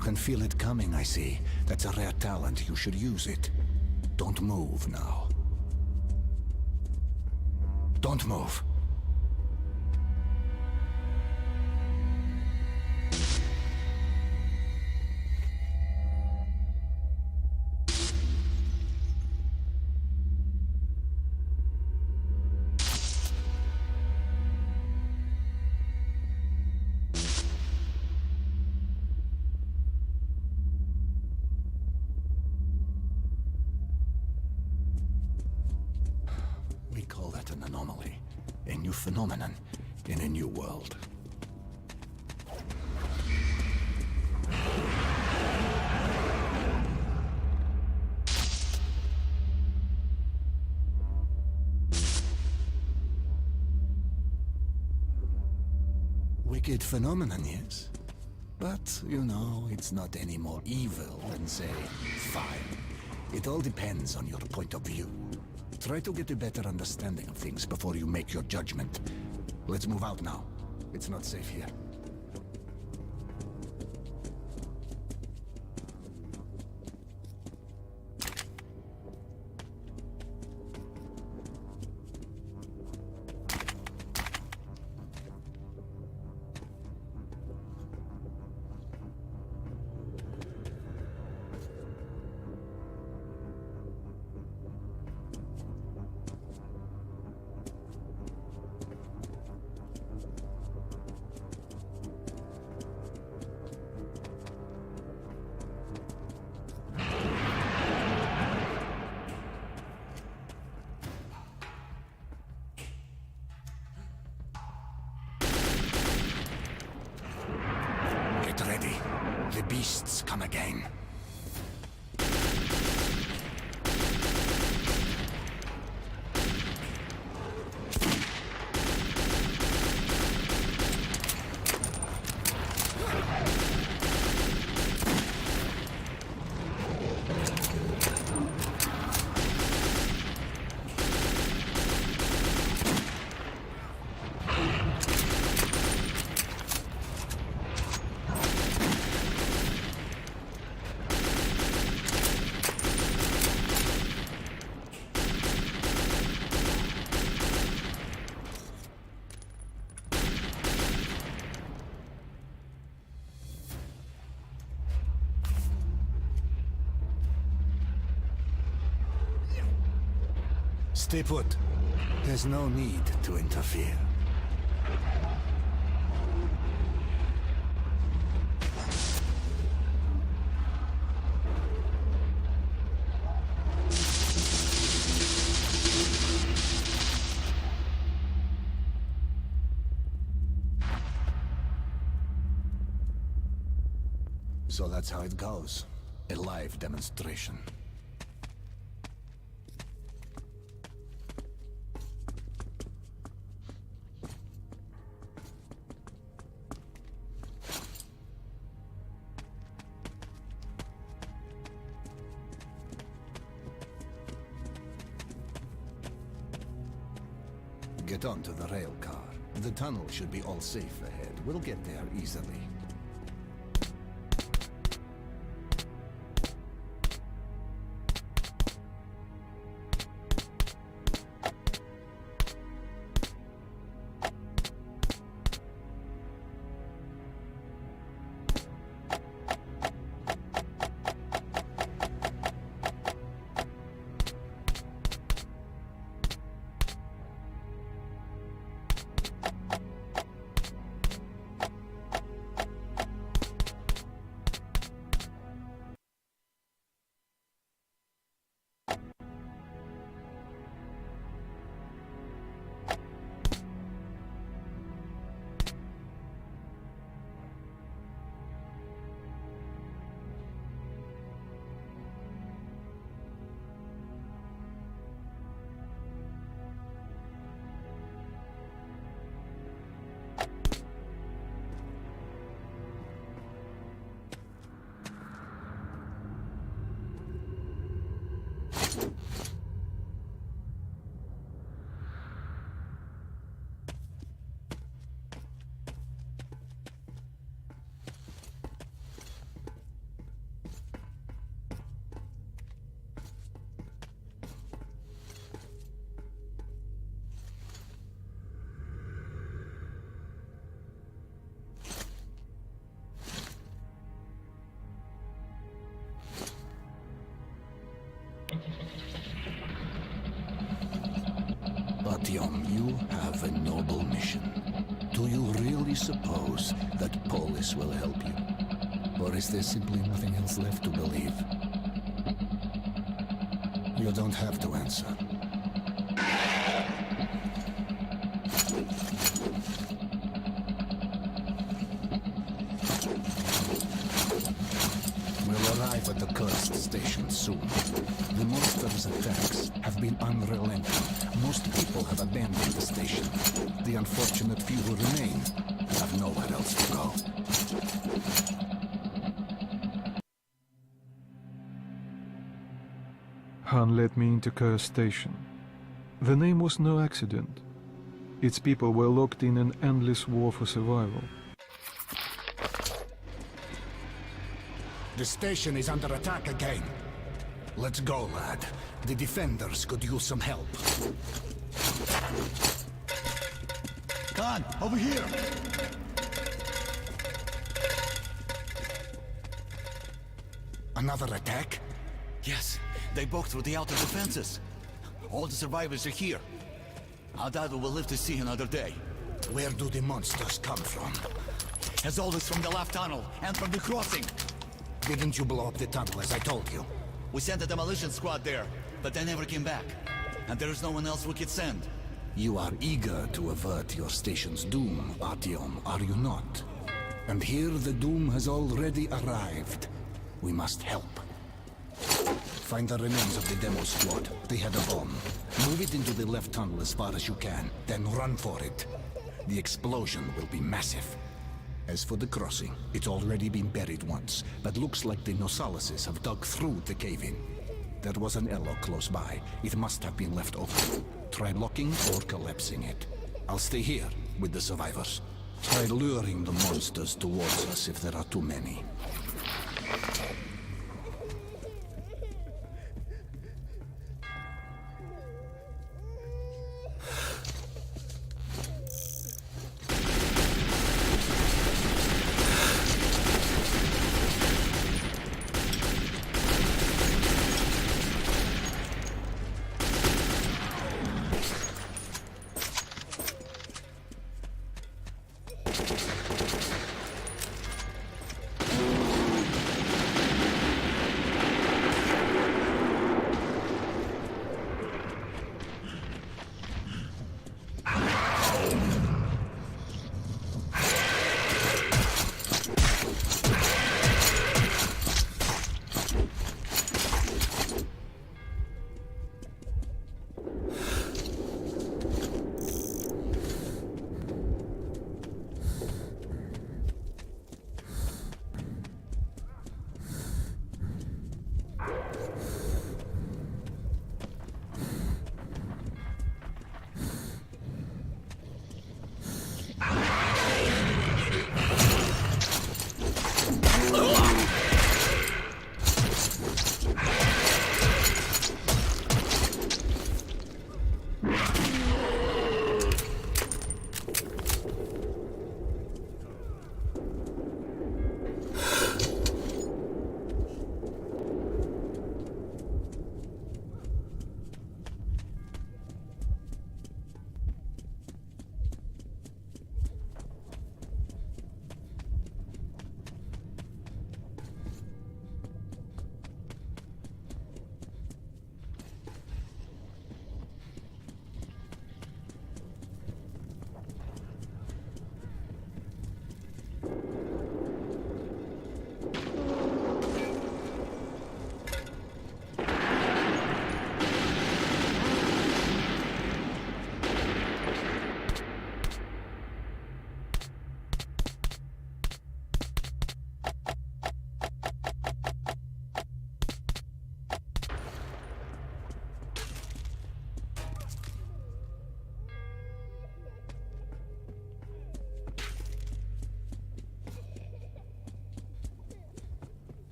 Speaker 15: You can feel it coming, I see. That's a rare talent. You should use it. Don't move now. Don't move. We call that an anomaly. A new phenomenon in a new world. Wicked phenomenon, yes? But, you know, it's not any more evil than, say, fire. It all depends on your point of view. Try to get a better understanding of things before you make your judgment. Let's move out now. It's not safe here. Get ready. The beasts come again. Stay put. There's no need to interfere. So that's how it goes. A live demonstration. Get onto the rail car. The tunnel should be all safe ahead. We'll get there easily. Artyom, you have a noble mission. Do you really suppose that Polis will help you? Or is there simply nothing else left to believe? You don't have to answer. We'll arrive at the cursed station soon. The monster's attacks have been unrelenting. Most people have abandoned the station. The unfortunate few who remain have nowhere else to go.
Speaker 2: Han led me into Curse Station. The name was no accident. Its people were locked in an endless war for survival.
Speaker 15: The station is under attack again. Let's go, lad. The defenders could use some help.
Speaker 12: Khan, over here!
Speaker 15: Another attack?
Speaker 12: Yes, they broke through the outer defenses. All the survivors are here. I doubt we will live to see another day.
Speaker 15: Where do the monsters come from?
Speaker 12: As always from the left tunnel and from the crossing.
Speaker 15: Didn't you blow up the tunnel as I told you?
Speaker 12: We sent a demolition squad there, but they never came back. And there is no one else we could send.
Speaker 15: You are eager to avert your station's doom, Artyom, are you not? And here the doom has already arrived. We must help. Find the remains of the demo squad. They had a bomb. Move it into the left tunnel as far as you can, then run for it. The explosion will be massive. As for the crossing, it's already been buried once, but looks like the Nosalises have dug through the cave-in. There was an airlock close by. It must have been left open. Try locking or collapsing it. I'll stay here with the survivors. Try luring the monsters towards us if there are too many.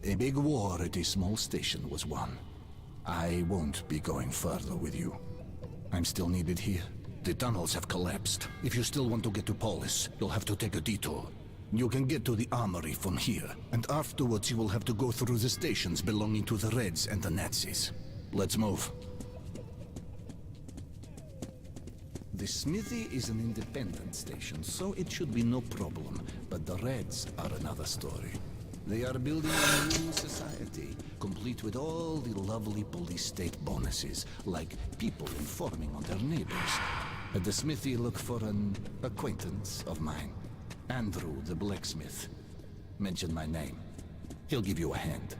Speaker 15: A big war at a small station was won. I won't be going further with you. I'm still needed here. The tunnels have collapsed. If you still want to get to Polis, you'll have to take a detour. You can get to the armory from here, and afterwards you will have to go through the stations belonging to the Reds and the Nazis. Let's move. The smithy is an independent station, so it should be no problem. But the Reds are another story. They are building a new society, complete with all the lovely police state bonuses, like people informing on their neighbors. At the smithy, look for an acquaintance of mine. Andrew, the blacksmith. Mention my name. He'll give you a hand.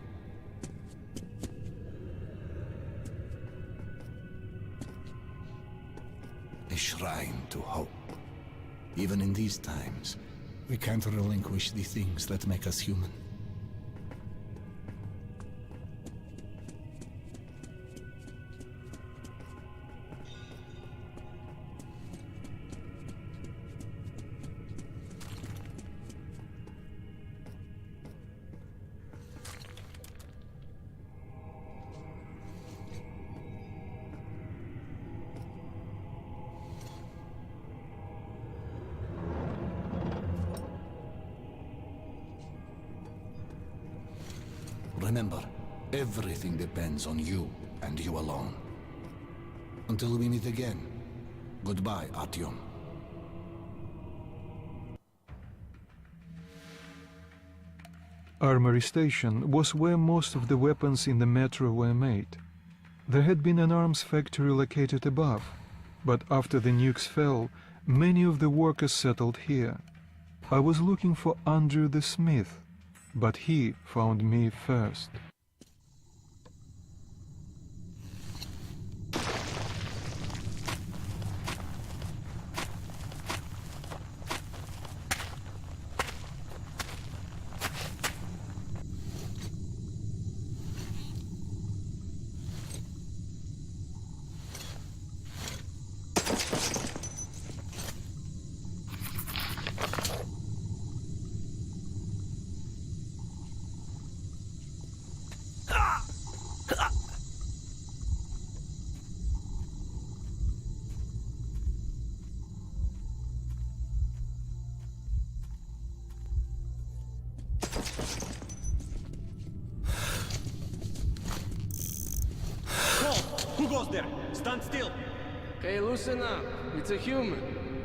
Speaker 15: A shrine to hope. Even in these times, we can't relinquish the things that make us human. Remember, everything depends on you and you alone. Until we meet again, goodbye, Artyom.
Speaker 2: Armory Station was where most of the weapons in the metro were made. There had been an arms factory located above, but after the nukes fell, many of the workers settled here. I was looking for Andrew the Smith, but he found me first.
Speaker 11: Who goes there? Stand still!
Speaker 6: Okay, loosen up. It's a human.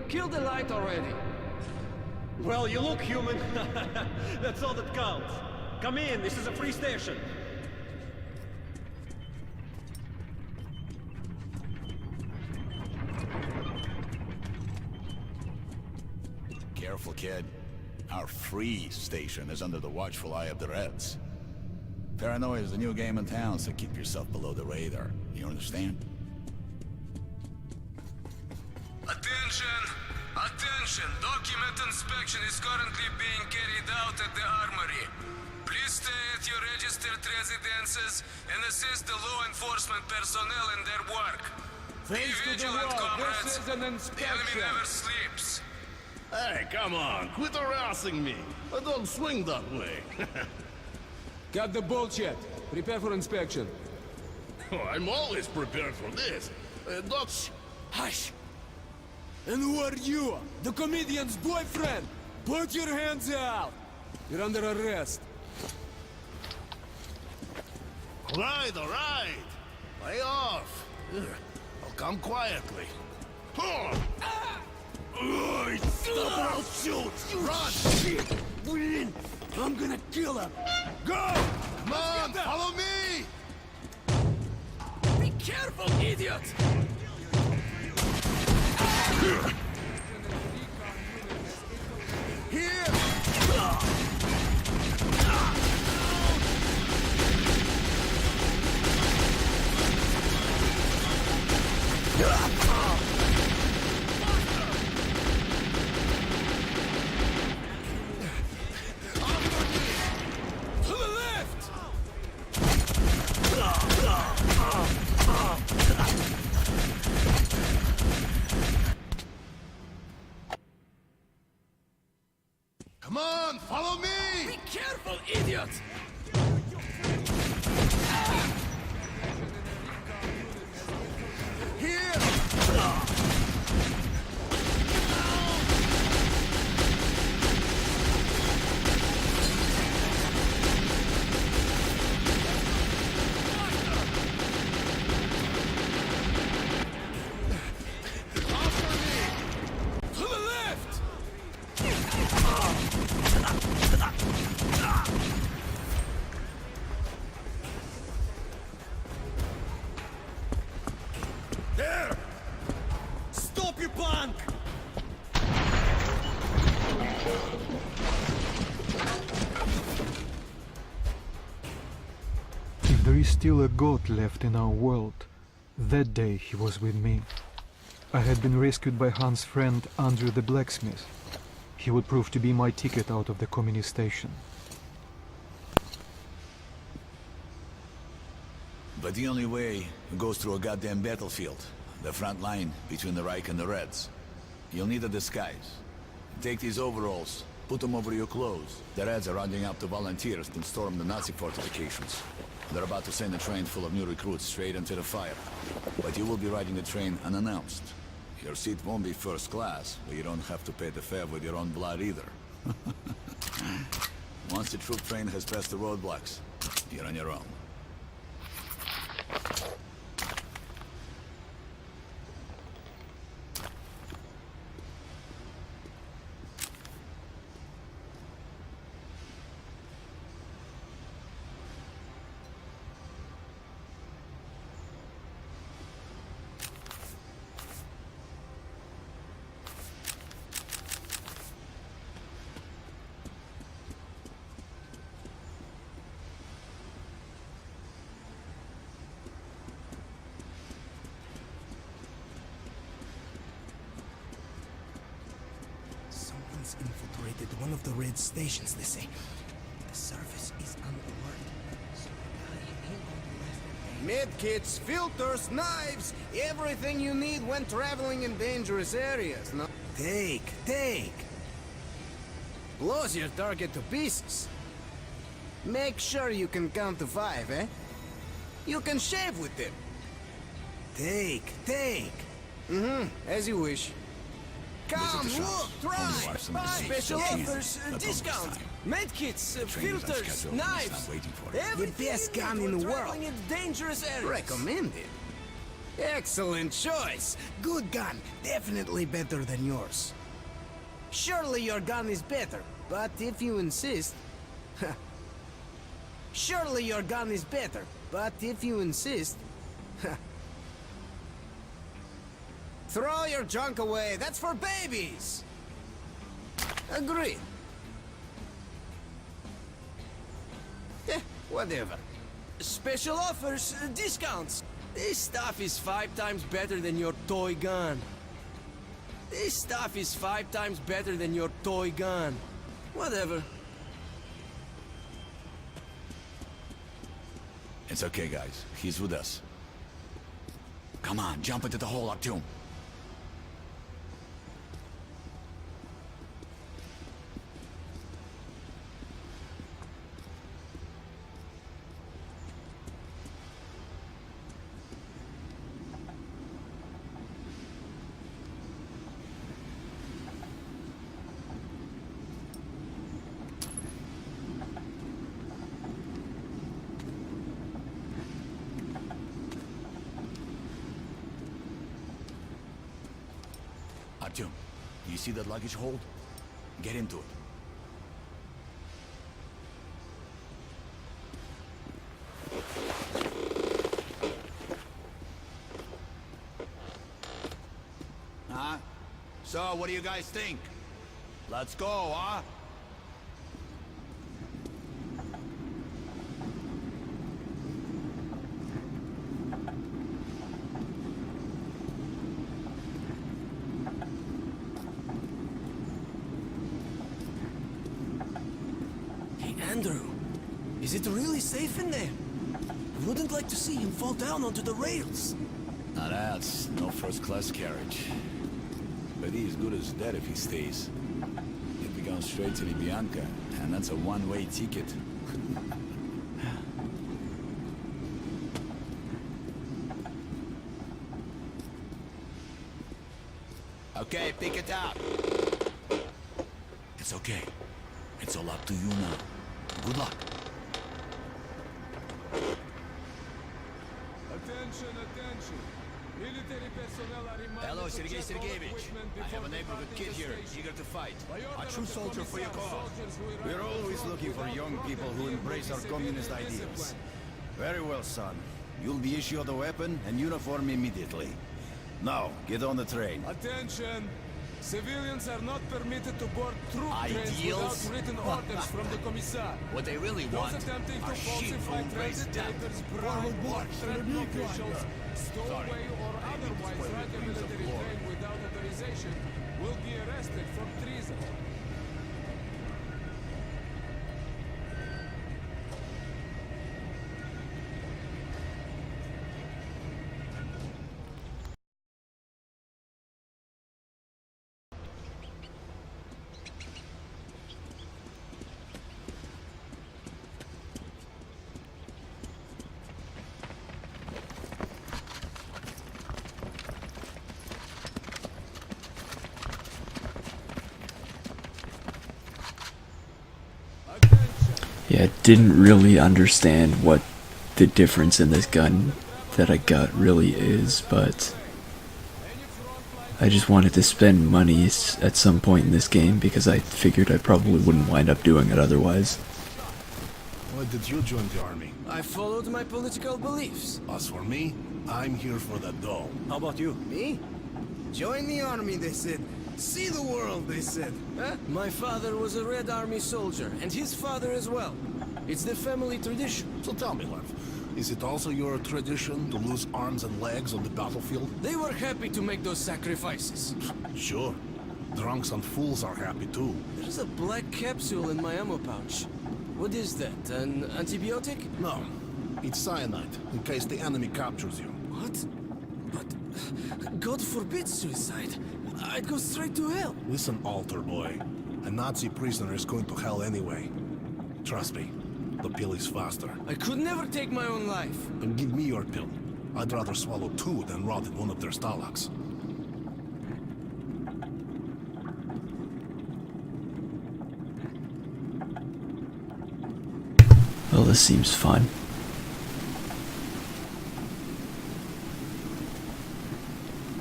Speaker 6: Kill the light already.
Speaker 11: Well, you look human. That's all that counts. Come in, this is a free station.
Speaker 12: Careful, kid. Our free station is under the watchful eye of the Reds. Paranoia is the new game in town, so keep yourself below the radar. You understand?
Speaker 16: Attention! Attention! Document inspection is currently being carried out at the armory. Please stay at your registered residences and assist the law enforcement personnel in their work. Be vigilant, comrades.
Speaker 6: This is an
Speaker 16: The
Speaker 6: inspection.
Speaker 16: enemy never sleeps.
Speaker 3: Hey, come on, quit harassing me. I don't swing that way.
Speaker 6: Got the bullshit. Prepare for inspection.
Speaker 3: Oh, I'm always prepared for this. That's...
Speaker 6: Hush! And who are you? The comedian's boyfriend! Put your hands out! You're under arrest.
Speaker 3: All right. Lay off. I'll come quietly. Stop or I'll shoot! Run!
Speaker 6: Win! I'm gonna kill him!
Speaker 3: Go! Come on, follow me!
Speaker 6: Be careful, idiot!
Speaker 3: Here!
Speaker 6: To the left!
Speaker 3: Come on, follow me!
Speaker 6: Be careful, idiot!
Speaker 2: there is still a god left in our world. That day he was with me. I had been rescued by Han's friend Andrew the blacksmith. He would prove to be my ticket out of the communist station.
Speaker 12: But the only way goes through a goddamn battlefield. The front line between the Reich and the Reds. You'll need a disguise. Take these overalls, put them over your clothes. The Reds are rounding up the volunteers to storm the Nazi fortifications. They're about to send a train full of new recruits straight into the fire. But you will be riding the train unannounced. Your seat won't be first class, but you don't have to pay the fare with your own blood either. Once the troop train has passed the roadblocks, you're on your own.
Speaker 7: Infiltrated one of the Red stations, they say. The surface is under alert.
Speaker 9: Medkits, filters, knives, everything you need when traveling in dangerous areas, no? Take. Blows your target to pieces. Make sure you can count to 5, eh? You can shave with them. Take. As you wish. Come, look, try! Buy special offers, discounts, medkits, filters, knives, the best gun in the world. In dangerous areas. Recommended. Excellent choice. Good gun, definitely better than yours. Surely your gun is better, but if you insist... Surely your gun is better, but if you insist... Throw your junk away, that's for babies! Agreed. Whatever. Special offers, discounts. This stuff is 5 times better than your toy gun. This stuff is 5 times better than your toy gun. Whatever.
Speaker 12: It's okay, guys. He's with us. Come on, jump into the hole, Artyom. Artyom, you see that luggage hold? Get into it. Huh? So, what do you guys think? Let's go, huh?
Speaker 7: Andrew, is it really safe in there? I wouldn't like to see him fall down onto the rails.
Speaker 12: Now that's no first-class carriage. But he's good as dead if he stays. He'll be going straight to Lubyanka, and that's a one-way ticket. Okay, pick it up. It's okay. It's all up to you now. Good luck.
Speaker 16: Attention. Military personnel are reminded
Speaker 12: Hello,
Speaker 16: to
Speaker 12: Sergei
Speaker 16: check all
Speaker 12: Sergeyevich.
Speaker 16: equipment
Speaker 12: I have
Speaker 16: before
Speaker 12: a neighborhood kid
Speaker 16: departing
Speaker 12: here,
Speaker 16: the station.
Speaker 12: eager to fight.
Speaker 16: By order
Speaker 11: A
Speaker 16: of
Speaker 11: true
Speaker 16: the
Speaker 11: soldier for your
Speaker 16: commissar,
Speaker 11: cause.
Speaker 16: soldiers who
Speaker 11: We're
Speaker 16: arrive
Speaker 11: always
Speaker 16: on
Speaker 11: looking for
Speaker 16: without
Speaker 11: young
Speaker 16: proof
Speaker 11: people
Speaker 16: of
Speaker 11: who
Speaker 16: leave
Speaker 11: embrace our
Speaker 16: will be
Speaker 11: communist
Speaker 16: severely
Speaker 11: ideals.
Speaker 16: disciplined.
Speaker 11: Very well, son. You'll be issued a weapon and uniform immediately. Now, get on the train.
Speaker 16: Attention!
Speaker 6: Civilians are not permitted to board troop trains
Speaker 12: Ideals?
Speaker 6: without written orders from the commissar.
Speaker 12: What they really
Speaker 6: Those
Speaker 12: want
Speaker 6: attempting to
Speaker 12: are sheep
Speaker 6: falsify
Speaker 12: who raise
Speaker 6: transit
Speaker 12: death.
Speaker 6: papers, bribe or threaten officials, stow away or otherwise ride a military train without authorization will be arrested for treason.
Speaker 1: Yeah, I didn't really understand what the difference in this gun that I got really is, but I just wanted to spend money at some point in this game because I figured I probably wouldn't wind up doing it otherwise.
Speaker 15: Why did you join the army?
Speaker 6: I followed my political beliefs.
Speaker 15: As for me, I'm here for the dough.
Speaker 11: How about you?
Speaker 9: Me? Join the army, they said. See the world, they said.
Speaker 6: Huh? My father was a Red Army soldier, and his father as well. It's the family tradition.
Speaker 15: So tell me, Lev, is it also your tradition to lose arms and legs on the battlefield?
Speaker 6: They were happy to make those sacrifices.
Speaker 15: Sure. Drunks and fools are happy too.
Speaker 6: There's a black capsule in my ammo pouch. What is that, an antibiotic?
Speaker 15: No, it's cyanide, in case the enemy captures you.
Speaker 6: What? But God forbid suicide. I'd go straight to hell.
Speaker 15: Listen, altar boy. A Nazi prisoner is going to hell anyway. Trust me, the pill is faster.
Speaker 6: I could never take my own life.
Speaker 15: Then give me your pill. I'd rather swallow two than rot in one of their stalags.
Speaker 1: Well, this seems fun.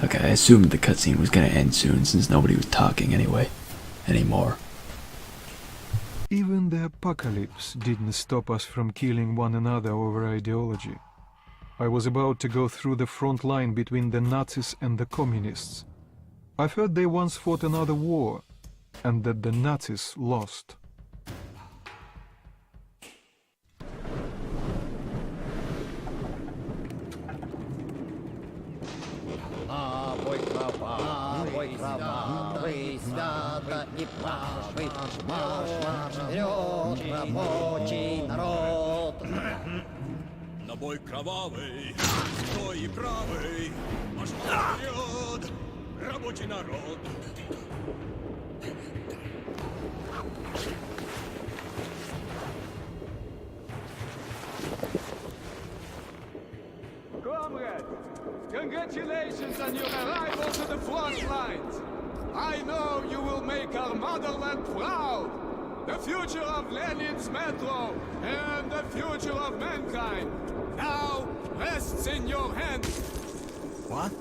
Speaker 1: Okay, I assumed the cutscene was gonna end soon since nobody was talking anymore.
Speaker 2: Even the apocalypse didn't stop us from killing one another over ideology. I was about to go through the front line between the Nazis and the communists. I've heard they once fought another war, and that the Nazis lost.
Speaker 16: На бой кровавый, стой и правый, пошел вперед, рабочий народ.
Speaker 6: Comrades, congratulations on your arrival to the front lines. I know you will make our motherland proud. The future of Lenin's metro and the future of mankind now rests in your hands.
Speaker 15: What?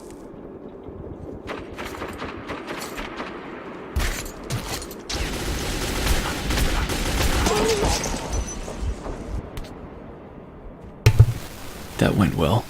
Speaker 1: That went well.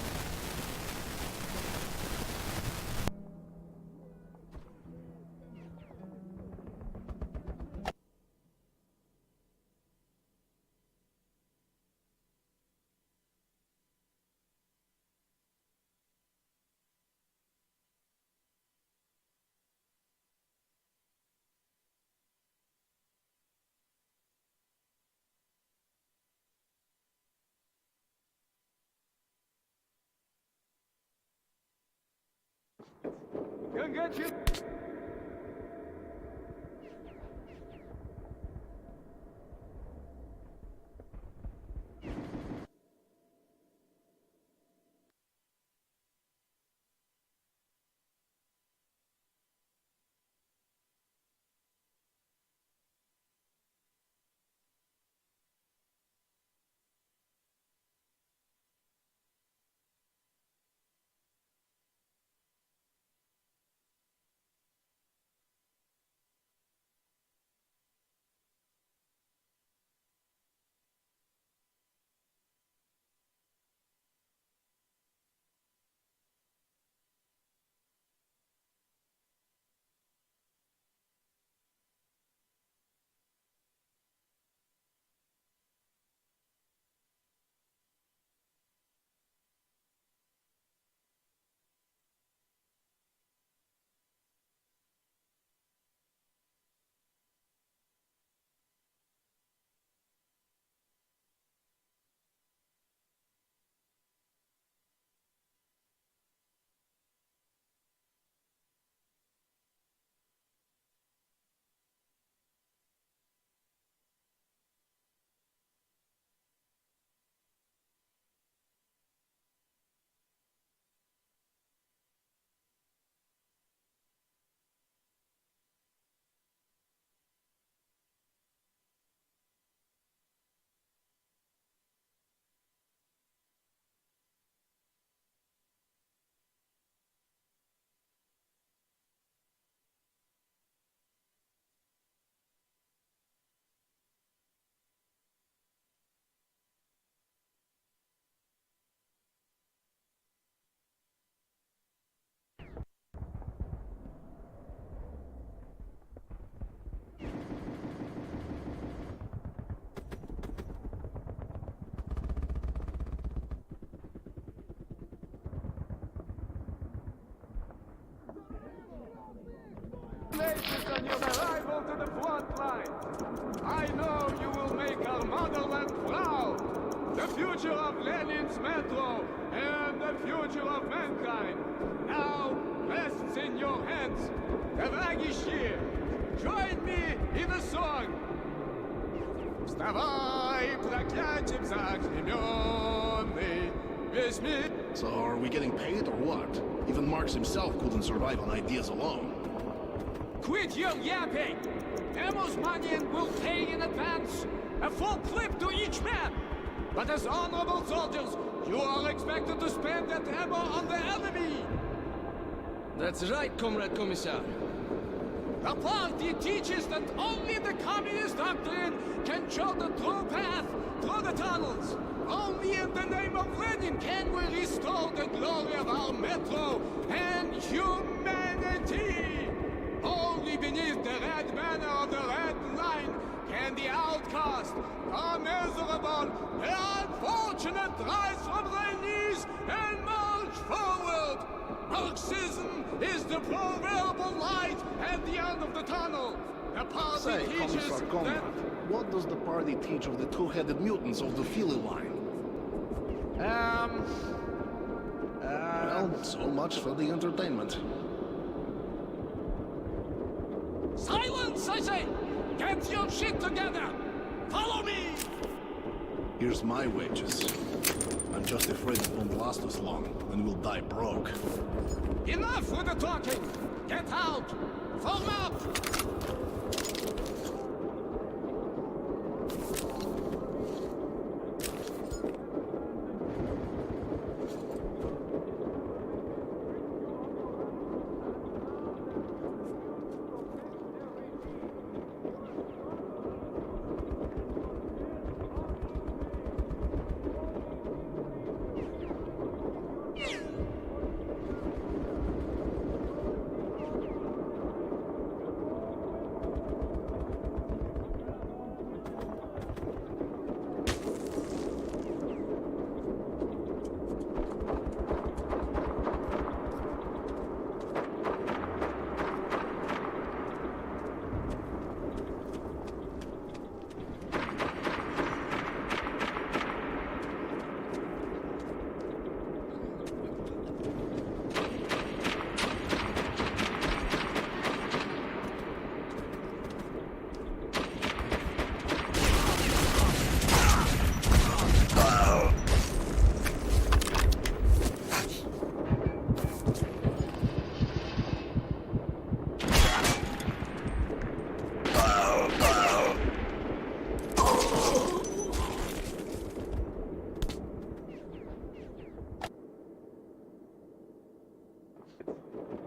Speaker 6: Congratulations. front lines. I know you will make our motherland proud. The future of Lenin's metro and the future of mankind now rests in your hands. Dорогие, join me in a song. Вставай, проклятием заклеменный, весь мир.
Speaker 17: So are we getting paid or what? Even Marx himself couldn't survive on ideas alone.
Speaker 6: Quit your yapping! Ammo's money will pay in advance. A full clip to each man. But as honorable soldiers, you are expected to spend that ammo on the enemy.
Speaker 9: That's right, Comrade Commissar.
Speaker 6: The party teaches that only the communist doctrine can show the true path through the tunnels. Only in the name of Lenin can we restore the glory of our metro and humanity. Only beneath the red banner of the Red Line can the outcast, the miserable, the unfortunate rise from their knees and march forward. Marxism is the proverbial light at the end of the tunnel. The party
Speaker 17: Say,
Speaker 6: teaches
Speaker 17: Commissar Conrad, what does the party teach of the two-headed mutants of the Philly line? Well, so much for the entertainment.
Speaker 6: Silence, I say! Get your shit together! Follow me!
Speaker 17: Here's my wages. I'm just afraid it won't last us long, and we'll die broke.
Speaker 6: Enough with the talking! Get out! Form up!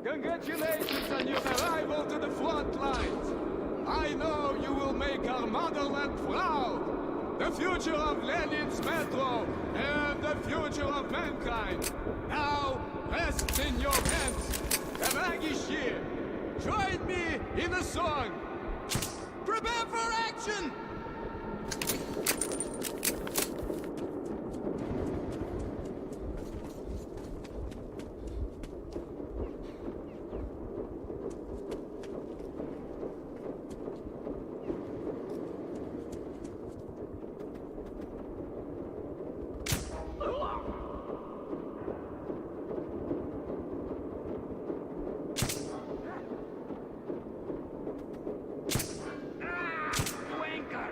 Speaker 6: Congratulations on your arrival to the front lines. I know you will make our motherland proud. The future of Lenin's metro and the future of mankind now rests in your hands. Dорогие, join me in a song. Prepare for action! Wanker!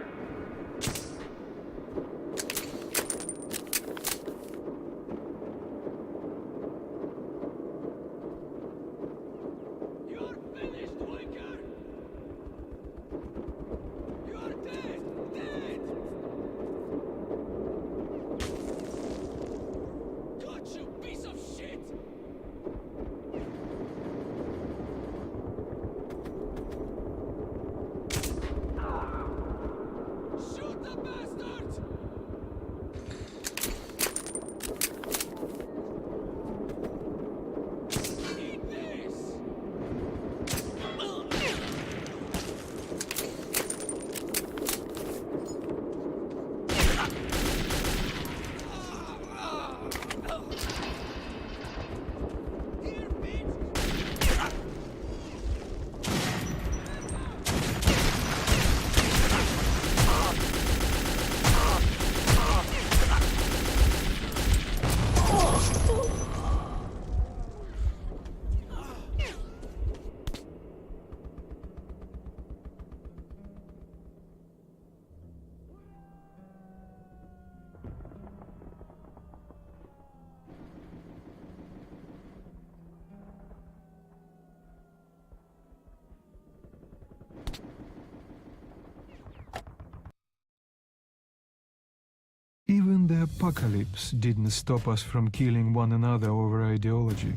Speaker 2: apocalypse didn't stop us from killing one another over ideology.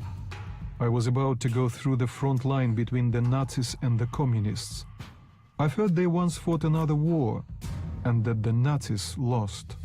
Speaker 2: I was about to go through the front line between the Nazis and the communists. I've heard they once fought another war, and that the Nazis lost.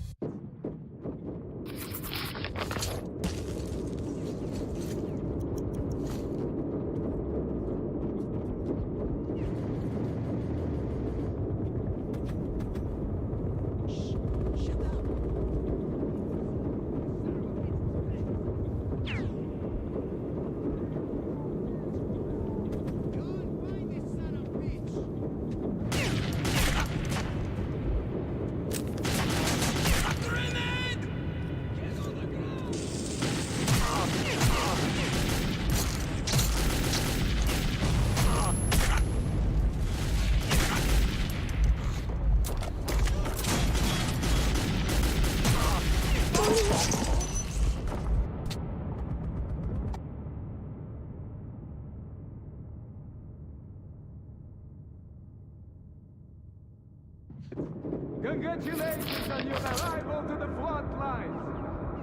Speaker 18: Congratulations on your arrival to the front lines.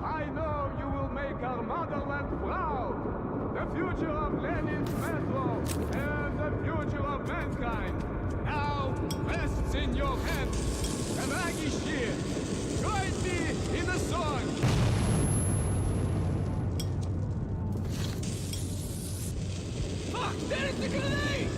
Speaker 18: I know you will make our motherland proud. The future of Lenin's metro and the future of mankind now rests in your hands. Дорогие, join me in the song. Fuck, there is the grenade!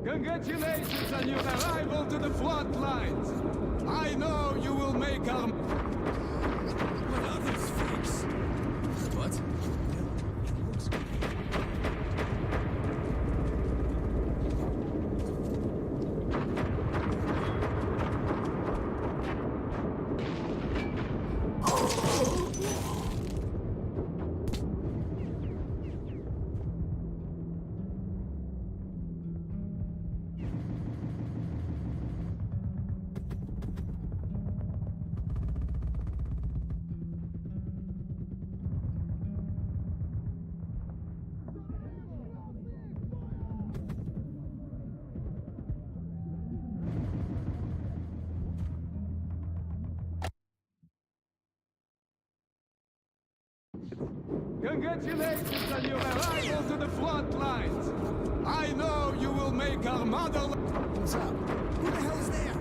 Speaker 18: Congratulations on your arrival to the front lines. I know you will make our...
Speaker 6: What are these freaks? What?
Speaker 18: Congratulations on your arrival to the front lines. I know you will make our motherland...
Speaker 9: What's up? Who the hell is there?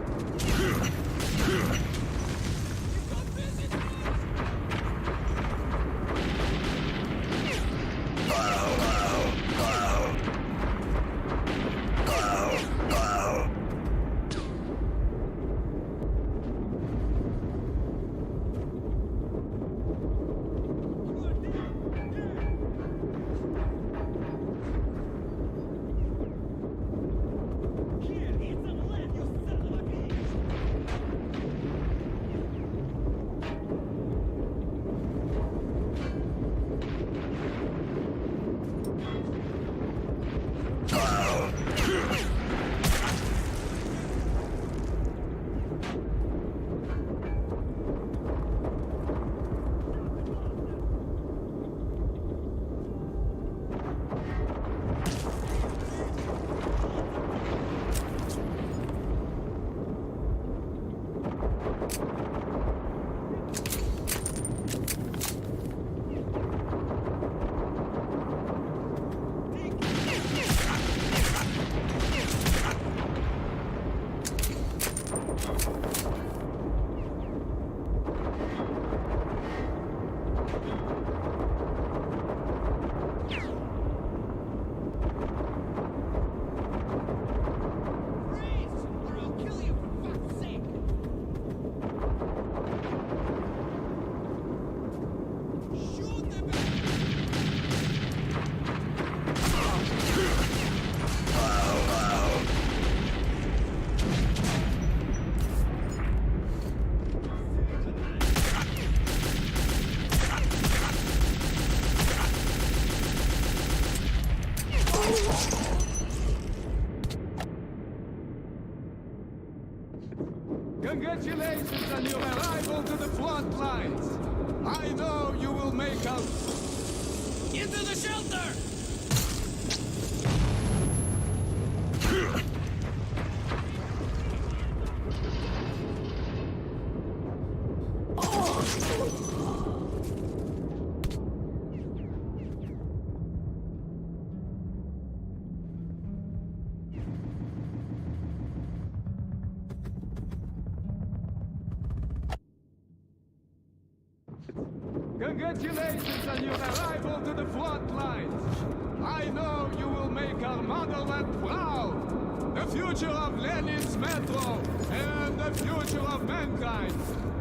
Speaker 18: Congratulations on your arrival to the front lines. I know you will make us...
Speaker 6: Into the shelter!
Speaker 18: Congratulations on your arrival to the front lines. I know you will make our motherland proud. The future of Lenin's metro and the future of mankind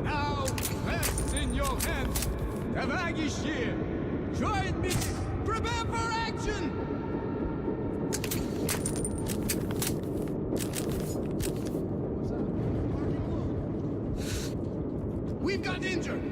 Speaker 18: now rests in your hands. Tavagishi, join me. Prepare for action!
Speaker 9: We've got injured!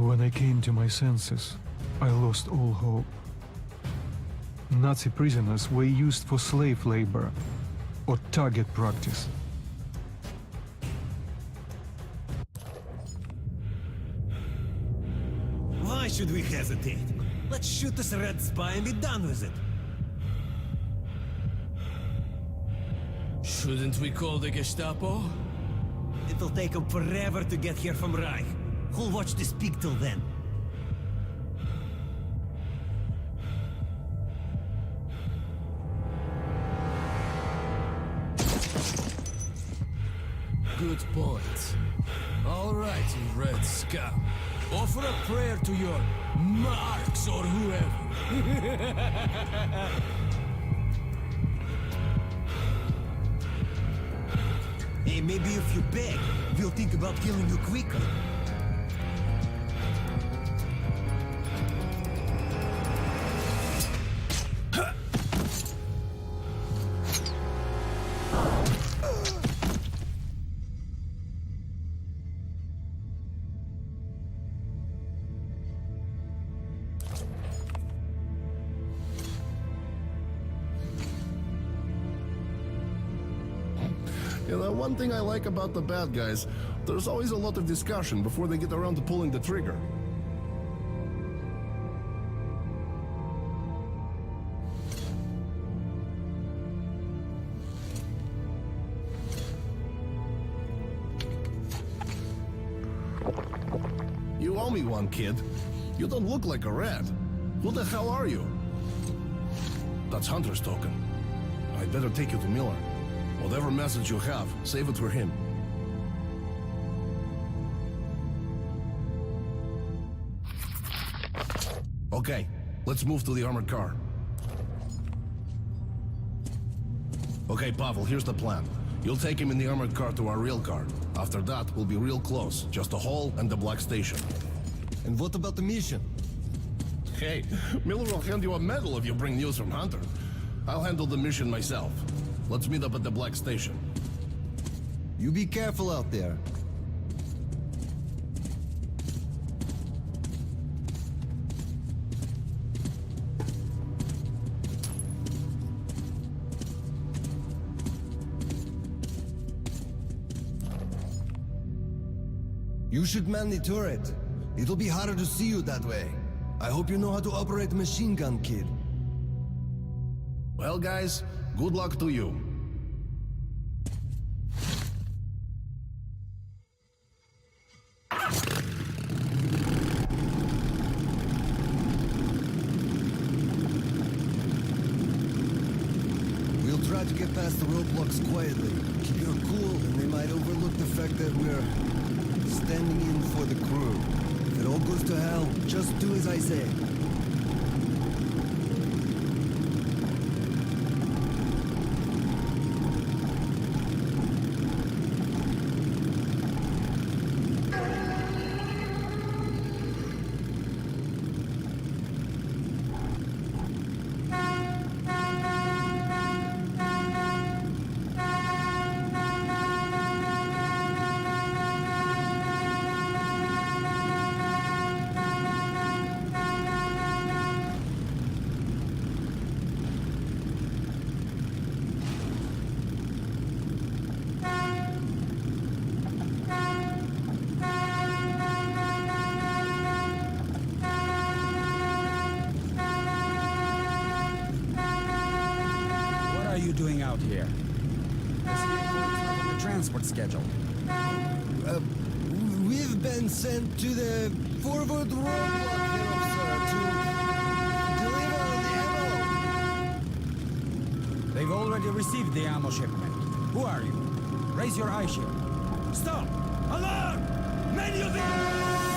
Speaker 2: When I came to my senses, I lost all hope. Nazi prisoners were used for slave labor or target practice.
Speaker 11: Why should we hesitate? Let's shoot this red spy and be done with it.
Speaker 19: Shouldn't we call the Gestapo?
Speaker 11: It'll take them forever to get here from Reich. Who'll watch this pig till then?
Speaker 19: Good point. All right, you red scum. Offer a prayer to your Marx or whoever.
Speaker 9: Hey, maybe if you beg, we'll think about killing you quicker.
Speaker 17: You know, one thing I like about the bad guys, there's always a lot of discussion before they get around to pulling the trigger. You owe me one, kid. You don't look like a rat. Who the hell are you? That's Hunter's token. I'd better take you to Miller. Whatever message you have, save it for him. Okay, let's move to the armored car. Okay, Pavel, here's the plan. You'll take him in the armored car to our real car. After that, we'll be real close. Just the hall and the Black Station.
Speaker 9: And what about the mission?
Speaker 17: Hey, Miller will hand you a medal if you bring news from Hunter. I'll handle the mission myself. Let's meet up at the Black Station.
Speaker 9: You be careful out there. You should man the turret. It'll be harder to see you that way. I hope you know how to operate a machine gun, kid.
Speaker 17: Well, guys, good luck to you.
Speaker 9: We'll try to get past the roadblocks quietly. Keep your cool, and they might overlook the fact that we're standing in for the crew. If it all goes to hell, just do as I say.
Speaker 7: Doing out here? The transport schedule.
Speaker 9: We've been sent to the forward roadblock here, sir, to deliver the ammo.
Speaker 7: They've already received the ammo shipment. Who are you? Raise your eye shield. Stop! Alarm! Many of them!